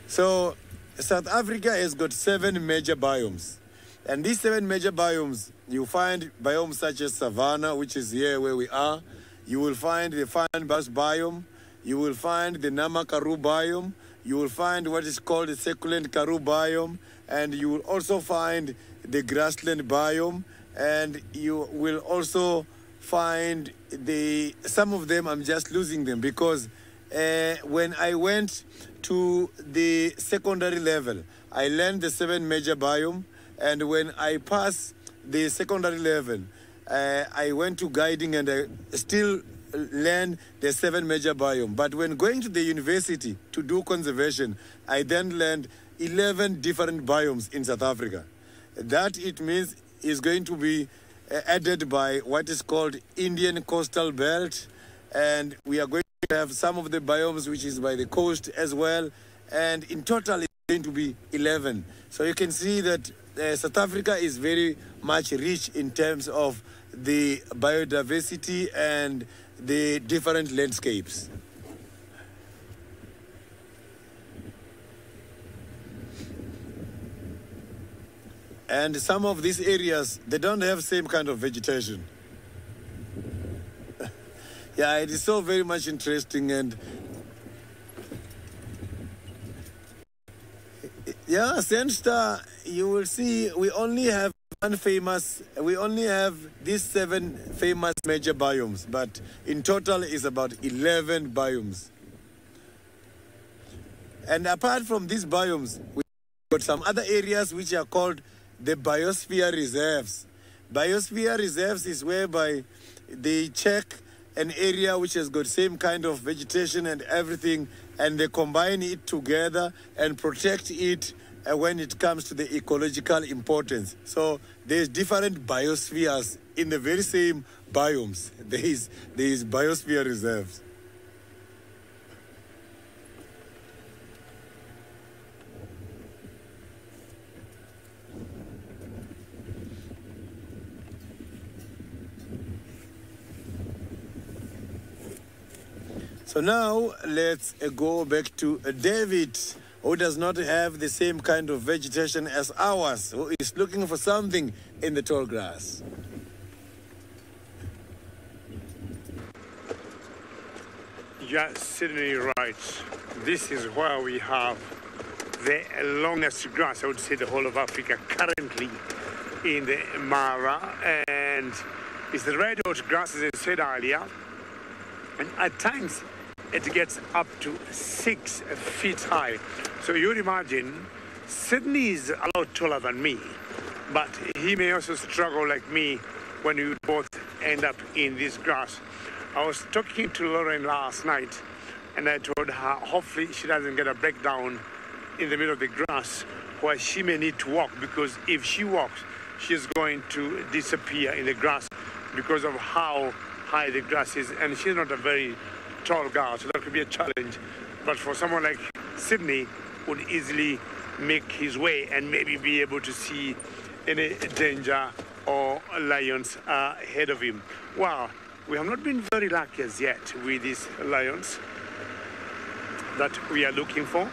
So South Africa has got 7 major biomes. And these 7 major biomes, you find biomes such as Savannah, which is here where we are. You will find the Fynbos biome. You will find the Namakaru biome. You will find what is called the succulent Karoo biome. And you will also find the grassland biome. And you will also find some of them, I'm just losing them because when I went to the secondary level, I learned the 7 major biome. And when I passed the secondary level, I went to guiding and I still learned the 7 major biome. But when going to the university to do conservation, I then learned 11 different biomes in South Africa. That it means is going to be added by what is called Indian Coastal Belt. And we are going to have some of the biomes which is by the coast as well. And in total, it's going to be 11. So you can see that South Africa is very much rich in terms of the biodiversity and the different landscapes. And some of these areas, they don't have same kind of vegetation. Yeah, it is so very much interesting. And yeah, Sandster, you will see we only have these 7 famous major biomes, but in total is about 11 biomes. And apart from these biomes, we've got some other areas which are called the biosphere reserves. Biosphere reserves is whereby they check an area which has got same kind of vegetation and everything, and they combine it together and protect it when it comes to the ecological importance. So there's different biospheres in the very same biomes. There is biosphere reserves. So now let's go back to David, who does not have the same kind of vegetation as ours, who is looking for something in the tall grass. Yeah, certainly right. This is where we have the longest grass, I would say, the whole of Africa currently in the Mara. And it's the red hot grass, as I said earlier. And at times, it gets up to 6 feet high. So you'd imagine, Sydney is a lot taller than me, but he may also struggle like me when we both end up in this grass. I was talking to Lauren last night, and I told her hopefully she doesn't get a breakdown in the middle of the grass where she may need to walk, because if she walks, she's going to disappear in the grass because of how high the grass is, and she's not a very tall girl, so that could be a challenge. But for someone like Sydney, would easily make his way and maybe be able to see any danger or lions ahead of him. Well, we have not been very lucky as yet with these lions that we are looking for,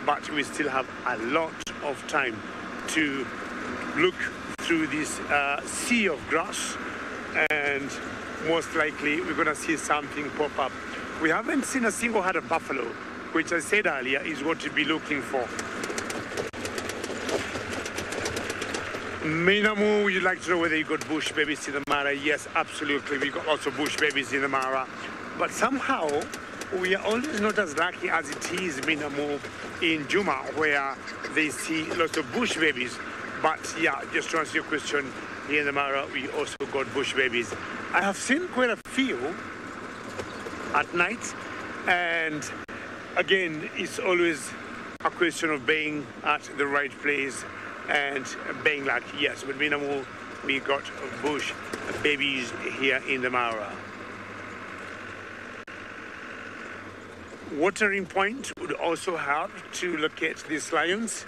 but we still have a lot of time to look through this sea of grass, and most likely we're going to see something pop up. We haven't seen a single herd of buffalo, which I said earlier is what you'd be looking for. Minamu, would you like to know whether you got bush babies in the Mara? Yes, absolutely. We got lots of bush babies in the Mara. But somehow, we are always not as lucky as it is, Minamu, in Djuma, where they see lots of bush babies. But yeah, just to answer your question, here in the Mara, we also got bush babies. I have seen quite a few at night, and again, it's always a question of being at the right place and being lucky. Yes, but minimal, we got bush babies here in the Mara. Watering point would also help to locate these lions.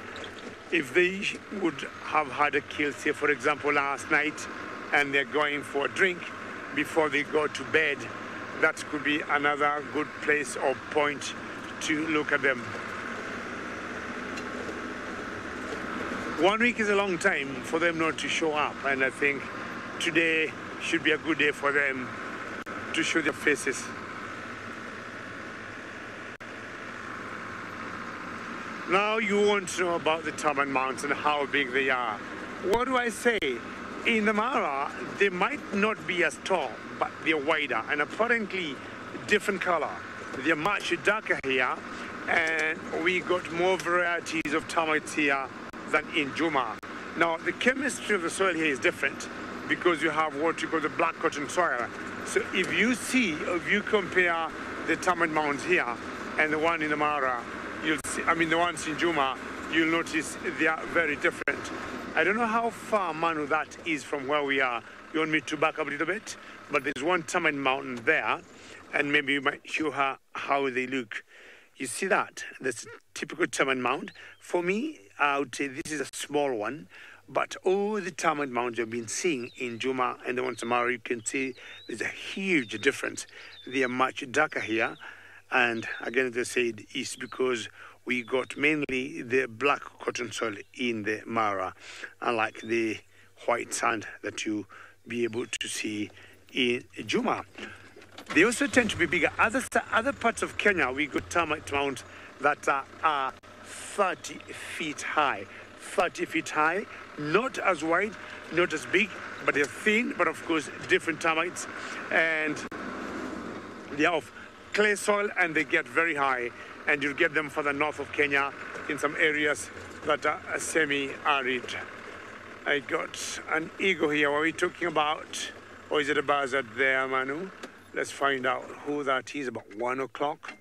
If they would have had a kill, say for example last night, and they're going for a drink before they go to bed, that could be another good place or point to look at them. 1 week is a long time for them not to show up, and I think today should be a good day for them to show their faces. Now you want to know about the Taman Mounts and how big they are. What do I say? In the Mara, they might not be as tall, but they're wider and apparently different color. They're much darker here, and we got more varieties of termites here than in Juma. Now, the chemistry of the soil here is different because you have what you call the black cotton soil. So if you compare the termite mounds here and the one in the Mara, you'll see, I mean the ones in Juma, you'll notice they are very different. I don't know how far, Manu, that is from where we are. You want me to back up a little bit? But there's one termite mountain there, and maybe you might show her how they look. You see that? That's a typical termite mound. For me, I would say this is a small one, but all the termite mounds you've been seeing in Juma and the ones in Mara, you can see there's a huge difference. They are much darker here. And again, as I said, it's because we got mainly the black cotton soil in the Mara, unlike the white sand that you be able to see in Juma. They also tend to be bigger. Other parts of Kenya, we got termite mounds that are 30 feet high. 30 feet high, not as wide, not as big, but they're thin, but of course different termites. And they are of clay soil and they get very high, and you'll get them further north of Kenya in some areas that are semi-arid. I got an eagle here. What are we talking about? Or is it a buzzard there, Manu? Let's find out who that is. About 1 o'clock,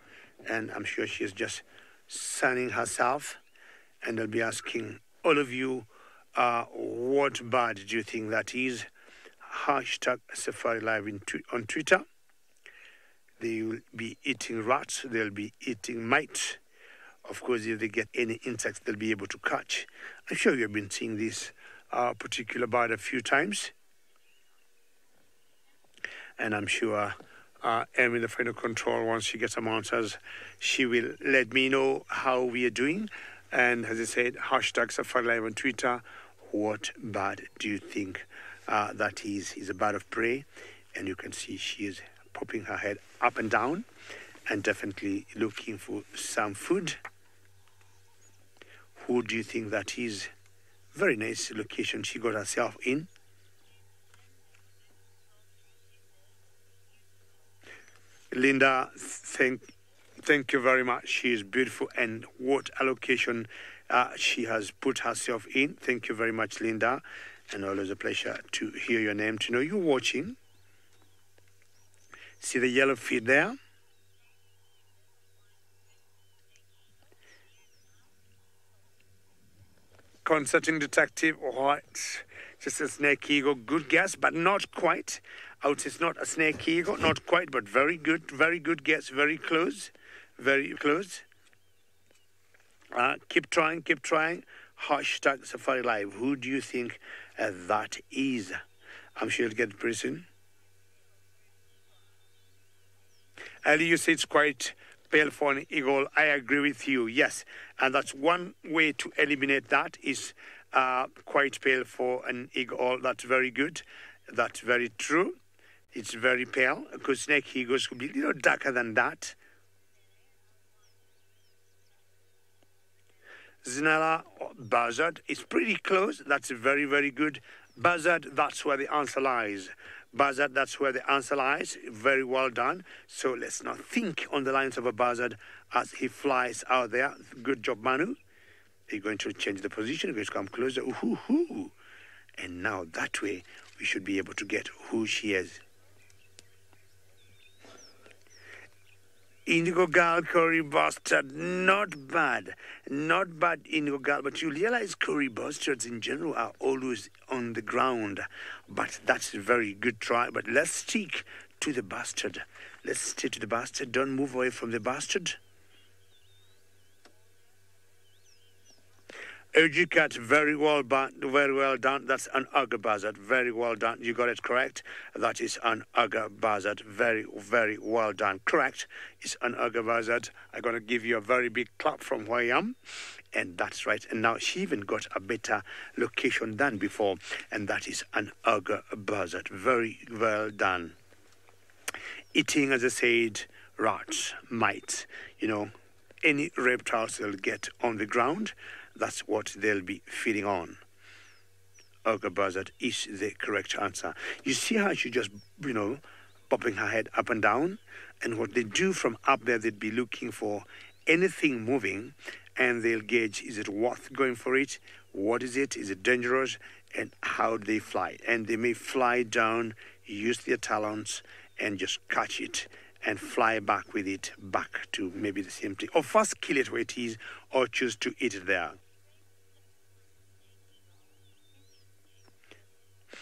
and I'm sure she's just sunning herself, and I'll be asking all of you what bird do you think that is. Hashtag SafariLive on Twitter. They will be eating rats, they'll be eating mites. Of course, if they get any insects, they'll be able to catch. I'm sure you've been seeing this particular bird a few times. And I'm sure Em in the final control, once she gets some answers, she will let me know how we are doing. And as I said, hashtag SafariLive on Twitter. What bird do you think that is? Is a bird of prey. And you can see she is popping her head up and down and definitely looking for some food. Who do you think that is? Very nice location she got herself in. Linda, thank you very much. She is beautiful, and what a location she has put herself in. Thank you very much, Linda, and always a pleasure to hear your name, to know you're watching. See the yellow feet there? Concerting detective, what? Just a snake eagle. Good guess, but not quite. I would say it's not a snake eagle, not quite, but very good guess. Very close, very close. Keep trying. Hashtag SafariLive. Who do you think that is? I'm sure you'll get it pretty soon. Ali, you say it's quite pale for an eagle. I agree with you, yes. And that's one way to eliminate that is quite pale for an eagle. That's very good. That's very true. It's very pale because snake eagles could be a little darker than that. Zinala, buzzard, is pretty close. That's very, very good. Buzzard, that's where the answer lies. Buzzard, that's where the answer lies. Very well done. So let's now think on the lines of a buzzard as he flies out there. Good job, Manu. You're going to change the position. You're going to come closer. Ooh. And now that way, we should be able to get who she is. Indigo Girl, Curry Bastard, not bad. Not bad, Indigo Girl, but you realize Curry Bastards in general are always on the ground. But that's a very good try. But let's stick to the bastard. Let's stick to the bastard. Don't move away from the bastard. Cat, very well done. That's an Aga Buzzard. Very well done. You got it correct. That is an Aga Buzzard. Very, very well done. Correct. It's an Aga Buzzard. I'm going to give you a very big clap from where I am. And that's right. And now she even got a better location than before. And that is an Aga Buzzard. Very well done. Eating, as I said, rats, mites, any reptiles they'll get on the ground. That's what they'll be feeding on. Aga Buzzard is the correct answer. You see how she just, popping her head up and down? And what they do from up there, they'd be looking for anything moving, and they'll gauge, is it worth going for it? What is it? Is it dangerous? And how do they fly? And they may fly down, use their talons, and just catch it and fly back with it, back to maybe the same thing. Or first kill it where it is, or choose to eat it there.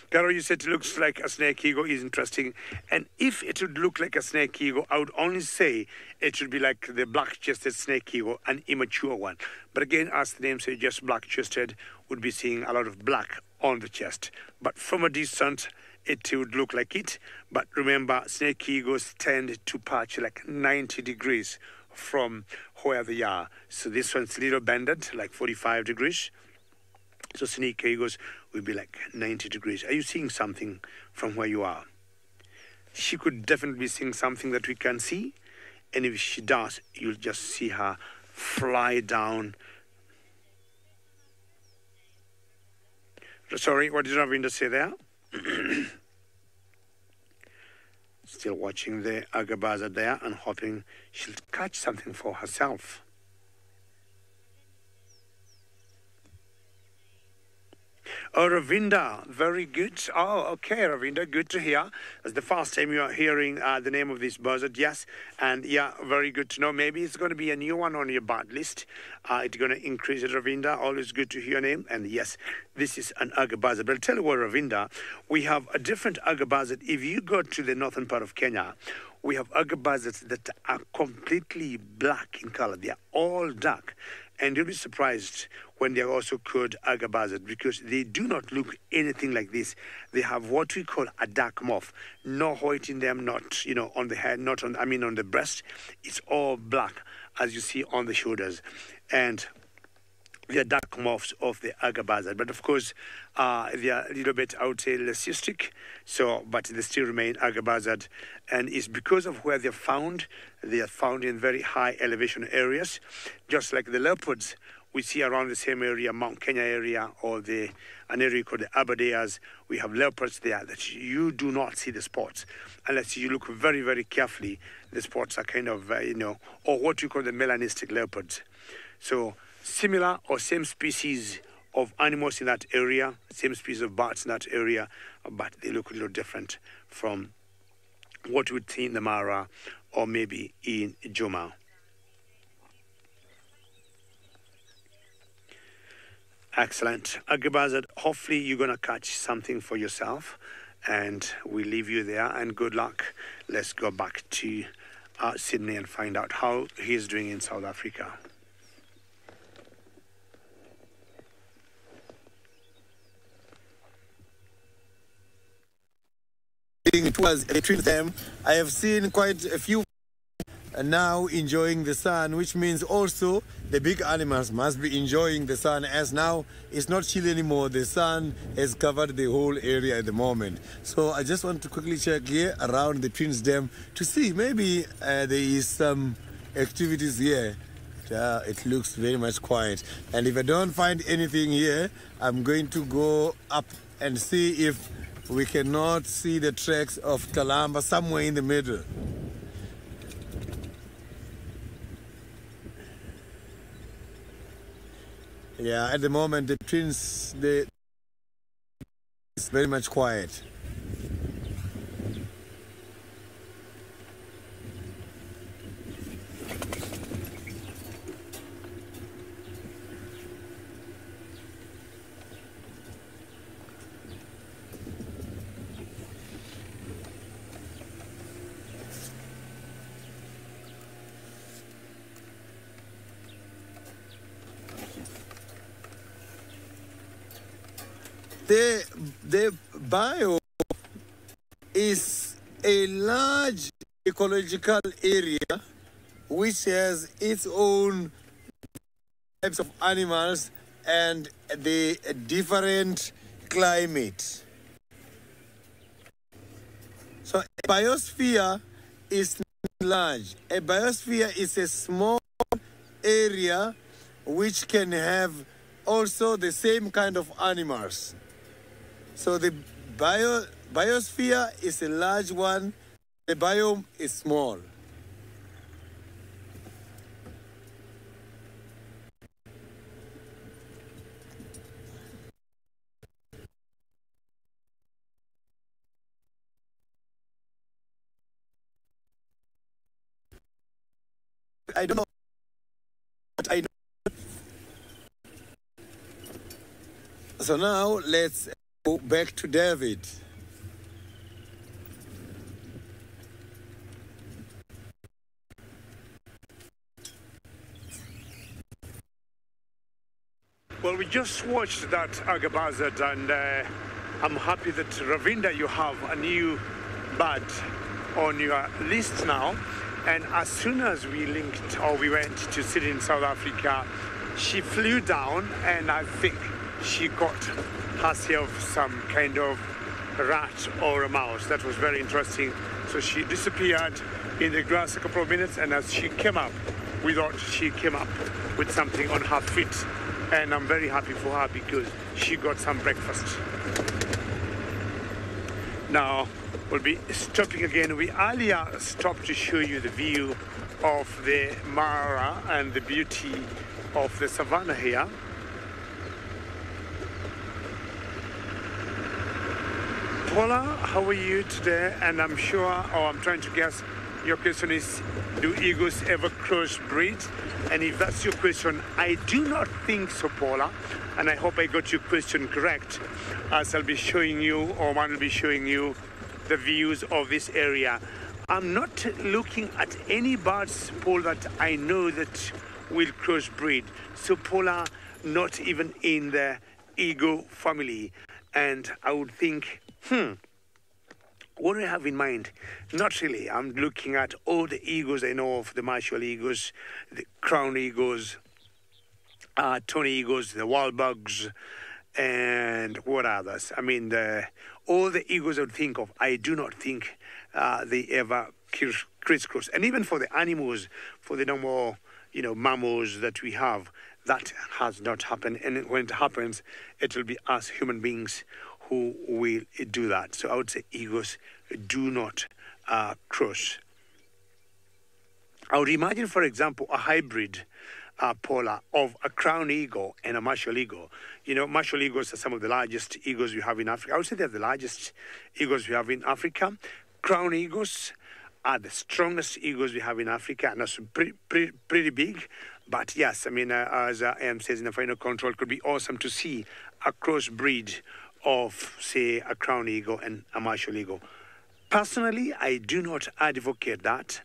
Carol, you said it looks like a snake ego is interesting. And if it would look like a snake ego, I would only say it should be like the black-chested snake ego, an immature one. But again, as the name says, just black-chested, would be seeing a lot of black on the chest. But from a distance, it would look like it. But remember, snake egos tend to perch like 90 degrees from where they are. So this one's a little bended, like 45 degrees. So snake egos will be like 90 degrees. Are you seeing something from where you are? She could definitely be seeing something that we can see. And if she does, you'll just see her fly down. Sorry, what did Ravinda say there? Still watching the Aga Buzzard there and hoping she'll catch something for herself. Oh, Ravinda, very good. Oh, okay, Ravinda, good to hear. That's the first time you are hearing the name of this buzzard, yes. And yeah, very good to know. Maybe it's going to be a new one on your bad list. It's going to increase it, Ravinda. Always good to hear your name. And yes, this is an Aga buzzard. But I'll tell you what, Ravinda, we have a different Aga buzzard. If you go to the northern part of Kenya, we have Aga buzzards that are completely black in color. They are all dark. And you'll be surprised when they are also called Aga buzzard because they do not look anything like this. They have what we call a dark morph. No white in them, not, on the head, not on, on the breast. It's all black, as you see on the shoulders. And they are dark morphs of the Aga buzzard. But of course, they are a little bit, I would say, leucistic. But they still remain Aga buzzard. And it's because of where they're found. They are found in very high elevation areas. Just like the leopards we see around the same area, Mount Kenya area, or an area called the Aberdares. We have leopards there that you do not see the spots. Unless you look very, very carefully, the spots are kind of, or what we call the melanistic leopards. So, similar or same species of animals in that area, same species of birds in that area, but they look a little different from what we'd see in the Mara or maybe in Joma. Excellent. Aga buzzard, hopefully you're going to catch something for yourself and we leave you there and good luck. Let's go back to Sydney and find out how he's doing in South Africa. Towards between them, I have seen quite a few now enjoying the sun, which means also the big animals must be enjoying the sun, as now it's not chill anymore. The sun has covered the whole area at the moment. So I just want to quickly check here around the Twins Dam to see maybe there is some activities here. It looks very much quiet. And if I don't find anything here, I'm going to go up and see if we cannot see the tracks of Kalamba somewhere in the middle. Yeah, at the moment the twins, it's very much quiet. The bio is a large ecological area which has its own types of animals and the different climate. So a biosphere is large. A biosphere is a small area which can have also the same kind of animals. So the biosphere is a large one, the biome is small. I don't know, but I know. So now let's go back to David. Well, we just watched that Agabazard, and I'm happy that Ravinda, you have a new bird on your list now. And as soon as we linked or we went to Sydney in South Africa, she flew down, and I think she got herself some kind of rat or a mouse. That was very interesting. So she disappeared in the grass a couple of minutes, and as she came up, we thought she came up with something on her feet. And I'm very happy for her because she got some breakfast. Now, we'll be stopping again. We earlier stopped to show you the view of the Mara and the beauty of the savannah here. Paula, how are you today? And I'm sure, or I'm trying to guess, your question is, do eagles ever crossbreed? And if that's your question, I do not think so, Paula. And I hope I got your question correct, as I'll be showing you, or one will be showing you, the views of this area. I'm not looking at any birds, Paul, that I know that will crossbreed. So, Paula, not even in the eagle family. And I would think, what do I have in mind? Not really. I'm looking at all the eagles I know of, the martial eagles, the crown eagles, tawny eagles, the wild bugs, and what others? I mean, all the eagles I would think of, I do not think they ever crisscross. And even for the animals, for the normal, mammals that we have, that has not happened. And when it happens, it will be us human beings who will do that. So I would say eagles do not cross. I would imagine, for example, a hybrid, Paula, of a crown eagle and a martial eagle. Martial eagles are some of the largest eagles we have in Africa. I would say they're the largest eagles we have in Africa. Crown eagles are the strongest eagles we have in Africa, and that's pretty big. But yes, I mean, as Am says in the final control, it could be awesome to see a crossbreed of, say, a crown eagle and a martial eagle. Personally, I do not advocate that.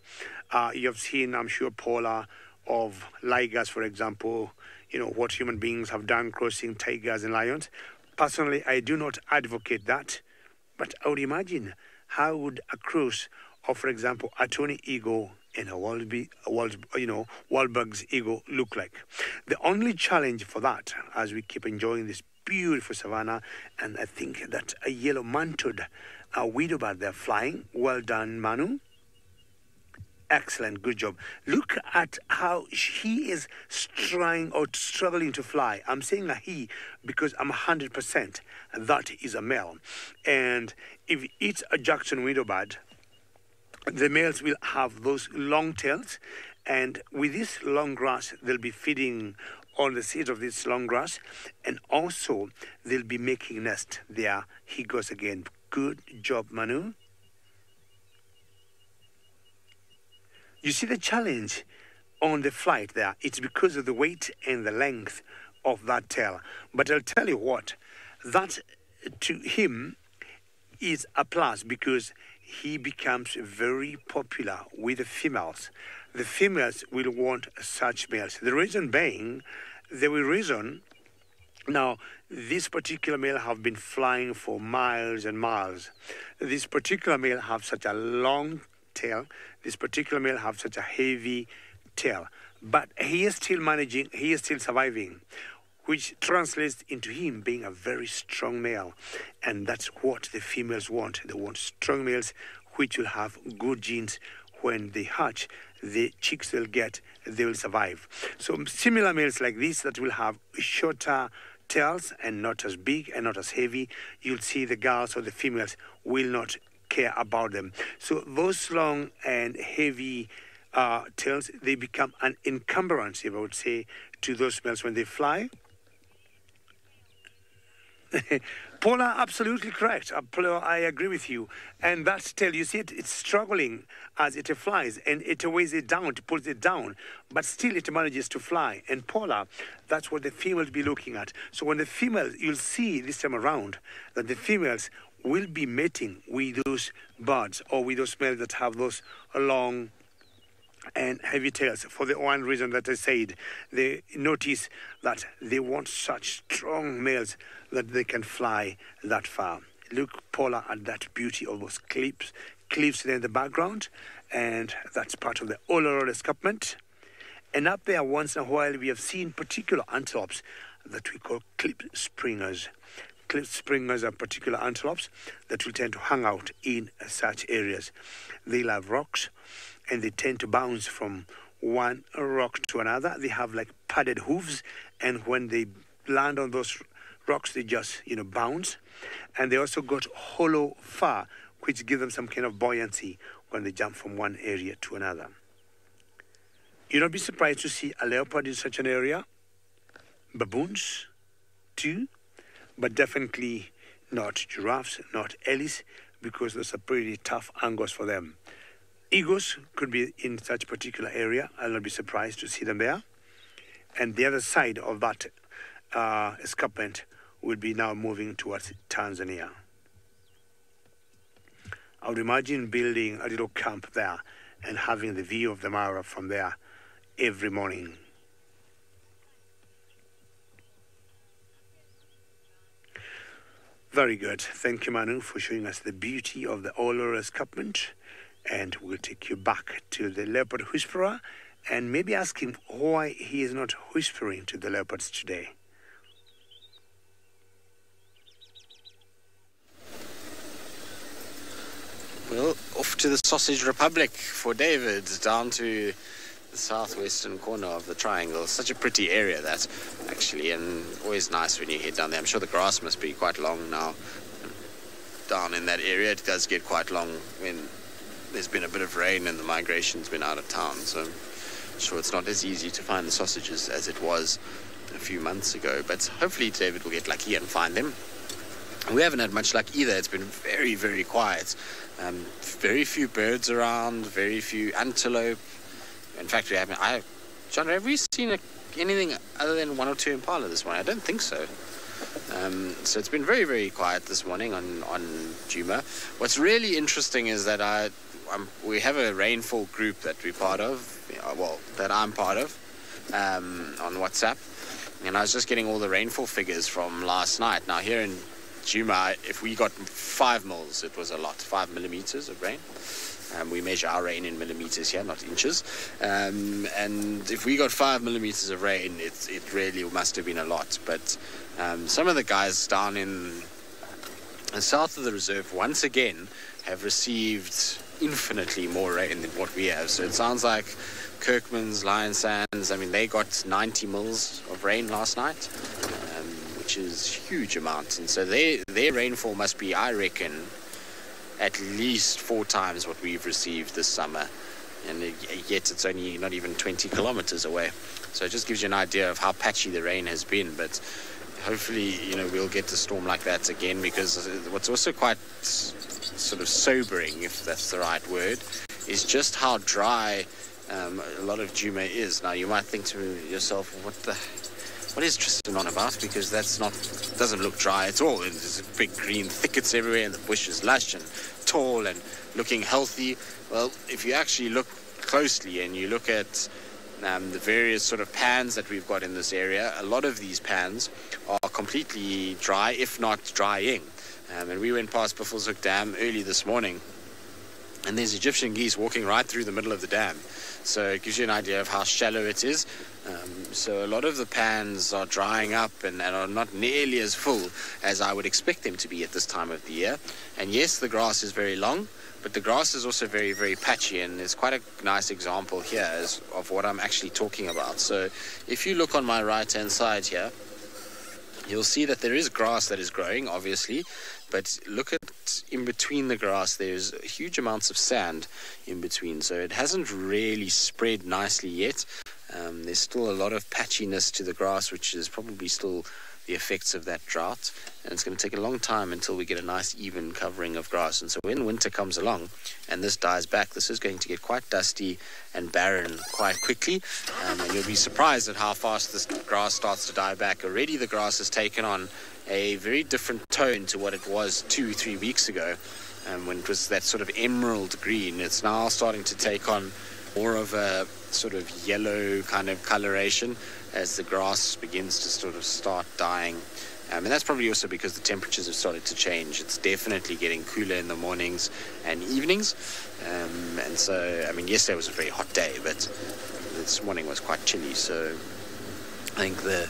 You have seen, I'm sure, Paula, of ligers, for example, what human beings have done crossing tigers and lions. Personally, I do not advocate that. But I would imagine, how would a cross of, for example, a tawny eagle and a wild bug's eagle look like? The only challenge for that, as we keep enjoying this beautiful savannah, and I think that a yellow-mantled widow bird, they're flying. Well done, Manu. Excellent, good job. Look at how he is struggling to fly. I'm saying a he because I'm 100% that is a male. And if it's a Jackson widow bird, the males will have those long tails, and with this long grass, they'll be feeding on the seeds of this long grass, and also they'll be making nest. There he goes again. Good job, Manu. You see the challenge on the flight there. It's because of the weight and the length of that tail. But I'll tell you what, that to him is a plus because he becomes very popular with the females. The females will want such males. The reason being, now, this particular male have been flying for miles and miles. This particular male have such a long tail. This particular male have such a heavy tail. But he is still managing, he is still surviving, which translates into him being a very strong male. And that's what the females want. They want strong males which will have good genes. When they hatch, the chicks they'll get, they will survive. So similar males like this that will have shorter tails and not as big and not as heavy, you'll see the girls or the females will not care about them. So those long and heavy tails, they become an encumbrance, I would say, to those males when they fly. Paula, absolutely correct. Paula, I agree with you. And that tail, you see it's struggling as it flies, and it weighs it down, it pulls it down, but still it manages to fly. And Paula, that's what the females be looking at. So when the females, you'll see this time around that the females will be mating with those birds or with those males that have those long and heavy tails, for the one reason that I said. They notice that they want such strong males that they can fly that far. Look, Paula, at that beauty of those cliffs there in the background, and that's part of the Uluru escarpment. And up there, once in a while, we have seen particular antelopes that we call cliff springers. Cliff springers are particular antelopes that will tend to hang out in such areas. They love rocks, and they tend to bounce from one rock to another. They have like padded hooves, and when they land on those rocks, they just, bounce. And they also got hollow fur, which give them some kind of buoyancy when they jump from one area to another. You'll not be surprised to see a leopard in such an area. Baboons, too, but definitely not giraffes, not ellis, because those are pretty tough angles for them. Eagles could be in such particular area. I'll not be surprised to see them there. And the other side of that escarpment will be now moving towards Tanzania. I would imagine building a little camp there and having the view of the Mara from there every morning. Very good. Thank you, Manu, for showing us the beauty of the Uluru escarpment. And we'll take you back to the leopard whisperer and maybe ask him why he is not whispering to the leopards today. Well, off to the Sausage Republic for David, down to the southwestern corner of the triangle. Such a pretty area that, actually, and always nice when you head down there. I'm sure the grass must be quite long now. Down in that area, it does get quite long when there's been a bit of rain and the migration's been out of town, so I'm sure it's not as easy to find the sausages as it was a few months ago, but hopefully David will get lucky and find them. We haven't had much luck either. It's been very, very quiet. Very few birds around, very few antelope. In fact, we haven't. John, have we seen anything other than one or two impala this morning? I don't think so. So it's been very, very quiet this morning on Djuma. What's really interesting is that we have a rainfall group that we're part of, that I'm part of, on WhatsApp. And I was just getting all the rainfall figures from last night. Now here in Djuma, if we got 5 mils, it was a lot, 5 millimeters of rain. We measure our rain in millimeters here, not inches. And if we got 5 millimeters of rain, it really must have been a lot. But some of the guys down in the south of the reserve, once again, have received infinitely more rain than what we have. So it sounds like Kirkman's, Lion Sands, they got 90 mils of rain last night, which is a huge amount. And so their rainfall must be, I reckon, at least 4 times what we've received this summer and yet it's only not even 20 kilometers away. So it just gives you an idea of how patchy the rain has been. But hopefully, we'll get a storm like that again, because what's also quite sort of sobering, if that's the right word, is just how dry a lot of Djuma is. Now, you might think to yourself, what is Tristan on about? Because doesn't look dry at all. There's big green thickets everywhere, and the bush is lush and tall and looking healthy. Well, if you actually look closely and you look at the various sort of pans that we've got in this area, a lot of these pans are completely dry, if not drying. And we went past Buffelshoek Dam early this morning, and there's Egyptian geese walking right through the middle of the dam. So it gives you an idea of how shallow it is. So a lot of the pans are drying up and are not nearly as full as I would expect them to be at this time of the year. And yes, the grass is very long, but the grass is also very, very patchy, and there's quite a nice example here of what I'm actually talking about. So if you look on my right-hand side here, you'll see that there is grass that is growing, obviously, but look at in between the grass, there's huge amounts of sand in between, so it hasn't really spread nicely yet. There's still a lot of patchiness to the grass, which is probably still the effects of that drought, and it's going to take a long time until we get a nice even covering of grass. And so when winter comes along and this dies back, this is going to get quite dusty and barren quite quickly, and you'll be surprised at how fast this grass starts to die back. Already the grass has taken on a very different tone to what it was 2-3 weeks ago, when it was that sort of emerald green. It's now starting to take on more of a sort of yellow kind of coloration as the grass begins to sort of start dying. And that's probably also because the temperatures have started to change. It's definitely getting cooler in the mornings and evenings. And so, yesterday was a very hot day, but this morning was quite chilly. So I think the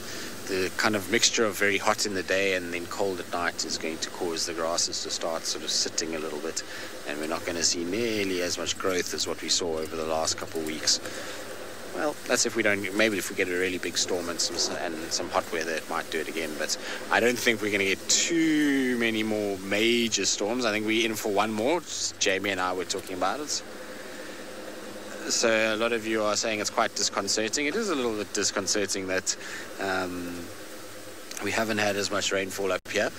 kind of mixture of very hot in the day and then cold at night is going to cause the grasses to start sort of sitting a little bit, and we're not going to see nearly as much growth as what we saw over the last couple of weeks. Well, that's if we get a really big storm and some hot weather, it might do it again. But I don't think we're going to get too many more major storms. I think we're in for one more. Jamie and I were talking about it. So a lot of you are saying it's quite disconcerting. It is a little bit disconcerting that we haven't had as much rainfall up here.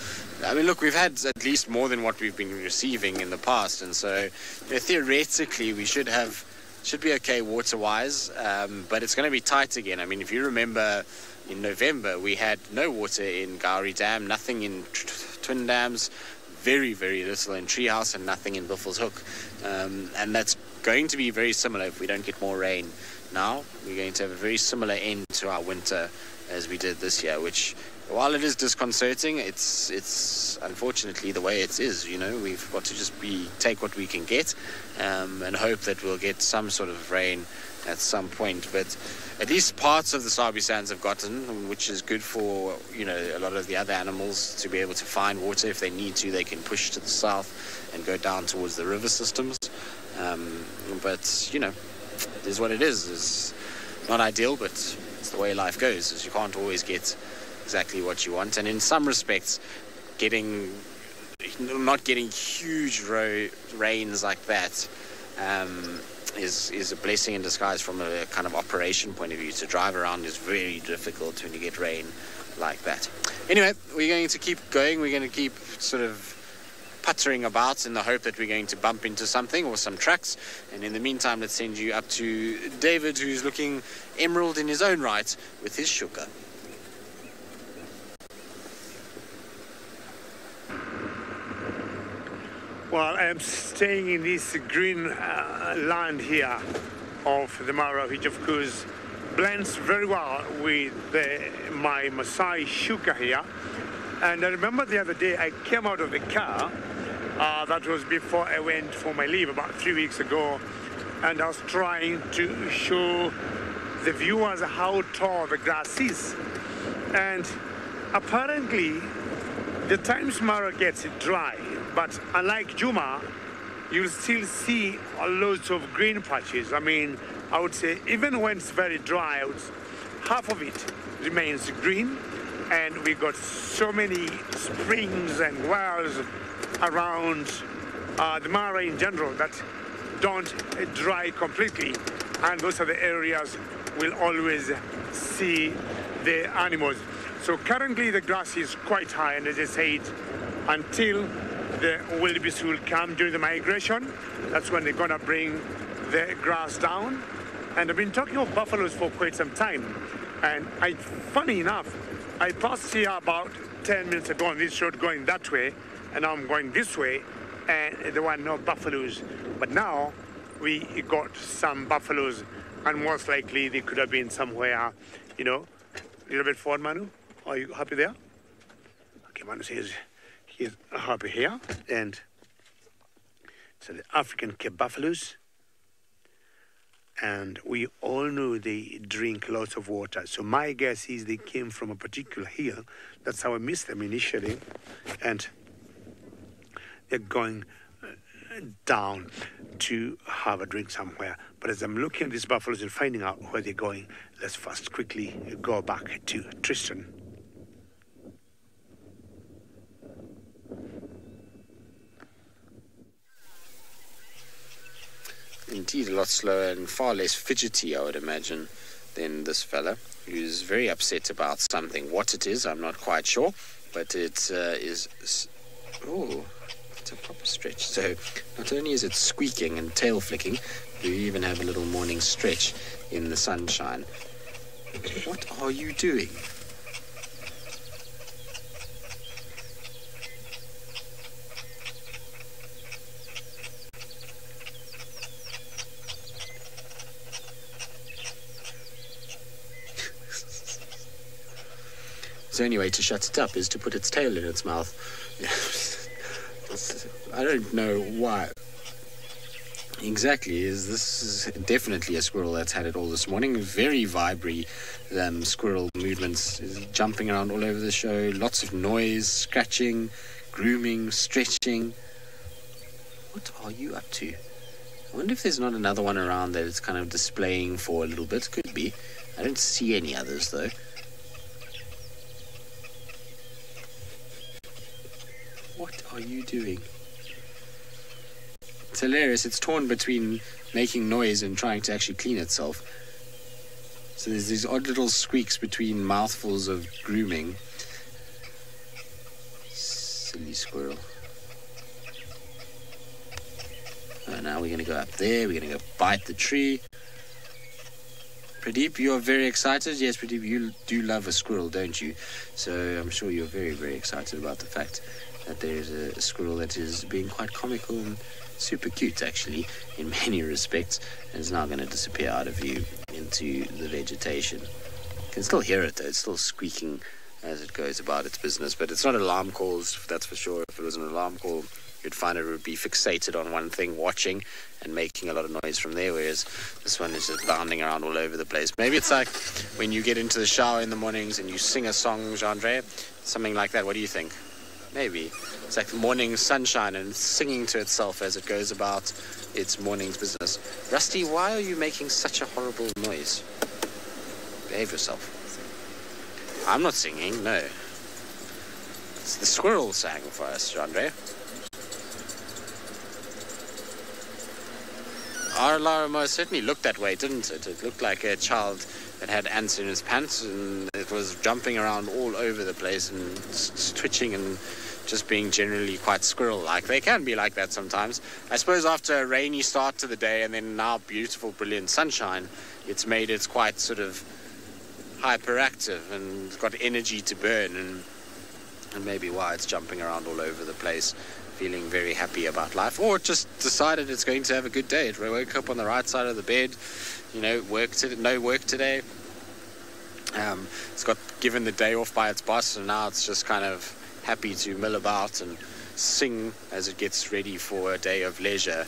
Look, we've had at least more than what we've been receiving in the past, and so theoretically we should be okay water-wise, but it's going to be tight again. If you remember, in November we had no water in Gowrie Dam, nothing in Twin Dams, very, very little in Treehouse, and nothing in Buffelshoek. And that's going to be very similar if we don't get more rain now. We're going to have a very similar end to our winter as we did this year, which, while it is disconcerting, it's unfortunately the way it is. We've got to just take what we can get, and hope that we'll get some sort of rain at some point. But at least parts of the Sabi Sands have gotten, which is good for a lot of the other animals to be able to find water. If they need to, they can push to the south and go down towards the river systems. But it is what it is. It's not ideal, but it's the way life goes. Is you can't always get exactly what you want, and in some respects, not getting huge rains like that is a blessing in disguise from a kind of operation point of view. To drive around is very difficult when you get rain like that. Anyway, we're going to keep going. We're going to keep sort of puttering about in the hope that we're going to bump into something or some trucks. And in the meantime, let's send you up to David, who's looking emerald in his own right with his sugar. Well, I'm staying in this green land here of the Mara, which of course blends very well with my Maasai shuka here. And I remember the other day I came out of the car, that was before I went for my leave about 3 weeks ago, and I was trying to show the viewers how tall the grass is. And apparently the times Mara gets dry, but unlike Djuma, you'll still see loads of green patches. I would say even when it's very dry, half of it remains green, and we got so many springs and wells around the Mara in general that don't dry completely. And those are the areas we'll always see the animals. So currently the grass is quite high, and as I said, until the wildebeest will come during the migration, that's when they're gonna bring the grass down. And I've been talking of buffaloes for quite some time. And funny enough, I passed here about 10 minutes ago on this road going that way, and now I'm going this way, and there were no buffaloes. But now we got some buffaloes, and most likely they could have been somewhere, you know, a little bit forward, Manu. Are you happy there? Okay, Manu says he's happy here. And so the African Cape buffaloes. And we all know they drink lots of water. So my guess is they came from a particular hill. That's how I missed them initially. And they're going down to have a drink somewhere. But as I'm looking at these buffaloes and finding out where they're going, let's first quickly go back to Tristan. Indeed, a lot slower and far less fidgety, I would imagine, than this fella, who's very upset about something. What it is, I'm not quite sure, but it is... Oh, it's a proper stretch. So not only is it squeaking and tail flicking, you even have a little morning stretch in the sunshine. What are you doing? The only way to shut it up is to put its tail in its mouth. I don't know why. Exactly. This is definitely a squirrel that's had it all this morning. Very vibrant squirrel movements, jumping around all over the show. Lots of noise, scratching, grooming, stretching. What are you up to? I wonder if there's not another one around that it's kind of displaying for a little bit. Could be. I don't see any others though. What are you doing? It's hilarious. It's torn between making noise and trying to actually clean itself. So there's these odd little squeaks between mouthfuls of grooming. Silly squirrel. Now we're going to go up there. We're going to go bite the tree. Pradeep, you're very excited. Yes, Pradeep, you do love a squirrel, don't you? So I'm sure you're very, very excited about the fact that there is a squirrel that is being quite comical and super cute, actually, in many respects, and is now going to disappear out of view into the vegetation. You can still hear it, though. It's still squeaking as it goes about its business, but it's not alarm calls, that's for sure. If it was an alarm call, you'd find it would be fixated on one thing, watching and making a lot of noise from there, whereas this one is just bounding around all over the place. Maybe it's like when you get into the shower in the mornings and you sing a song, Jean-Andre, something like that. What do you think? Maybe. It's like the morning sunshine and singing to itself as it goes about its morning's business. Rusty, why are you making such a horrible noise? Behave yourself. I'm not singing, no. It's the squirrel sang for us, Jean-Andre. Our Lara certainly looked that way, didn't it? It looked like a child that had ants in his pants, and it was jumping around all over the place and twitching and just being generally quite squirrel-like. They can be like that sometimes. I suppose after a rainy start to the day and then now beautiful, brilliant sunshine, it's made it quite sort of hyperactive and got energy to burn, and maybe why it's jumping around all over the place, feeling very happy about life, or it just decided it's going to have a good day. It woke up on the right side of the bed, you know, no work today. It's got given the day off by its boss, and now it's just kind of happy to mill about and sing as it gets ready for a day of leisure.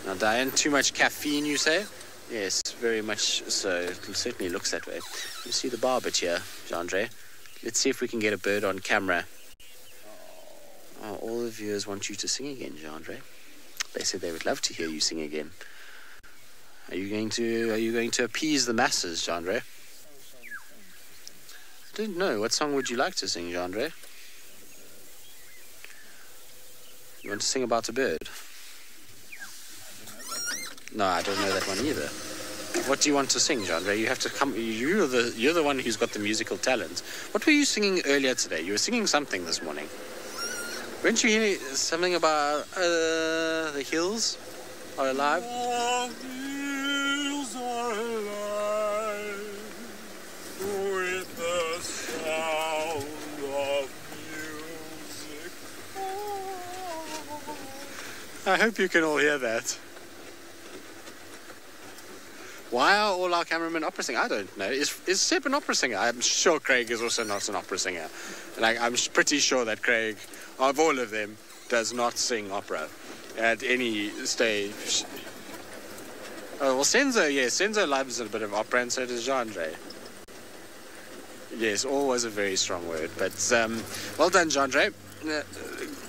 Now, Diane, too much caffeine, you say? Yes, very much so. It certainly looks that way. You see the barbet here, Jean-Andre. Let's see if we can get a bird on camera. Oh, all the viewers want you to sing again, Jean-Andre. They said they would love to hear you sing again. Are you going to appease the masses, Jean-Andre? I don't know. What song would you like to sing, Jean-Andre? You want to sing about a bird? No, I don't know that one either. What do you want to sing, John Ray? You have to come. You're the one who's got the musical talent. What were you singing earlier today? You were singing something this morning. Weren't you hearing something about the hills are alive? The hills are alive with the sound of music. I hope you can all hear that. Why are all our cameramen opera singers? I don't know. Is Seb an opera singer? I'm sure Craig is also not an opera singer. Like, I'm pretty sure that Craig, of all of them, does not sing opera at any stage. Oh, well, Senzo, yes. Senzo loves a bit of opera, and so does Jandre. Yes, all was a very strong word. But well done, Jandre.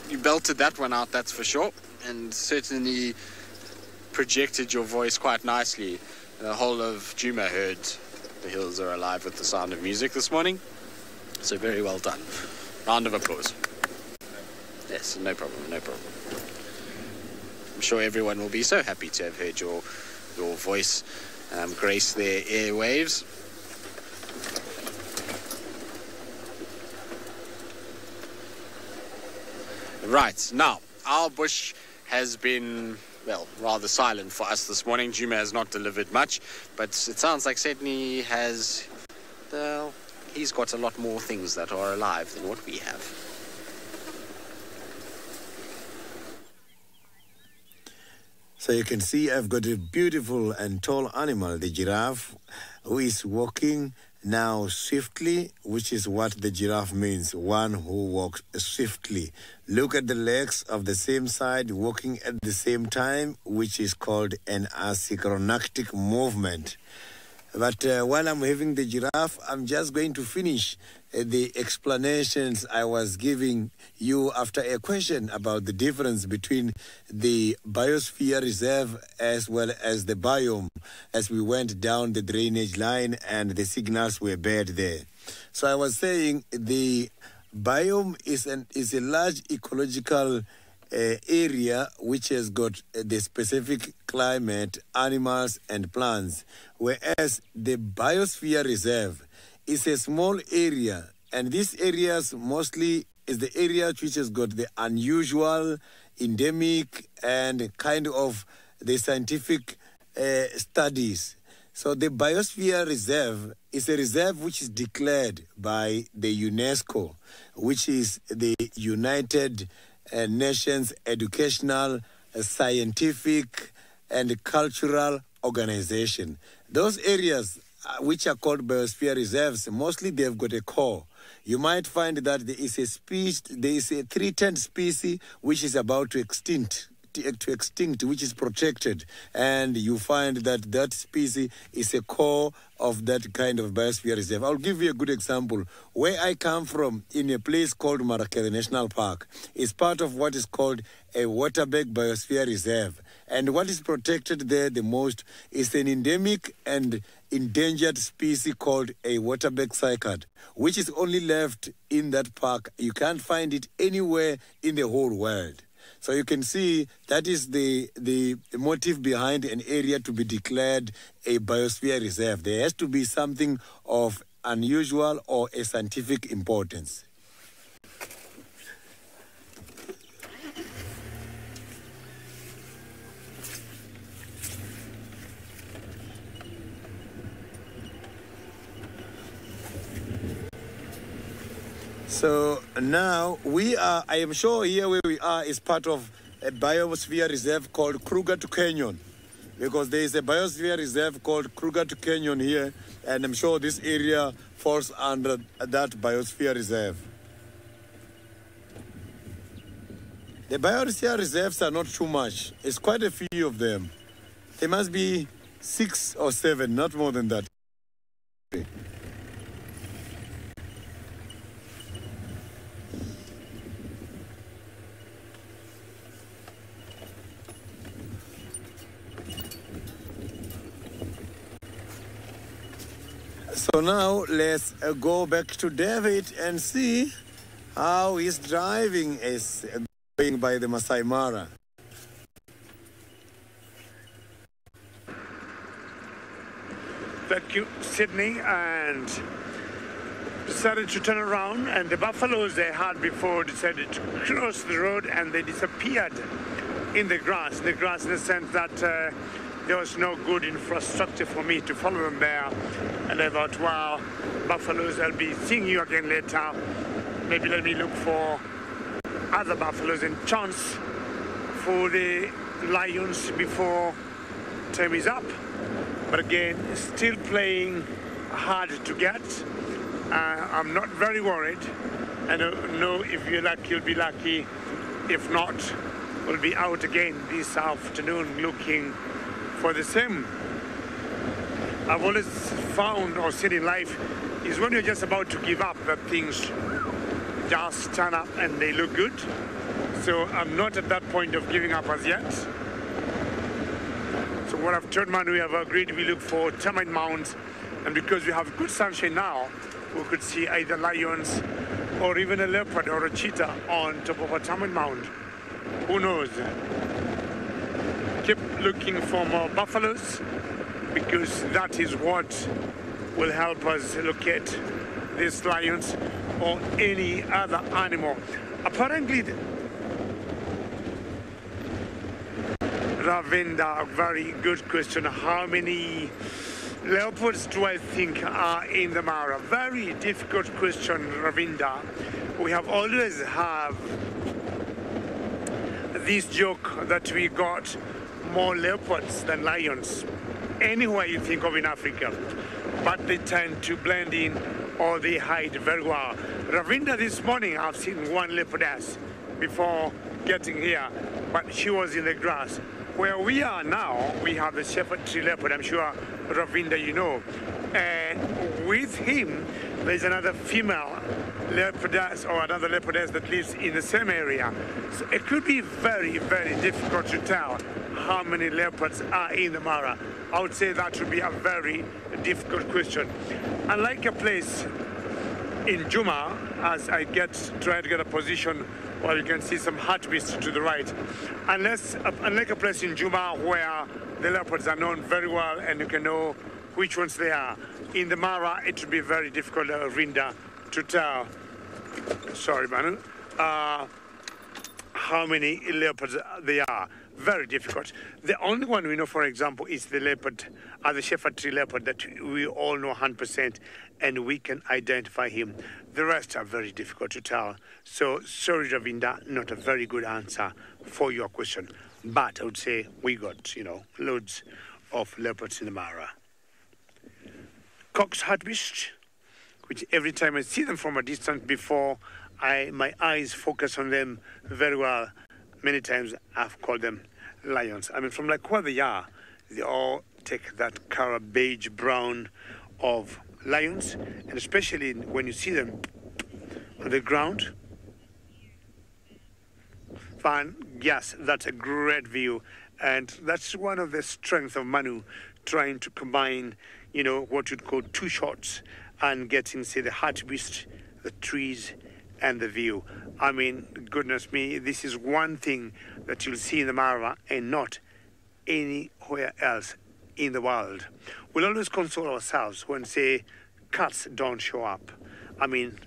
You belted that one out, that's for sure. And certainly projected your voice quite nicely. The whole of Juma heard the hills are alive with the sound of music this morning. So very well done. Round of applause. Yes, no problem, no problem. I'm sure everyone will be so happy to have heard your voice grace their airwaves. Right, now, our bush has been, well, rather silent for us this morning. Juma has not delivered much, but it sounds like Sydney has, well, he's got a lot more things that are alive than what we have. So you can see I've got a beautiful and tall animal, the giraffe, who is walking now swiftly, which is what the giraffe means, one who walks swiftly. Look at the legs of the same side walking at the same time, which is called an asynchronous movement. But while I'm having the giraffe, I'm just going to finish the explanations I was giving you after a question about the difference between the biosphere reserve as well as the biome as we went down the drainage line and the signals were bad there. So I was saying the biome is a large ecological area which has got the specific climate, animals and plants, whereas the biosphere reserve is a small area, and these areas mostly is the area which has got the unusual, endemic and kind of the scientific studies. So the biosphere reserve is a reserve which is declared by the UNESCO, which is the United Nations Educational, Scientific and Cultural Organization. Those areas which are called biosphere reserves, mostly they've got a core. You might find that there is a threatened species which is about to extinct, which is protected, and you find that species is a core of that kind of biosphere reserve. I'll give you a good example. Where I come from, in a place called Marakele National Park, is part of what is called a waterberg biosphere reserve. And what is protected there the most is an endemic and endangered species called a waterberg cycad, which is only left in that park. You can't find it anywhere in the whole world. So you can see that is the motive behind an area to be declared a biosphere reserve. There has to be something of unusual or a scientific importance. So now I am sure here where we are is part of a biosphere reserve called Kruger to Canyon, because there is a biosphere reserve called Kruger to Canyon here, and I'm sure this area falls under that biosphere reserve. The biosphere reserves are not too much. It's quite a few of them. There must be 6 or 7, not more than that. So now let's go back to David and see how his driving is going by the Masai Mara. Thank you, Sydney. And decided to turn around, and the buffaloes they had before decided to cross the road, and they disappeared in the grass in the sense that there was no good infrastructure for me to follow them there. And I thought, wow, buffaloes, I'll be seeing you again later. Maybe let me look for other buffaloes and chance for the lions before time is up. But again, still playing hard to get. I'm not very worried. I don't know if you're lucky, you'll be lucky. If not, we'll be out again this afternoon looking for the same. I've always found or seen in life is when you're just about to give up that things just turn up and they look good. So I'm not at that point of giving up as yet. So what I've told Manu, we have agreed we look for termite mounds, and because we have good sunshine now, we could see either lions or even a leopard or a cheetah on top of a termite mound. Who knows? Keep looking for more buffaloes, because that is what will help us locate these lions or any other animal. Apparently, Ravinda, very good question. How many leopards do I think are in the Mara? Very difficult question, Ravinda. We have always have this joke that we got more leopards than lions anywhere you think of in Africa, but they tend to blend in or they hide very well. Ravinda, this morning I've seen one leopardess before getting here, but she was in the grass. Where we are now, we have the shepherd tree leopard, I'm sure, Ravinda, you know. And with him, there's another female leopardess or another leopardess that lives in the same area. So it could be very, very difficult to tell how many leopards are in the Mara. I would say that would be a very difficult question. Unlike a place in Juma, as I try to get a position where you can see some hartebeests to the right, unlike a place in Juma where the leopards are known very well and you can know which ones they are. In the Mara, it would be very difficult, Rinda, to tell, sorry Manu, how many leopards there are. Very difficult. The only one we know, for example, is the leopard, the shepherd tree leopard that we all know 100% and we can identify him. The rest are very difficult to tell. So, sorry, Ravinda, not a very good answer for your question. But I would say we got, loads of leopards in the Mara. Cock's hartebeest, which every time I see them from a distance before my eyes focus on them very well. Many times I've called them lions. I mean, from like where they are, they all take that color beige brown of lions, and especially when you see them on the ground. Fine, yes, that's a great view, and that's one of the strengths of Manu, trying to combine, what you'd call two shots and getting, say, the hartebeest, the trees, and the view. I mean, goodness me, this is one thing that you'll see in the Mara and not anywhere else in the world. We'll always console ourselves when, say, cats don't show up. I mean,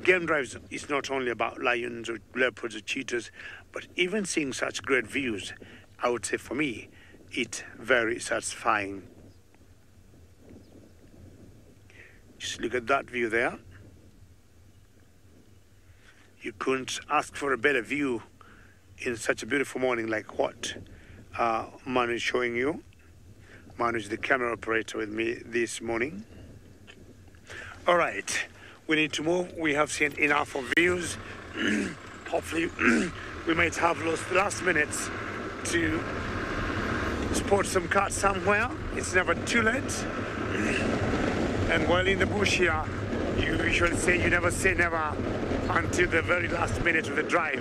game drives is not only about lions or leopards or cheetahs, but even seeing such great views, I would say for me, it's very satisfying. Just look at that view there. You couldn't ask for a better view in such a beautiful morning like what Manu is showing you. Manu is the camera operator with me this morning. All right, we need to move. We have seen enough of views. Hopefully, we might have lost the last minutes to spot some cats somewhere. It's never too late. And while in the bush here, you usually say you never say never until the very last minute of the drive.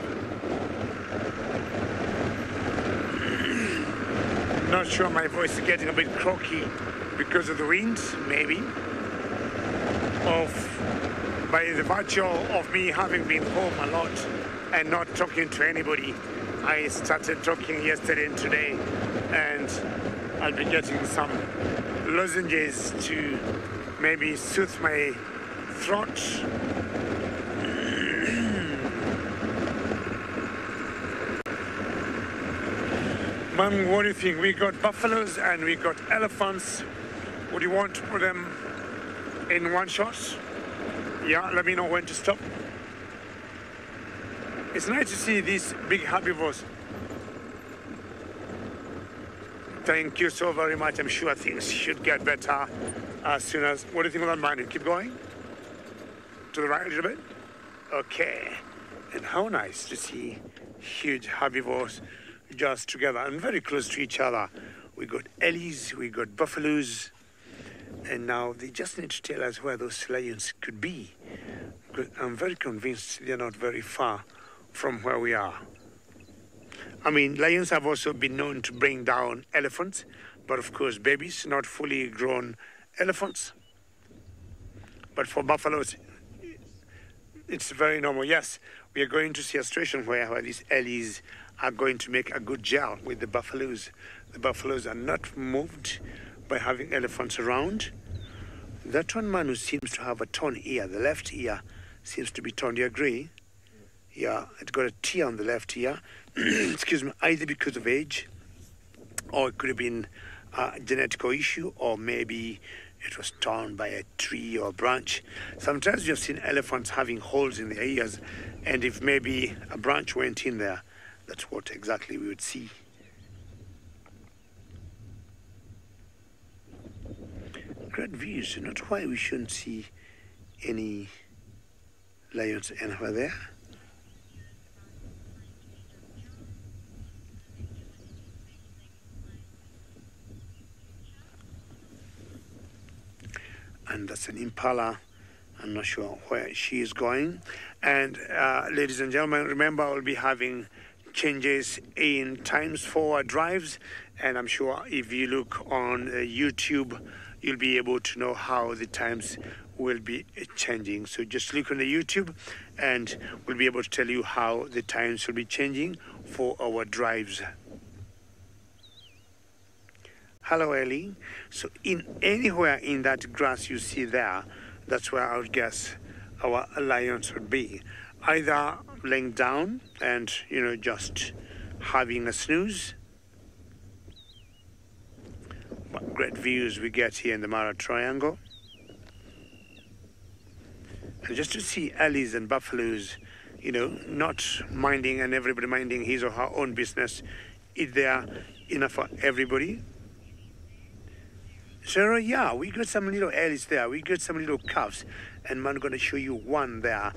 Not sure, my voice is getting a bit croaky because of the wind, maybe. By the virtue of me having been home a lot and not talking to anybody. I started talking yesterday and today, and I'll be getting some lozenges to maybe soothe my throat. Man, what do you think? We got buffaloes and we got elephants. Would you want to put them in one shot? Yeah, let me know when to stop. It's nice to see these big herbivores. Thank you so very much. I'm sure things should get better as soon as... What do you think of that, man? Keep going? To the right a little bit? Okay. And how nice to see huge herbivores just together and very close to each other. We got ellies, we got buffaloes, and now they just need to tell us where those lions could be. I'm very convinced they're not very far from where we are. I mean, lions have also been known to bring down elephants, but of course babies, not fully grown elephants. But for buffaloes, it's very normal. Yes, we are going to see a situation where these ellies are going to make a good gel with the buffaloes. The buffaloes are not moved by having elephants around. That one man who seems to have a torn ear, the left ear seems to be torn. Do you agree? Yeah, it got a T on the left ear. Excuse me, either because of age, or it could have been a genetic issue, or maybe it was torn by a tree or branch. Sometimes you've seen elephants having holes in their ears, and if maybe a branch went in there, that's what exactly we would see. Great views, not why we shouldn't see any lions anywhere there. And that's an impala. I'm not sure where she is going. And ladies and gentlemen, remember I'll be having changes in times for our drives, and I'm sure if you look on YouTube, you'll be able to know how the times will be changing. So just look on the YouTube and we'll be able to tell you how the times will be changing for our drives. Hello, Ellie. So anywhere in that grass you see there, that's where I would guess our lions would be. Either laying down and, just having a snooze. What great views we get here in the Mara Triangle. And just to see ellies and buffaloes, not minding and everybody minding his or her own business. Is there enough for everybody? So yeah, we got some little ellies there. We got some little calves. And I'm going to show you one there.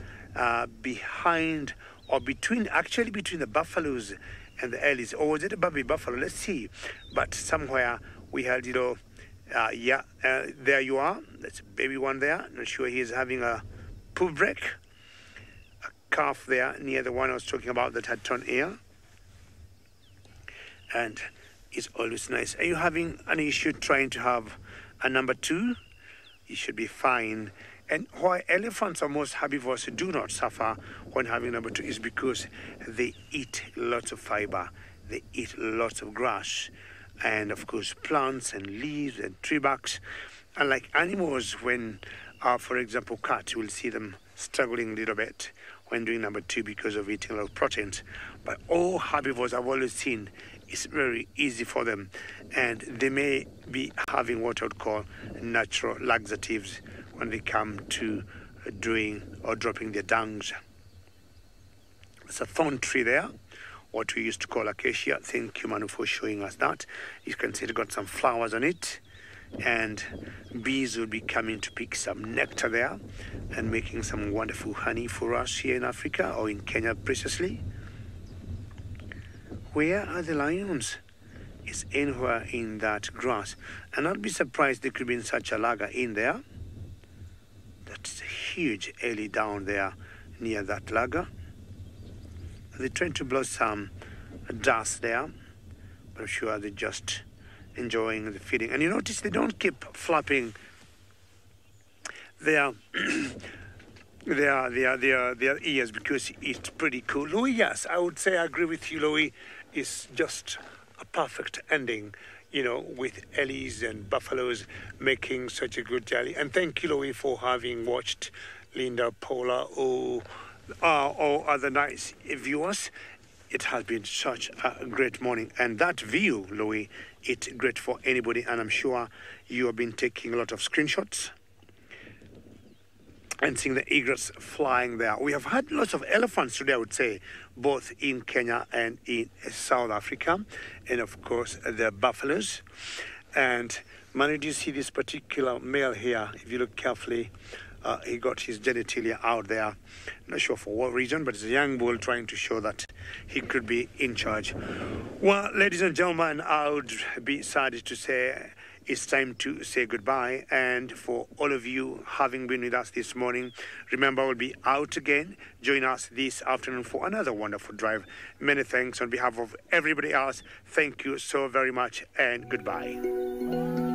Behind or between the buffaloes and the ellies, or was it a baby buffalo? Let's see. But somewhere we had there you are. That's a baby one there. Not sure he is having a poop break. A calf there near the one I was talking about that had torn ear. And it's always nice. Are you having an issue trying to have a number 2? You should be fine. And why elephants or most herbivores do not suffer when having number 2 is because they eat lots of fiber. They eat lots of grass and, of course, plants and leaves and tree barks. Unlike animals, when, for example, cats, you will see them struggling a little bit when doing number 2 because of eating a lot of proteins. But all herbivores I've always seen, it's very easy for them. And they may be having what I would call natural laxatives when they come to doing or dropping their dungs. It's a thorn tree there, what we used to call acacia. Thank you, Manu, for showing us that. You can see it got some flowers on it, and bees will be coming to pick some nectar there and making some wonderful honey for us here in Africa, or in Kenya precisely. Where are the lions? It's anywhere in that grass. And I'd be surprised there could be such a lager in there. That's a huge alley down there near that lager. They're trying to blow some dust there, but I'm sure they're just enjoying the feeding. And you notice they don't keep flapping their ears because it's pretty cool. Louis, yes, I would say I agree with you, Louis. It's just a perfect ending. you know, with Ellies and buffaloes making such a good jelly. And thank you, Louis, for having watched Linda, Paula, or other nice viewers. It has been such a great morning. And that view, Louis, it's great for anybody. And I'm sure you have been taking a lot of screenshots and seeing the egrets flying there. We have had lots of elephants today, I would say, both in Kenya and in South Africa, and of course the buffaloes. And Manu, do you see this particular male here? If you look carefully, he got his genitalia out there. Not sure for what reason, but it's a young bull trying to show that he could be in charge. Well, ladies and gentlemen, I would be sad to say it's time to say goodbye. And for all of you having been with us this morning, remember we'll be out again. Join us this afternoon for another wonderful drive. Many thanks on behalf of everybody else. Thank you so very much and goodbye.